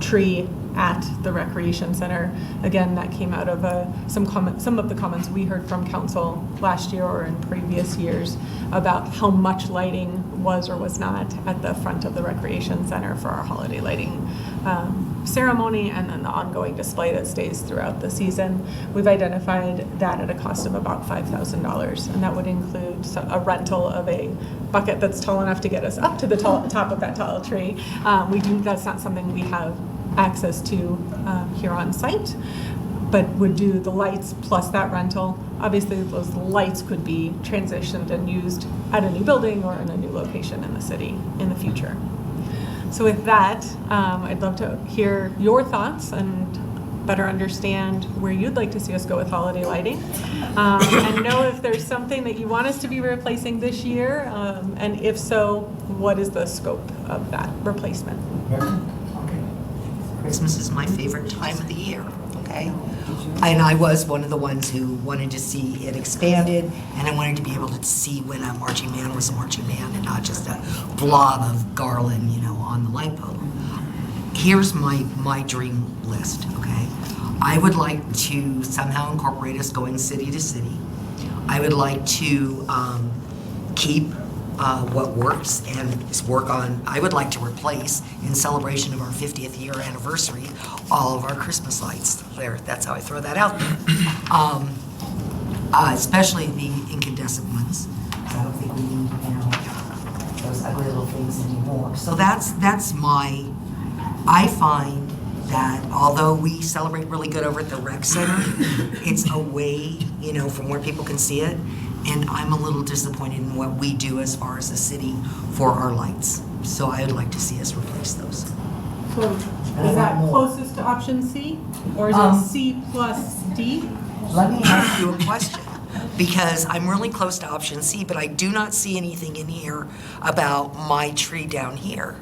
tree at the Recreation Center. Again, that came out of some of the comments we heard from council last year or in previous years about how much lighting was or was not at the front of the Recreation Center for our holiday lighting ceremony, and then the ongoing display that stays throughout the season. We've identified that at a cost of about $5,000, and that would include a rental of a bucket that's tall enough to get us up to the top of that tall tree. That's not something we have access to here on site, but would do the lights plus that rental. Obviously, those lights could be transitioned and used at a new building or in a new location in the city in the future. So with that, I'd love to hear your thoughts and better understand where you'd like to see us go with holiday lighting, and know if there's something that you want us to be replacing this year, and if so, what is the scope of that replacement? Christmas is my favorite time of the year, okay? And I was one of the ones who wanted to see it expanded, and I wanted to be able to see when a marching man was a marching man and not just a blob of garland, on the light pole. Here's my dream list, okay? I would like to somehow incorporate us going city to city. I would like to keep what works and work on. I would like to replace, in celebration of our 50th year anniversary, all of our Christmas lights. That's how I throw that out there. especially the incandescent ones. I don't think we need, those ugly little things anymore. So that's I find that although we celebrate really good over at the rec center, it's away, from where people can see it. And I'm a little disappointed in what we do as far as the city for our lights. So I would like to see us replace those. So is that closest to option C, or is it C plus D? Let me ask you a question, because I'm really close to option C, but I do not see anything in here about my tree down here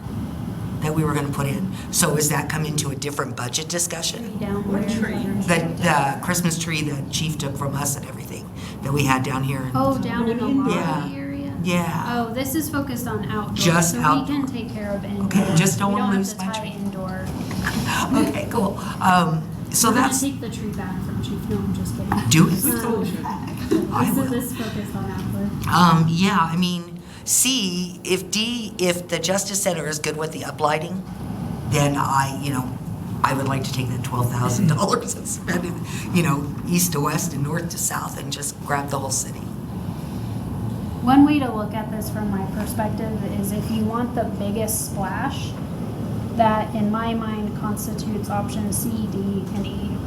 that we were going to put in. So is that come into a different budget discussion? What tree? The Christmas tree that Chief took from us and everything that we had down here. Oh, down in the lobby Yeah. area? Yeah. Oh, this is focused on outdoor. Just so outdoor. we can take care of indoor. Okay, just don't We wanna have lose to my tie tree. indoor. Okay, cool. So We're that's, gonna take the tree back from Chief. No, I'm just kidding. Do it. This is focused on outdoor. yeah, I mean, C, if the Justice Center is good with the uplighting, then I would like to take that $12,000 and spend it, east to west and north to south and just grab the whole city. One way to look at this from my perspective is if you want the biggest splash, that in my mind constitutes option C, D, and E.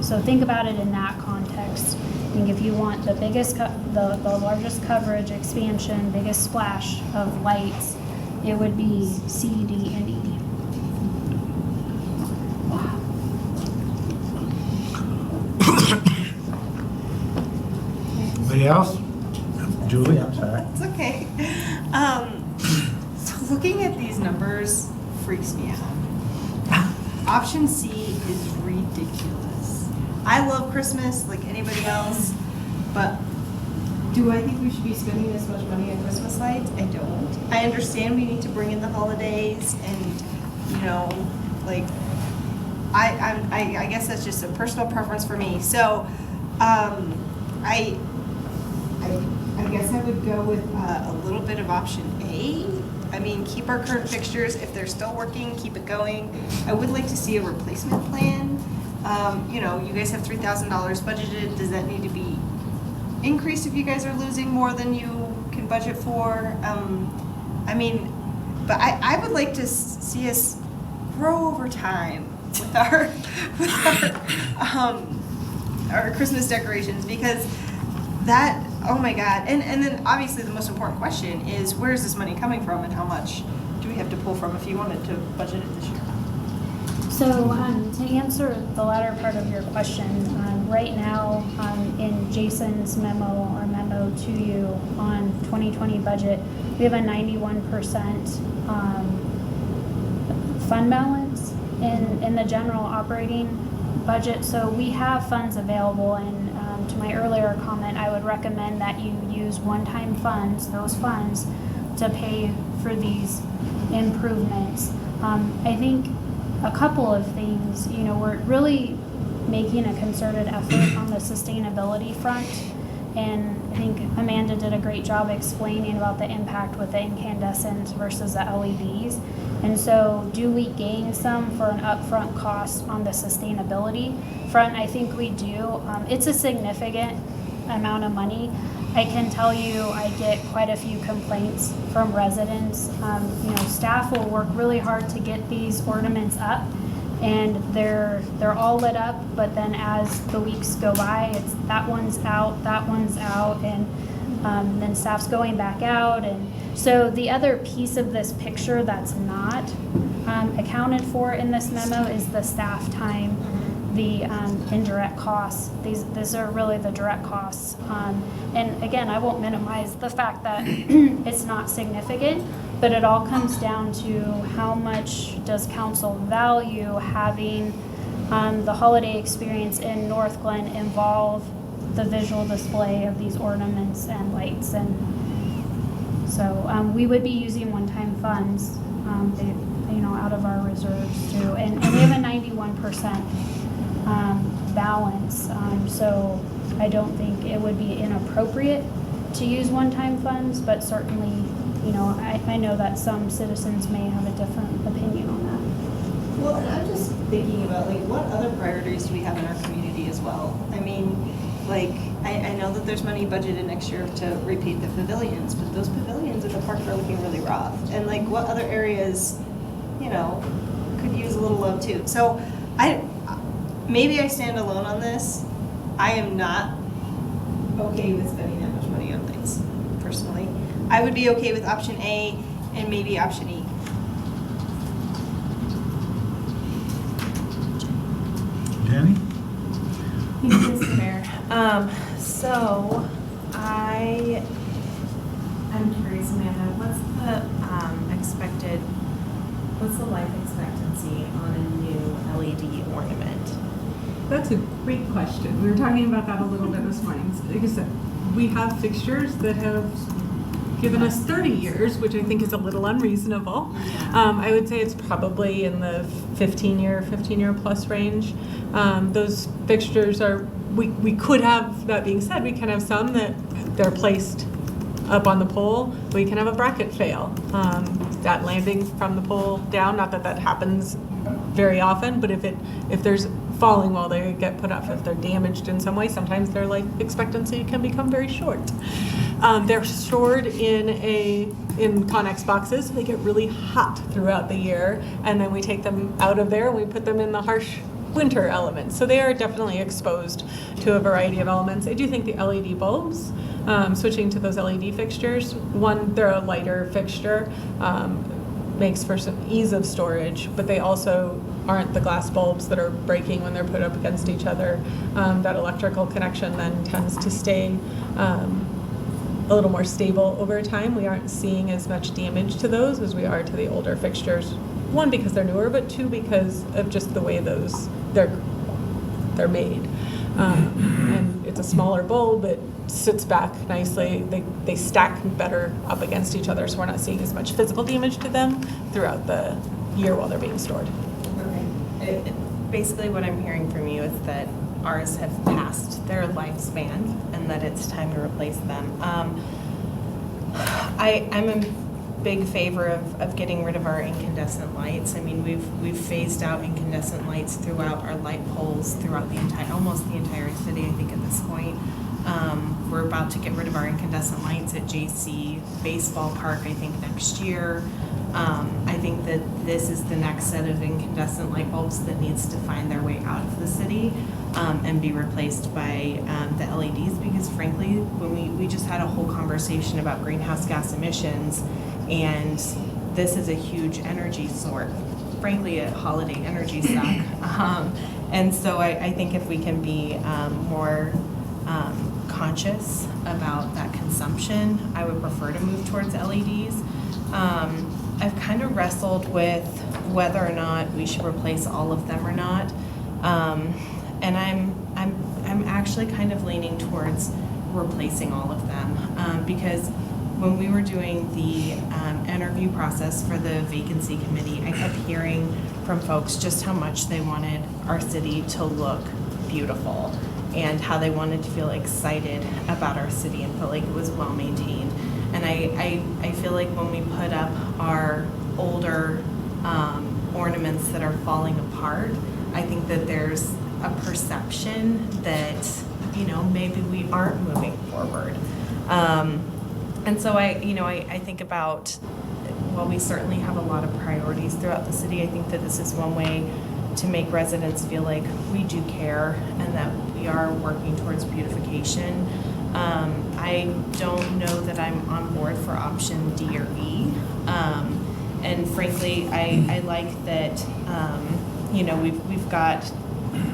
So think about it in that context. I think if you want the biggest, the largest coverage, expansion, biggest splash of lights, it would be C, D, and E. Anybody else? Julie, I'm sorry. It's okay. So looking at these numbers freaks me out. Option C is ridiculous. I love Christmas like anybody else, but do I think we should be spending this much money on Christmas lights? I don't. I understand we need to bring in the holidays and, I guess that's just a personal preference for me. So, I guess I would go with a little bit of option A. I mean, keep our current fixtures. If they're still working, keep it going. I would like to see a replacement plan. You guys have $3,000 budgeted. Does that need to be increased if you guys are losing more than you can budget for? But I would like to see us grow over time with our Christmas decorations, because that, oh my God. And then obviously the most important question is, where is this money coming from and how much do we have to pull from if you wanted to budget it this year? So to answer the latter part of your question, right now in Jason's memo to you on 2020 budget, we have a 91% fund balance in the general operating budget. So we have funds available, and to my earlier comment, I would recommend that you use one-time funds, those funds, to pay for these improvements. I think a couple of things, we're really making a concerted effort on the sustainability front, and I think Amanda did a great job explaining about the impact with the incandescent versus the LEDs. And so do we gain some for an upfront cost on the sustainability front? I think we do. It's a significant amount of money. I can tell you I get quite a few complaints from residents. Staff will work really hard to get these ornaments up, and they're all lit up, but then as the weeks go by, it's that one's out, and then staff's going back out. And so the other piece of this picture that's not accounted for in this memo is the staff time, the indirect costs. These are really the direct costs. And again, I won't minimize the fact that it's not significant, but it all comes down to how much does council value having the holiday experience in Northglenn involve the visual display of these ornaments and lights. And so we would be using one-time funds, out of our reserves too. And we have a 91% balance. So I don't think it would be inappropriate to use one-time funds, but certainly, I know that some citizens may have a different opinion on that. Well, and I'm just thinking about what other priorities do we have in our community as well? I mean, I know that there's money budgeted next year to repaint the pavilions, but those pavilions at the park are looking really rough. And like, what other areas, you know, could use a little love too? So maybe I stand alone on this. I am not okay with spending that much money on things, personally. I would be okay with option A and maybe option E. Jenny? Thank you, Mr. Mayor. So I'm curious, Amanda, what's the life expectancy on a new LED ornament? That's a great question. We were talking about that a little bit this morning. Like I said, we have fixtures that have given us 30 years, which I think is a little unreasonable. I would say it's probably in the 15-year plus range. Those fixtures are, we could have, that being said, we can have some that they're placed up on the pole. We can have a bracket fail. That landing from the pole down, not that that happens very often, but if there's falling while they get put up, if they're damaged in some way, sometimes their life expectancy can become very short. They're stored in Connex boxes, so they get really hot throughout the year, and then we take them out of there and we put them in the harsh winter elements. So they are definitely exposed to a variety of elements. I do think the LED bulbs, switching to those LED fixtures, one, they're a lighter fixture, makes for some ease of storage, but they also aren't the glass bulbs that are breaking when they're put up against each other. That electrical connection then tends to stay a little more stable over time. We aren't seeing as much damage to those as we are to the older fixtures. One, because they're newer, but two, because of just the way they're made. And it's a smaller bulb, it sits back nicely. They stack better up against each other, so we're not seeing as much physical damage to them throughout the year while they're being stored. Okay. Basically what I'm hearing from you is that ours have passed their lifespan and that it's time to replace them. I'm a big favor of getting rid of our incandescent lights. I mean, we've phased out incandescent lights throughout our light poles throughout almost the entire city, I think, at this point. We're about to get rid of our incandescent lights at JC Baseball Park, I think, next year. I think that this is the next set of incandescent light bulbs that needs to find their way out of the city and be replaced by the LEDs, because frankly, when we just had a whole conversation about greenhouse gas emissions, and this is a huge energy source, frankly, a holiday energy suck. And so I think if we can be more conscious about that consumption, I would prefer to move towards LEDs. I've kind of wrestled with whether or not we should replace all of them or not, and I'm actually kind of leaning towards replacing all of them, because when we were doing the interview process for the vacancy committee, I kept hearing from folks just how much they wanted our city to look beautiful and how they wanted to feel excited about our city and feel like it was well maintained. And I feel like when we put up our older ornaments that are falling apart, I think that there's a perception that, you know, maybe we aren't moving forward. And so I think about, while we certainly have a lot of priorities throughout the city, I think that this is one way to make residents feel like we do care and that we are working towards beautification. I don't know that I'm on board for option D or E. And frankly, I like that, we've got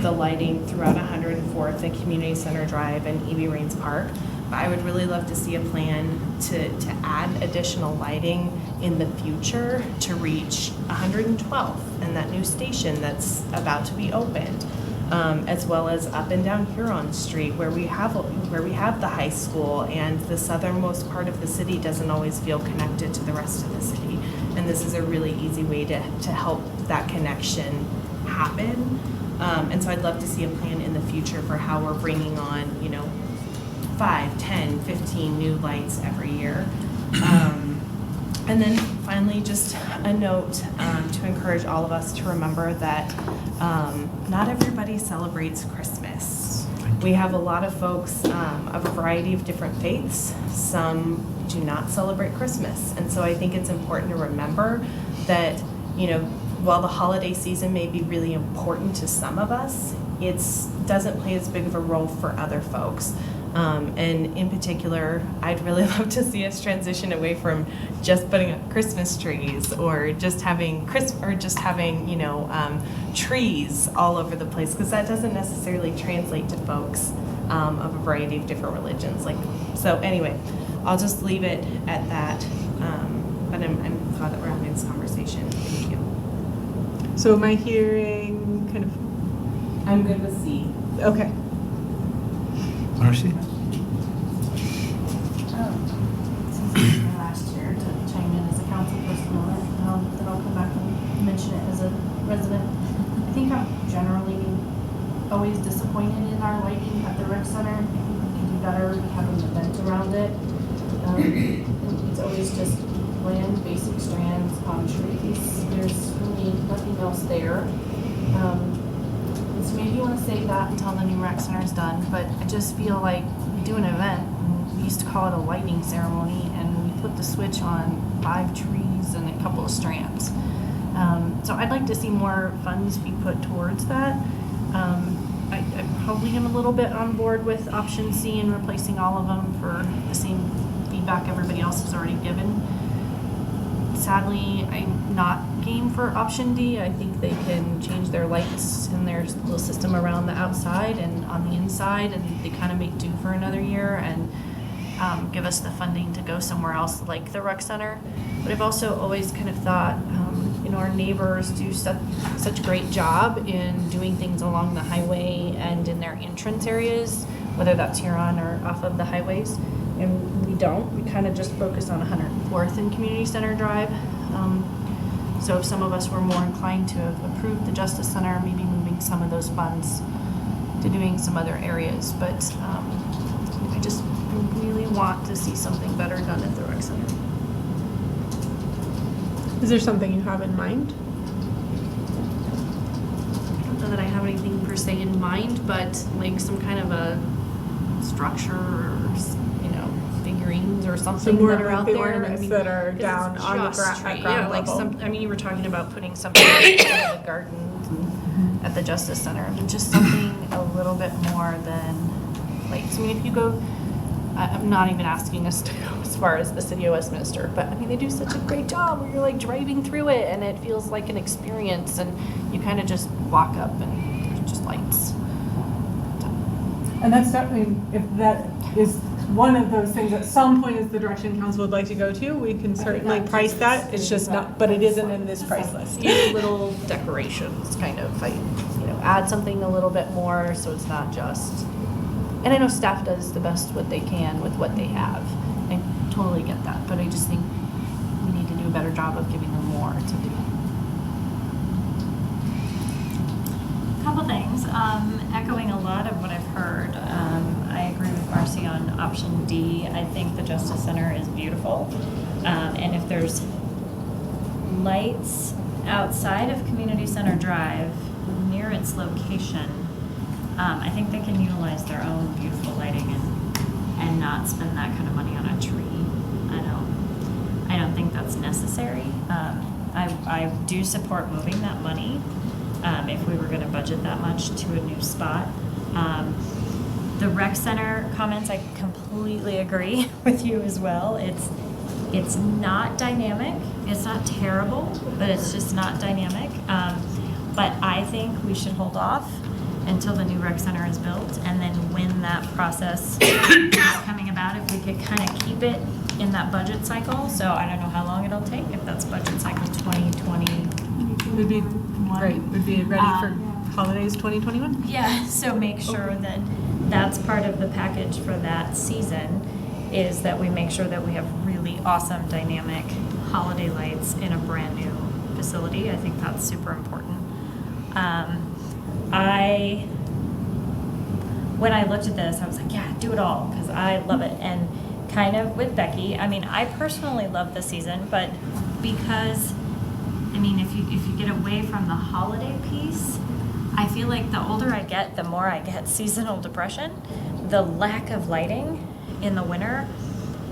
the lighting throughout 104th and Community Center Drive and E.B. Raines Park. But I would really love to see a plan to add additional lighting in the future to reach 112th and that new station that's about to be opened. As well as up and down Huron Street, where we have the high school, and the southernmost part of the city doesn't always feel connected to the rest of the city. And this is a really easy way to help that connection happen. And so I'd love to see a plan in the future for how we're bringing on, 5, 10, 15 new lights every year. And then finally, just a note to encourage all of us to remember that not everybody celebrates Christmas. We have a lot of folks of a variety of different faiths. Some do not celebrate Christmas. And so I think it's important to remember that, you know, while the holiday season may be really important to some of us, it doesn't play as big of a role for other folks. And in particular, I'd really love to see us transition away from just putting up Christmas trees or just having you know, trees all over the place, because that doesn't necessarily translate to folks of a variety of different religions. So anyway, I'll just leave it at that. But I'm glad that we're having this conversation. Thank you. So am I hearing kind of? I'm good with C. Okay. Marcy? Since my last year to chime in as a council person on it, then I'll come back and mention it as a resident. I think I'm generally always disappointed in our lighting at the rec center. I think we can do better. We have an event around it. And it's always just bland, basic strands on trees. There's really nothing else there. So maybe you want to save that until the new rec center is done, but I just feel like we do an event, and we used to call it a lighting ceremony, and we flip the switch on 5 trees and a couple of strands. So I'd like to see more funds be put towards that. I probably am a little bit on board with option C and replacing all of them for the same feedback everybody else has already given. Sadly, I'm not game for option D. I think they can change their lights and their little system around the outside and on the inside, and they kind of make do for another year and give us the funding to go somewhere else like the rec center. But I've also always kind of thought, you know, our neighbors do such a great job in doing things along the highway and in their entrance areas, whether that's here on or off of the highways. And we don't. We kind of just focus on 104th and Community Center Drive. So if some of us were more inclined to have approved the Justice Center, maybe moving some of those funds to doing some other areas. But I just really want to see something better done at the rec center. Is there something you have in mind? I don't know that I have anything per se in mind, but like some kind of a structure or, you know, figurines or something more that are like out the there. ornaments that are down on the just ground. yeah, like level. some. I mean, you were talking about putting something in the gardens and at the Justice Center. I mean, just something a little bit more than like. I mean, if you go, I'm not even asking us to go as far as the city of Westminster, but I mean, they do such a great job where you're like driving through it and it feels like an experience, and you kind of just walk up and there's just lights. And that's definitely, if that is one of those things at some point is the direction council would like to go to, we can certainly price that. It's just not, but it isn't in this price list. Little decorations, kind of, like, you know, add something a little bit more so it's not just. And I know staff does the best what they can with what they have. I totally get that, but I just think we need to do a better job of giving them more to do. Couple things. Echoing a lot of what I've heard, I agree with Marcy on option D. I think the Justice Center is beautiful. And if there's lights outside of Community Center Drive near its location, I think they can utilize their own beautiful lighting and not spend that kind of money on a tree. I don't think that's necessary. I do support moving that money. If we were going to budget that much to a new spot. The rec center comments, I completely agree with you as well. It's not dynamic. It's not terrible, but it's just not dynamic. But I think we should hold off until the new rec center is built, and then when that process is coming about, if we could kind of keep it in that budget cycle. So I don't know how long it'll take, if that's budget cycle 2020. Would be great. Would be ready for holidays 2021. Yeah, so make sure that that's part of the package for that season, is that we make sure that we have really awesome dynamic holiday lights in a brand new facility. I think that's super important. When I looked at this, I was like, yeah, do it all, because I love it. And kind of with Becky, I mean, I personally love the season, but because, I mean, if you get away from the holiday piece, I feel like the older I get, the more I get seasonal depression. The lack of lighting in the winter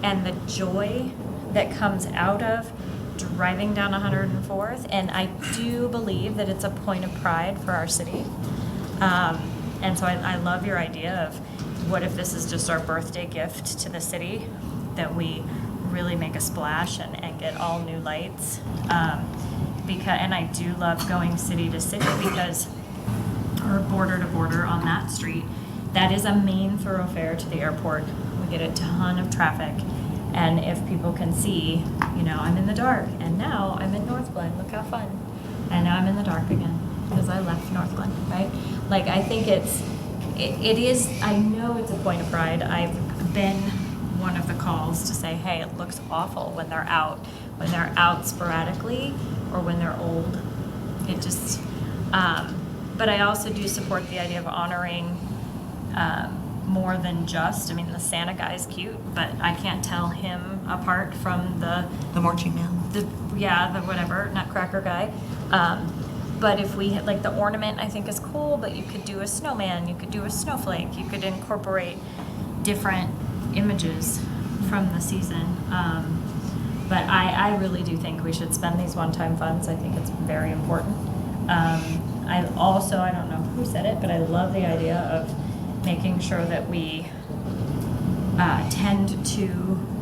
and the joy that comes out of driving down 104th. And I do believe that it's a point of pride for our city. And so I love your idea of what if this is just our birthday gift to the city, that we really make a splash and get all new lights. And I do love going city to city because, or border to border on that street, that is a main thoroughfare to the airport. We get a ton of traffic. And if people can see, I'm in the dark and now I'm in Northglenn, look how fun. And now I'm in the dark again because I left Northglenn, right? Like, I think it is, I know it's a point of pride. I've been one of the calls to say, hey, it looks awful when they're out sporadically or when they're old. It just, but I also do support the idea of honoring more than just, the Santa guy's cute, but I can't tell him apart from the marching man. The whatever, nutcracker guy. But if we had, like, the ornament, I think is cool, but you could do a snowman, you could do a snowflake, you could incorporate different images from the season. But I really do think we should spend these one-time funds. I think it's very important. I don't know who said it, but I love the idea of making sure that we tend to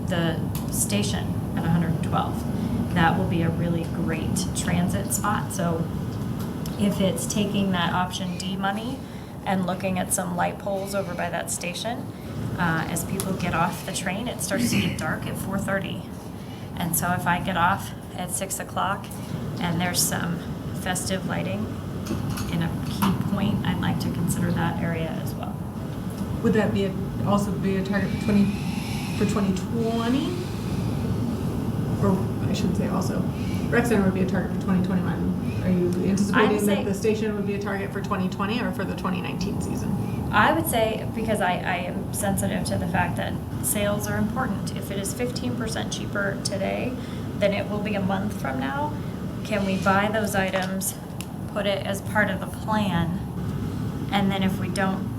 the station at 112. That will be a really great transit spot. So if it's taking that option D money and looking at some light poles over by that station, as people get off the train, it starts to get dark at 4:30. And so if I get off at 6 o'clock and there's some festive lighting in a key point, I'd like to consider that area as well. Would that also be a target for 2020? Or I shouldn't say also. Rec Center would be a target for 2021. Are you anticipating that the station would be a target for 2020 or for the 2019 season? I would say, because I am sensitive to the fact that sales are important. If it is 15% cheaper today than it will be a month from now, can we buy those items, put it as part of the plan, and then if we don't,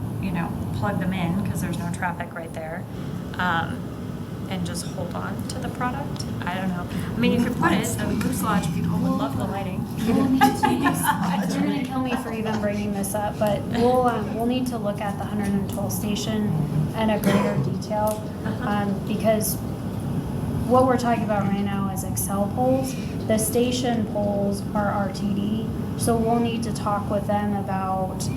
plug them in because there's no traffic right there, and just hold on to the product? I don't know. You could put it, the Goose Lodge people would love the lighting. We'll need to, you're gonna kill me for even bringing this up, but we'll need to look at the 112 station in a greater detail, because what we're talking about right now is Excel poles. The station poles are RTD, so we'll need to talk with them about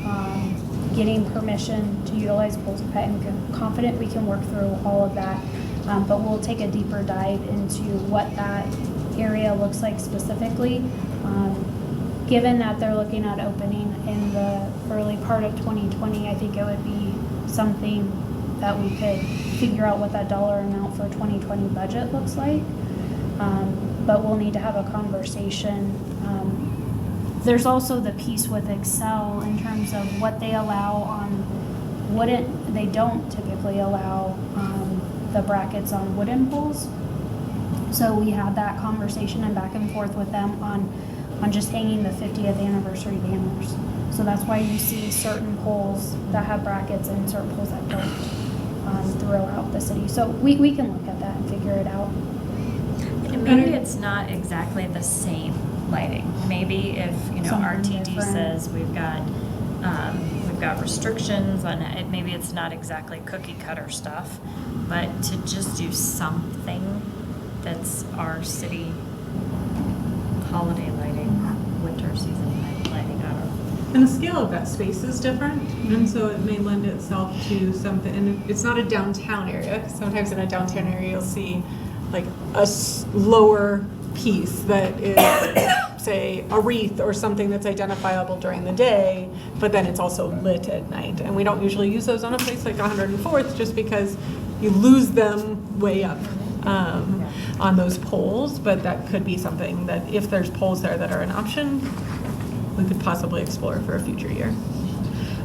getting permission to utilize poles. I'm confident we can work through all of that. But we'll take a deeper dive into what that area looks like specifically. Given that they're looking at opening in the early part of 2020, I think it would be something that we could figure out what that dollar amount for 2020 budget looks like. But we'll need to have a conversation. There's also the piece with Excel in terms of what they allow on wooden. They don't typically allow the brackets on wooden poles. So we had that conversation and back and forth with them on just hanging the 50th anniversary banners. So that's why you see certain poles that have brackets and certain poles that don't throughout the city. So we can look at that and figure it out. Maybe it's not exactly the same lighting. Maybe if RTD different. Says we've got restrictions on it, maybe it's not exactly cookie cutter stuff, but to just do something that's our city holiday lighting, winter season lighting, I don't know. And the scale of that space is different, and so it may lend itself to something, and it's not a downtown area. Sometimes in a downtown area you'll see like a lower piece that is, say, a wreath or something that's identifiable during the day, but then it's also lit at night. And we don't usually use those on a place like 104th just because you lose them way up on those poles, but that could be something that if there's poles there that are an option, we could possibly explore for a future year.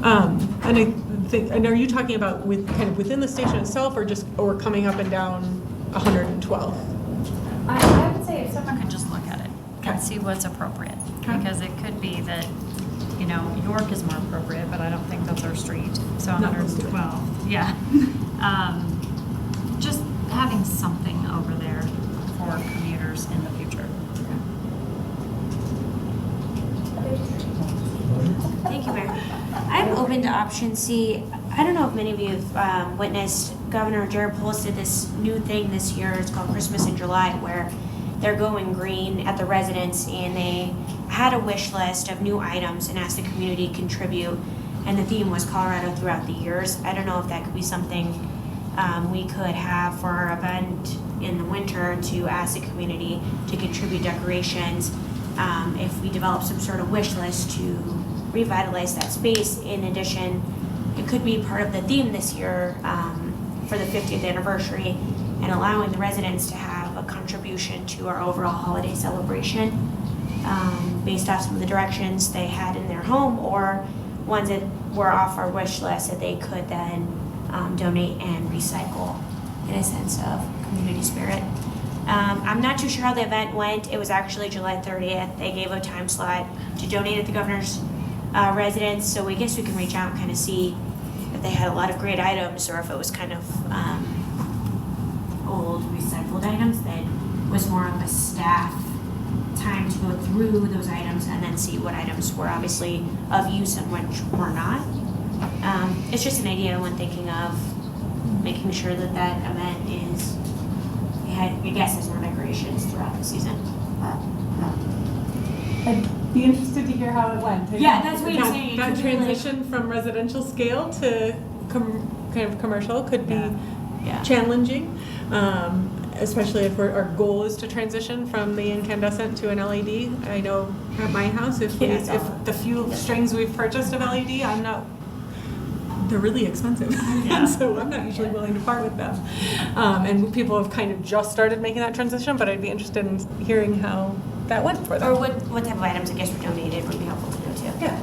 And are you talking about kind of within the station itself or coming up and down 112th? I would say if someone could just look at it and see what's appropriate, because it could be that you know, York is more appropriate, but I don't think that's our street, so Not close to it. 112, yeah. Just having something over there for commuters in the future. Thank you, Mayor. I'm open to option C. I don't know if many of you have witnessed Governor Jared posted this new thing this year. It's called Christmas in July, where they're going green at the residence, and they had a wish list of new items and asked the community to contribute. And the theme was Colorado throughout the years. I don't know if that could be something we could have for our event in the winter, to ask the community to contribute decorations. If we develop some sort of wish list to revitalize that space. In addition, it could be part of the theme this year for the 50th anniversary, and allowing the residents to have a contribution to our overall holiday celebration based off some of the directions they had in their home, or ones that were off our wish list that they could then donate and recycle, in a sense of community spirit. I'm not too sure how the event went. It was actually July 30th. They gave a time slot to donate at the governor's residence, so I guess we can reach out and kind of see if they had a lot of great items, or if it was kind of old recycled items that was more of a staff time to go through those items and then see what items were obviously of use and which were not. It's just an idea when thinking of making sure that that event is, your guest has more decorations throughout the season. I'd be interested to hear how it went. Yeah, that's what you're saying. It That could be like- transition from residential scale to kind of commercial could be Yeah. challenging, especially if our goal is to transition from the incandescent to an LED. I know at my house, if the few strings we've purchased of LED, they're really expensive. And so I'm not usually willing to part with them. And people have kind of just started making that transition, but I'd be interested in hearing how that went for them. Or what type of items I guess were donated would be helpful to know too. Yeah.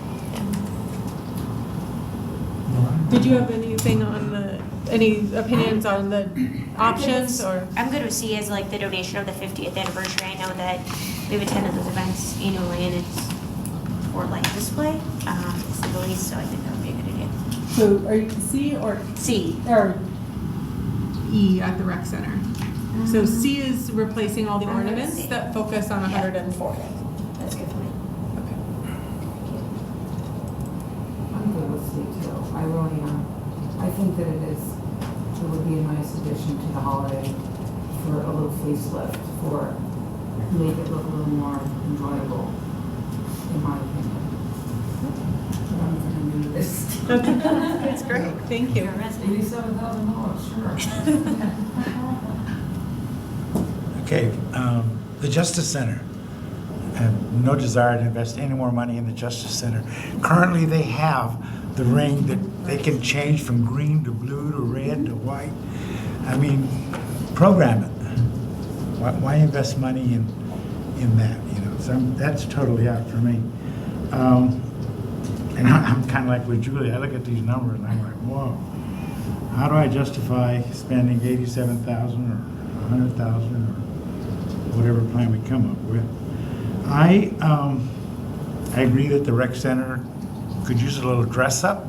Did you have anything on any opinions on the options, or? I'm good with C as like the donation of the 50th anniversary. I know that we've attended those events annually, and it's for like display, to say the least, so I think that would be a good idea. So are you C or? C. Or E at the rec center. So C is replacing all the ornaments that focus on 104th. That's good for me. I'm good with C too. I really am. I think that it would be a nice addition to the holiday for a little facelift, for make it look a little more enjoyable, in my opinion. But I'm gonna do this. That's great, thank you. $87,000, sure. Okay, the Justice Center. I have no desire to invest any more money in the Justice Center. Currently, they have the ring that they can change from green to blue to red to white. I mean, program it. Why invest money in that? You know, so that's totally out for me. And I'm kind of like with Julie. I look at these numbers and I'm like, whoa. How do I justify spending $87,000 or $100,000 or whatever plan we come up with? I agree that the rec center could use a little dress up,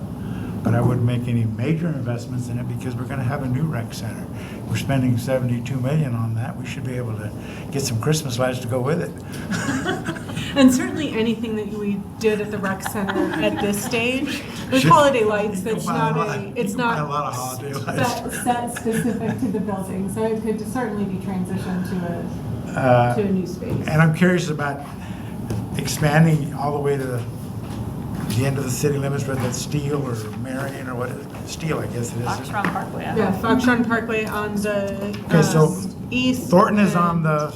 but I wouldn't make any major investments in it because we're going to have a new rec center. We're spending $72 million on that. We should be able to get some Christmas lights to go with it. And certainly anything that we did at the rec center at this stage, with Should- holiday lights, that's buy a not lot- a, you it's can buy not a lot of holiday lights. set specific to the building, so it could certainly be transitioned to a new space. And I'm curious about expanding all the way to the end of the city limits, whether it's Steele or Marion or what, Steele, I guess it is. Foxtrot Parkway. Yeah, Foxtrot Parkway on the Okay, so east. Thornton is and- on the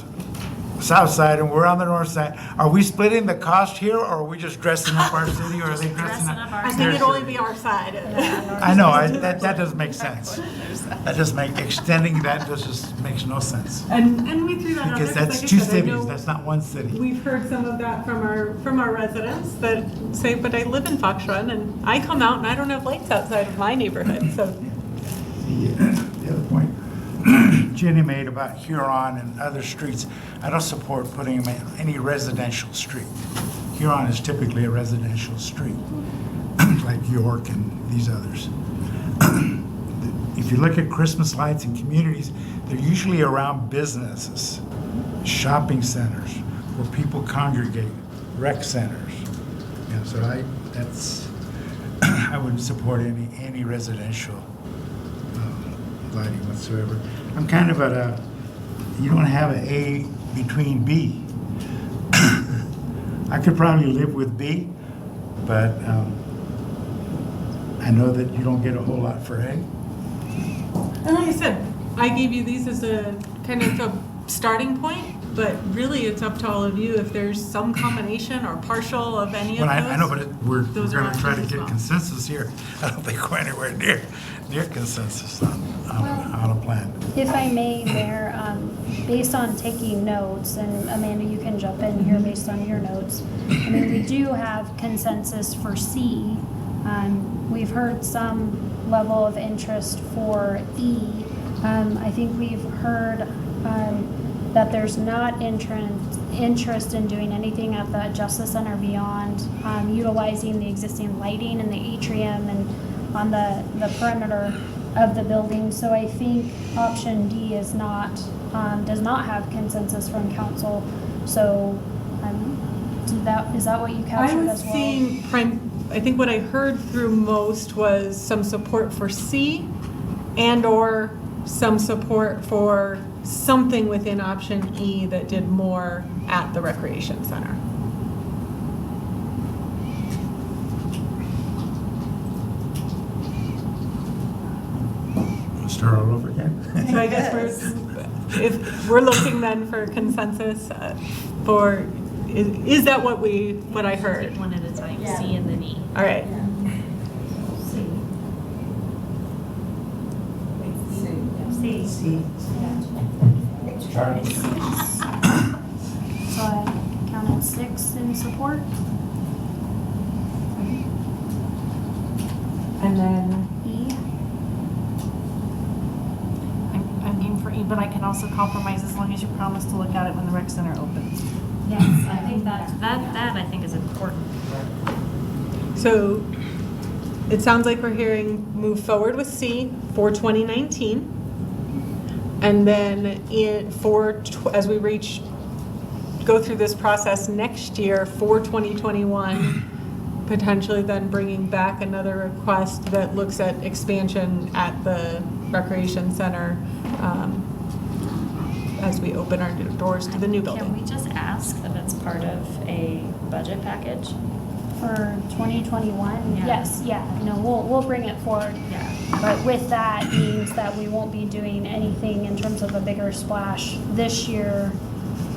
south side and we're on the north side. Are we splitting the cost here, or are we just dressing up our city, or are they dressing up? I think it'd only be our side. I know, that doesn't make sense. That doesn't extending that just makes no sense. And we threw that out there. Because that's like I two said, I know cities, that's not one city. We've heard some of that from our residents that say, but I live in Foxtrot and I come out and I don't have lights outside of my neighborhood, so. The other point Jenny made about Huron and other streets, I don't support putting them in any residential street. Huron is typically a residential street, like York and these others. If you look at Christmas lights in communities, they're usually around businesses, shopping centers, where people congregate, rec centers. Yeah, so I wouldn't support any residential lighting whatsoever. I'm kind of you don't have an A between B. I could probably live with B, but I know that you don't get a whole lot for A. And like I said, I gave you these as a kind of a starting point, but really it's up to all of you if there's some combination or partial of any of those. I know, but we're those are going to try to options as get well. consensus here. I don't think we're anywhere near consensus on a plan. If I may, Mayor, based on taking notes, and Amanda, you can jump in here based on your notes. I mean, we do have consensus for C. We've heard some level of interest for E. I think we've heard that there's not interest in doing anything at the Justice Center beyond utilizing the existing lighting in the atrium and on the perimeter of the building. So I think option D is not does not have consensus from council. So is that what you captured as well? I think what I heard through most was some support for C and/or some support for something within option E that did more at the recreation center. Start all over again. So I guess we're looking then for consensus for, is that what I heard? One at a time, C and then E. All right. C. Charlie. So I counted 6 in support. And then E. I'm game for E, but I can also compromise as long as you promise to look at it when the rec center opens. Yes, I think that I think is important. So it sounds like we're hearing move forward with C for 2019. And then as we go through this process next year for 2021, potentially then bringing back another request that looks at expansion at the recreation center as we open our doors to the new building. Can we just ask if it's part of a budget package? For 2021, Yeah. yes, yeah, no, we'll bring it forward. Yeah. But with that means that we won't be doing anything in terms of a bigger splash this year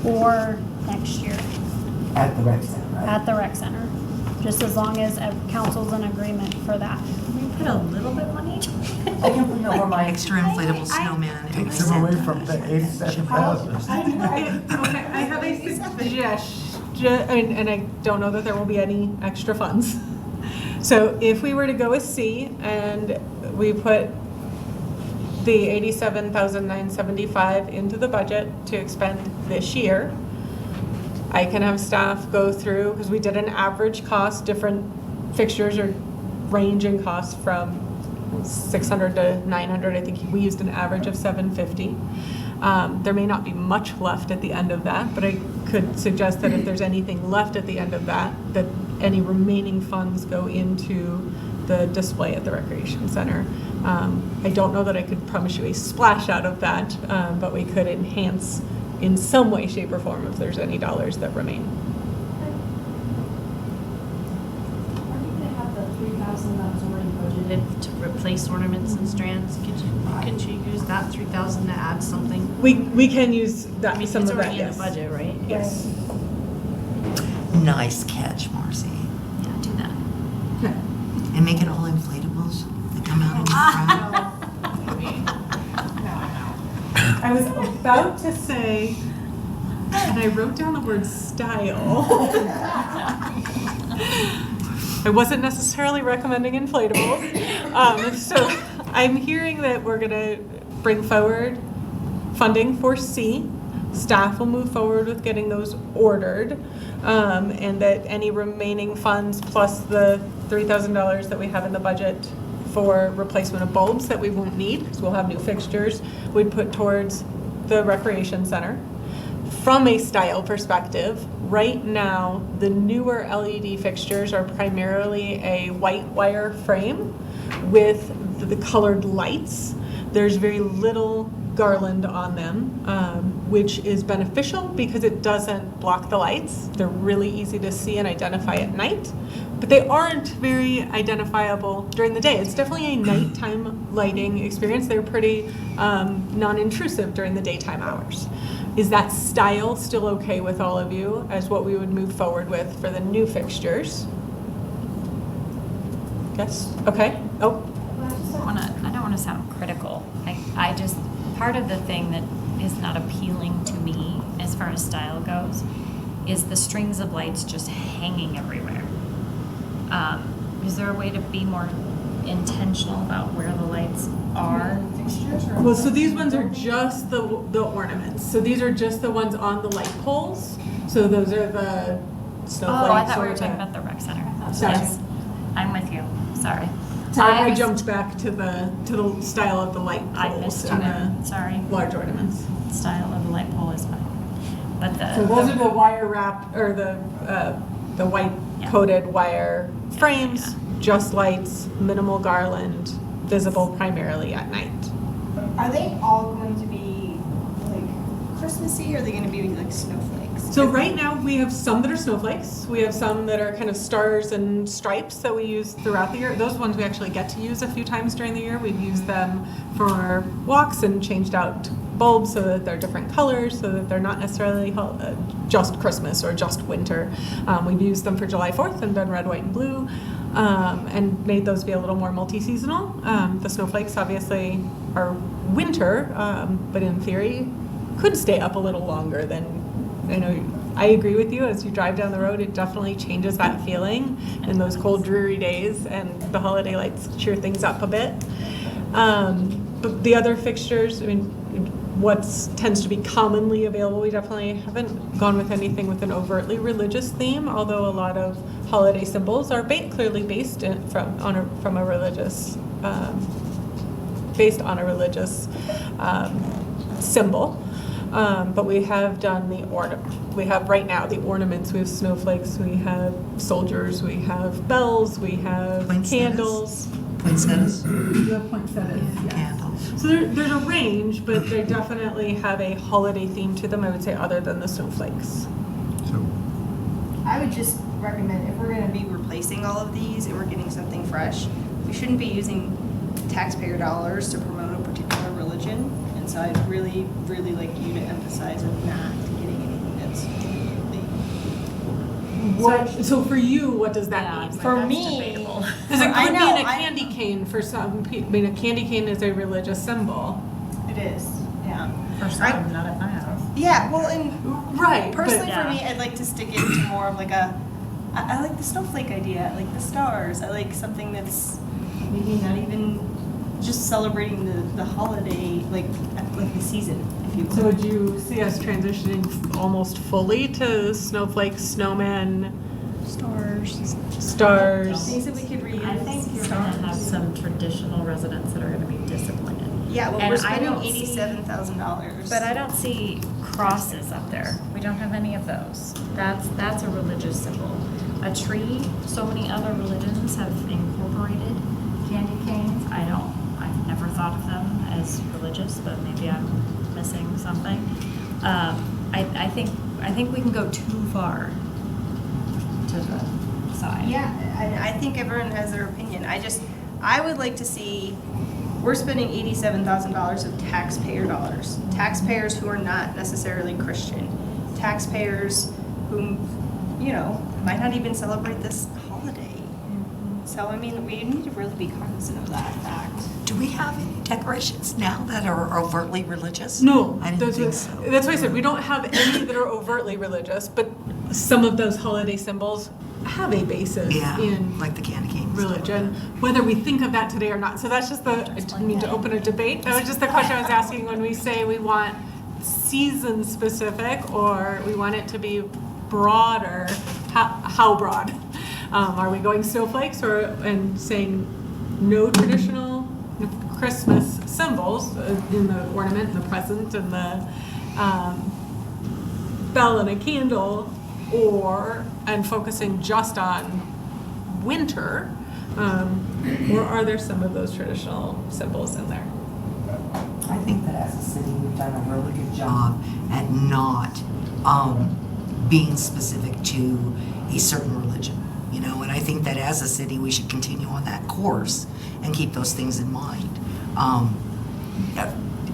or next year At the rec center, right? at the rec center. Just as long as council's in agreement for that. Can we put a little bit on each? I can bring over my extra inflatable snowman. and Takes them away from the 87,000. I have a suggestion, and I don't know that there will be any extra funds. So if we were to go with C and we put the $87,975 into the budget to expend this year, I can have staff go through, because we did an average cost, different fixtures are range in cost from 600 to 900. I think we used an average of 750. There may not be much left at the end of that, but I could suggest that if there's anything left at the end of that, that any remaining funds go into the display at the recreation center. I don't know that I could promise you a splash out of that, but we could enhance in some way, shape, or form if there's any dollars that remain. Are you gonna have the 3,000 that was already budgeted? To replace ornaments and strands, could you use that 3,000 to add something? We can use that, I mean, some it's of that, already in yes. the budget, right? Yes. Nice catch, Marcy. Yeah, do that. And make it all inflatables that come out in the front. I was about to say, and I wrote down the word style. I wasn't necessarily recommending inflatables. So I'm hearing that we're going to bring forward funding for C Staff will move forward with getting those ordered, and that any remaining funds plus the $3,000 that we have in the budget for replacement of bulbs that we won't need, because we'll have new fixtures, we'd put towards the recreation center. From a style perspective, right now, the newer LED fixtures are primarily a white wire frame with the colored lights. There's very little garland on them, which is beneficial because it doesn't block the lights. They're really easy to see and identify at night, but they aren't very identifiable during the day. It's definitely a nighttime lighting experience. They're pretty non-intrusive during the daytime hours. Is that style still okay with all of you as what we would move forward with for the new fixtures? Yes? Okay. Oh. I don't want to sound critical. I just, part of the thing that is not appealing to me as far as style goes is the strings of lights just hanging everywhere. Is there a way to be more intentional about where the lights are? Well, so these ones are just the ornaments. So these are just the ones on the light poles. So those are the snowflakes. Oh, I thought we were talking about the rec center. Sorry. Yes, I'm with you. Sorry. I jumped back to the style of the light I poles missed and it. Sorry. the large ornaments. Style of the light pole is fine. But So those are the wire wrap, or the white coated wire frames, just lights, minimal garland, visible primarily at night. Are they all going to be like Christmassy, or are they going to be like snowflakes? So right now we have some that are snowflakes. We have some that are kind of stars and stripes that we use throughout the year. Those ones we actually get to use a few times during the year. We've used them for walks and changed out bulbs so that they're different colors, so that they're not necessarily just Christmas or just winter. We've used them for July 4th and done red, white, and blue, and made those be a little more multi-seasonal. The snowflakes obviously are winter, but in theory could stay up a little longer than, I agree with you, as you drive down the road, it definitely changes that feeling in those cold, dreary days, and the holiday lights cheer things up a bit. But the other fixtures, what tends to be commonly available, we definitely haven't gone with anything with an overtly religious theme, although a lot of holiday symbols are clearly based from a religious, based on a religious symbol. But we have done the we have right now the ornaments. We have snowflakes, we have soldiers, we have bells, we have candles. Poinsettias. We have poinsettias, yes. Candles. So there's a range, but they definitely have a holiday theme to them, I would say, other than the snowflakes. I would just recommend, if we're going to be replacing all of these and we're getting something fresh, we shouldn't be using taxpayer dollars to promote a particular religion. And so I'd really, really like you to emphasize of not getting anything that's So for you, what does that mean? For me, because it could mean a candy cane for some people. A candy cane is a religious symbol. It is, yeah. For some, not at my house. Yeah, well, and right. Personally, for me, I'd like to stick it to more of like I like the snowflake idea. I like the stars. I like something that's maybe not even just celebrating the holiday, like the season, if you will. So would you see us transitioning almost fully to snowflakes, snowmen, stars? Things that we could reuse. I think you're going to have some traditional residents that are going to be disappointed. Yeah, well, And we're I spending don't see- $87,000. But I don't see crosses up there. We don't have any of those. That's a religious symbol. A tree, so many other religions have incorporated candy canes. I've never thought of them as religious, but maybe I'm missing something. I think we can go too far to the side. Yeah, and I think everyone has their opinion. I would like to see, we're spending $87,000 of taxpayer dollars. Taxpayers who are not necessarily Christian. Taxpayers who, might not even celebrate this holiday. So, we need to really be cognizant of that fact. Do we have any decorations now that are overtly religious? No, I didn't think so. That's why I said we don't have any that are overtly religious, but some of those holiday symbols have a basis in like the candy cane religion, whether we think of that today or not. So that's just I didn't mean to open a debate. That was just the question I was asking when we say we want season specific, or we want it to be broader? How broad? Are we going snowflakes and saying no traditional Christmas symbols in the ornament and the present and the bell and a candle, and focusing just on winter, or are there some of those traditional symbols in there? I think that as a city, we've done a really good job at not being specific to a certain religion, you know, and I think that as a city, we should continue on that course and keep those things in mind.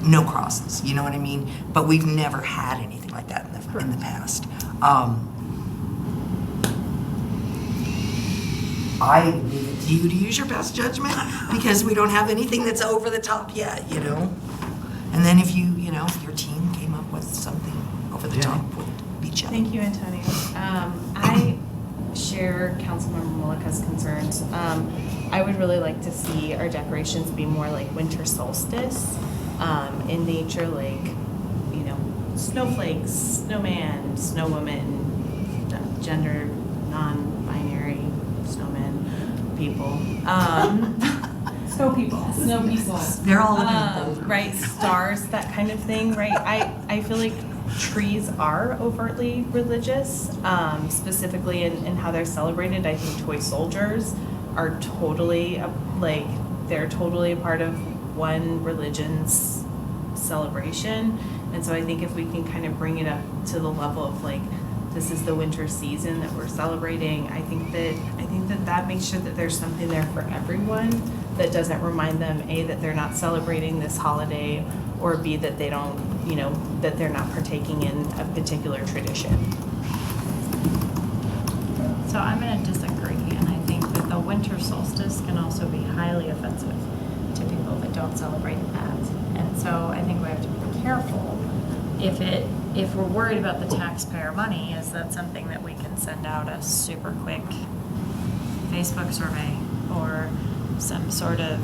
No crosses, you know what I mean? But we've never had anything like that in the past. I leave it to you to use your best judgment, because we don't have anything that's over the top yet, you know? And then if if your team came up with something over the top, would be challenging. Thank you, Antonio. I share Councilmember Malika's concerns. I would really like to see our decorations be more like winter solstice in nature, like, you know, snowflakes, snowman, snowwoman, gender non-binary snowmen, people. Snow people. Snow people. They're all in right, stars, that kind of thing, right? I feel like trees are overtly religious, specifically in how they're celebrated. I think toy soldiers are totally, they're totally a part of one religion's celebration. And so I think if we can kind of bring it up to the level of this is the winter season that we're celebrating, I think that makes sure that there's something there for everyone that doesn't remind them, A, that they're not celebrating this holiday, or B, that they don't, that they're not partaking in a particular tradition. So I'm going to disagree, and I think that the winter solstice can also be highly offensive to people that don't celebrate that. And so I think we have to be careful. If we're worried about the taxpayer money, is that something that we can send out a super quick Facebook survey or some sort of,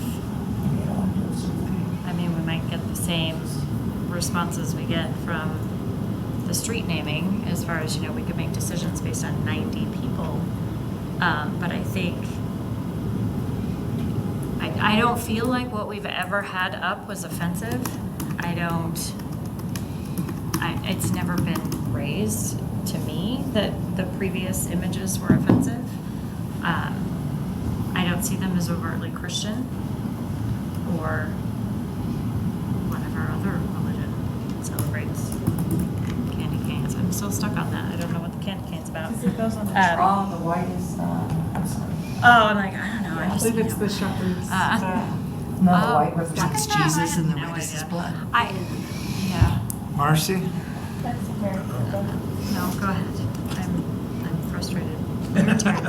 I mean, we might get the same responses we get from the street naming as far as, we could make decisions based on 90 people. But I think, I don't feel like what we've ever had up was offensive. It's never been raised to me that the previous images were offensive. I don't see them as overtly Christian or whatever other religion celebrates candy canes. I'm still stuck on that. I don't know what the candy cane's about. It goes on the the white is, I'm sorry. Oh, I'm like, I don't know. I believe it's the shepherds. No, the white represents Jesus and the red is his blood. Marcy? That's very good. No, go ahead. I'm frustrated. Your turn.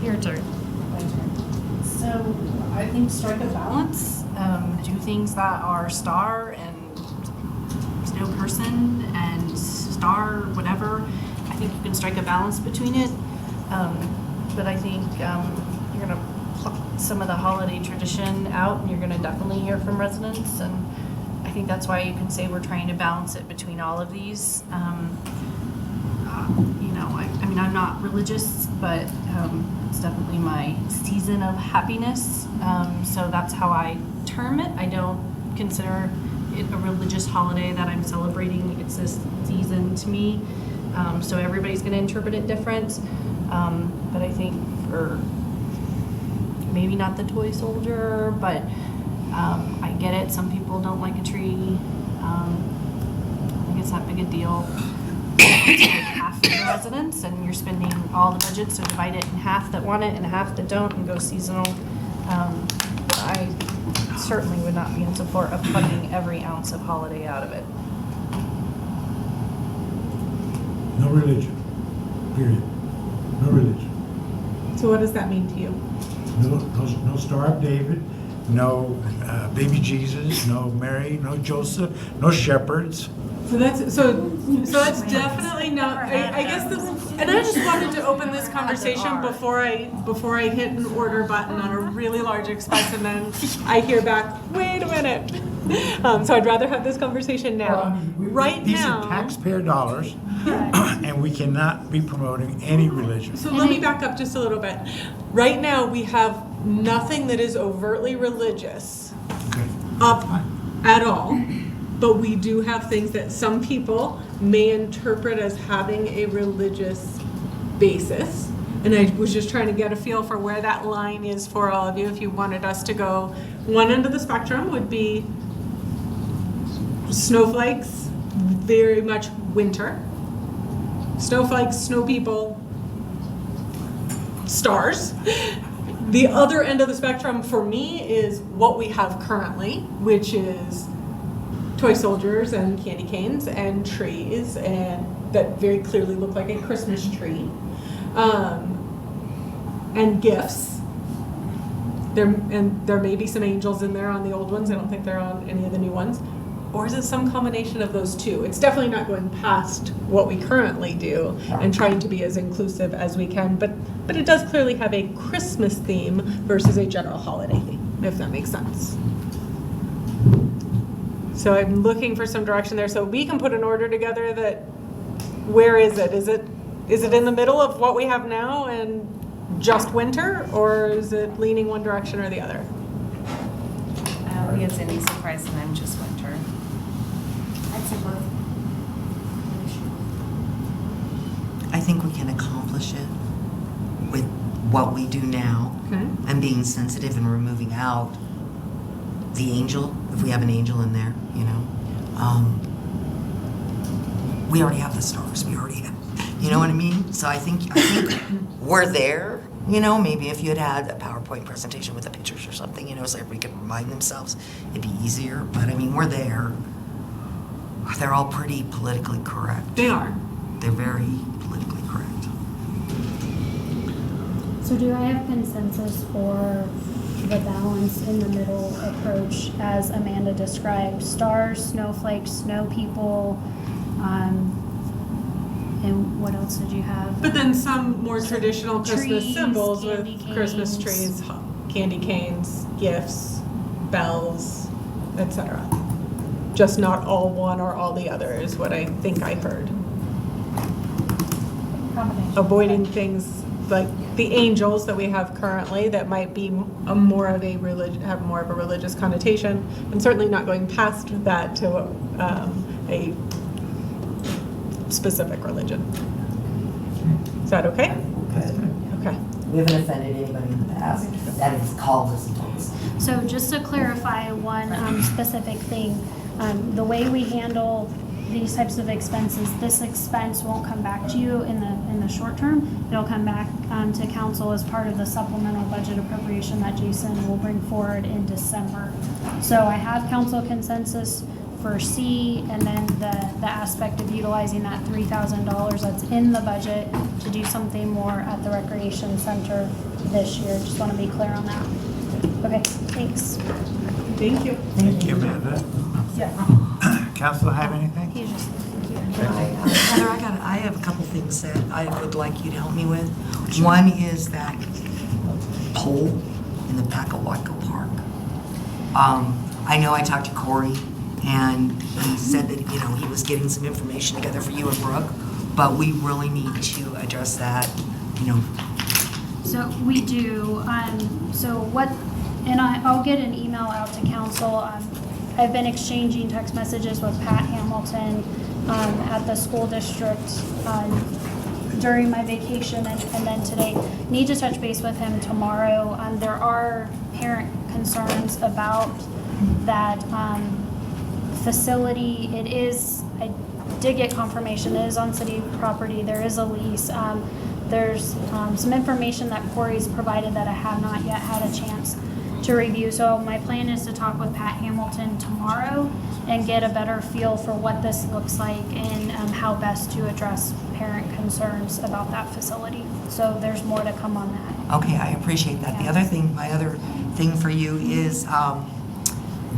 Your turn. My turn. So I think strike a balance. Do things that are star and snow person and star whatever. I think you can strike a balance between it. But I think you're going to pluck some of the holiday tradition out, and you're going to definitely hear from residents. And I think that's why you can say we're trying to balance it between all of these. I mean, I'm not religious, but it's definitely my season of happiness. So that's how I term it. I don't consider it a religious holiday that I'm celebrating. It's this season to me. So everybody's going to interpret it different. But I think for maybe not the toy soldier, but I get it. Some people don't like a tree. I think it's that big a deal. It's like half of the residents, and you're spending all the budget, so divide it in half that want it and half that don't, and go seasonal. I certainly would not be in support of plugging every ounce of holiday out of it. No religion, period. No religion. So what does that mean to you? No Star of David, no baby Jesus, no Mary, no Joseph, no shepherds. So that's definitely not, I guess this, and I just wanted to open this conversation before I hit an order button on a really large expense and then I hear back, wait a minute. So I'd rather have this conversation now. These are taxpayer dollars, and we cannot be promoting any religion. So let me back up just a little bit. Right now, we have nothing that is overtly religious up at all, but we do have things that some people may interpret as having a religious basis. And I was just trying to get a feel for where that line is for all of you. If you wanted us to go, one end of the spectrum would be snowflakes, very much winter. Snowflakes, snow people, stars. The other end of the spectrum for me is what we have currently, which is toy soldiers and candy canes and trees, and that very clearly look like a Christmas tree, and gifts. There may be some angels in there on the old ones. I don't think they're on any of the new ones. Or is it some combination of those two? It's definitely not going past what we currently do and trying to be as inclusive as we can, but it does clearly have a Christmas theme versus a general holiday theme, if that makes sense. So I'm looking for some direction there so we can put an order together that, where is it? Is it in the middle of what we have now and just winter, or is it leaning one direction or the other? I don't think it's any surprise that I'm just winter. I'd say both. I think we can accomplish it with what we do now and being sensitive and removing out the angel, if we have an angel in there, you know. We already have the stars. We already have, you know what I mean? So I think we're there. You know, maybe if you had a PowerPoint presentation with the pictures or something, you know, so everybody could remind themselves, it'd be easier. But I mean, we're there. They're all pretty politically correct. They are. They're very politically correct. So do I have consensus for the balance in the middle approach as Amanda described? Stars, snowflakes, snow people, and what else did you have? But then some more traditional Christmas trees, symbols with candy Christmas canes. trees, candy canes, gifts, bells, etc. Just not all one or all the other is what I think I heard. Avoiding things like the angels that we have currently that might be have more of a religious connotation, and certainly not going past that to a specific religion. Is that okay? Good. Okay. We haven't offended anybody in the past that has called us and told us. So just to clarify one specific thing, the way we handle these types of expenses, this expense won't come back to you in the short term. It'll come back to council as part of the supplemental budget appropriation that Jason will bring forward in December. So I have council consensus for C, and then the aspect of utilizing that $3,000 that's in the budget to do something more at the recreation center this year. Just want to be clear on that. Okay, thanks. Thank you. Thank you, Amanda. Yeah. Council have anything? He's just, Heather, I have a couple things that I would like you to help me with. One is that pole in the Pacahuaco Park. I know I talked to Corey, and he said that, you know, he was getting some information together for you and Brooke, but we really need to address that, you know. so we do, I'll get an email out to council. I've been exchanging text messages with Pat Hamilton at the school district during my vacation and then today. Need to touch base with him tomorrow. There are parent concerns about that facility. It is, I did get confirmation, it is on city property. There is a lease. There's some information that Corey's provided that I have not yet had a chance to review. So my plan is to talk with Pat Hamilton tomorrow and get a better feel for what this looks like and how best to address parent concerns about that facility. So there's more to come on that. Okay, I appreciate that. The Yeah. other thing, my other thing for you is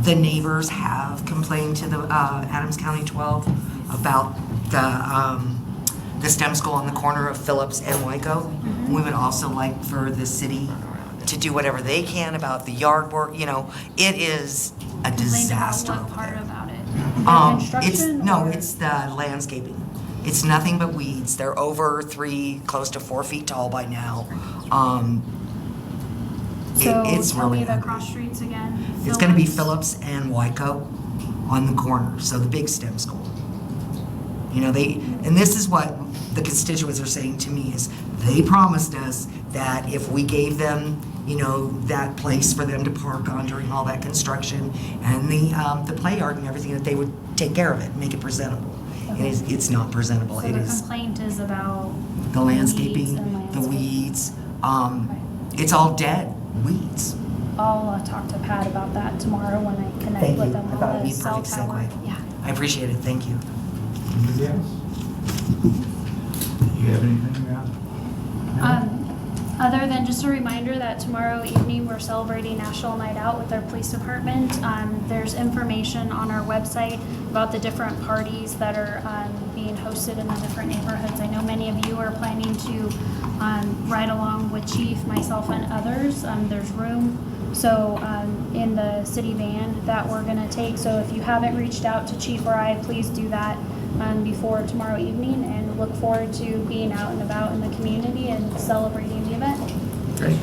the neighbors have complained to the Adams County 12 about the STEM school on the corner of Phillips and Wyco. We would also like for the city to do whatever they can about the yard work. You know, it is a disaster. What part about it? It's Construction? no, or- it's the landscaping. It's nothing but weeds. They're over 3, close to 4 feet tall by now. So It's tell really me the ugly. cross streets again. It's going to be Phillips and Wyco on the corner, so the big STEM school. You know, and this is what the constituents are saying to me is they promised us that if we gave them, you know, that place for them to park on during all that construction and the play yard and everything, that they would take care of it, make it presentable. Okay. It's not presentable. So It the is complaint is about the landscaping, weeds and the landscaping. weeds. It's all dead weeds. I'll talk to Pat about that tomorrow when I connect Thank with you. them I thought on it'd the be a cell perfect tower. segue. Yeah. I appreciate it. Thank you. Anybody else? Do you have anything about? Other than just a reminder that tomorrow evening we're celebrating National Night Out with our police department. There's information on our website about the different parties that are being hosted in the different neighborhoods. I know many of you are planning to ride along with Chief, myself, and others. There's room. So in the city van that we're gonna take. So if you haven't reached out to Chief or I, please do that before tomorrow evening, and look forward to being out and about in the community and celebrating the event. Great.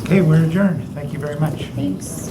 Okay, we're adjourned. Thank you very much. Thanks.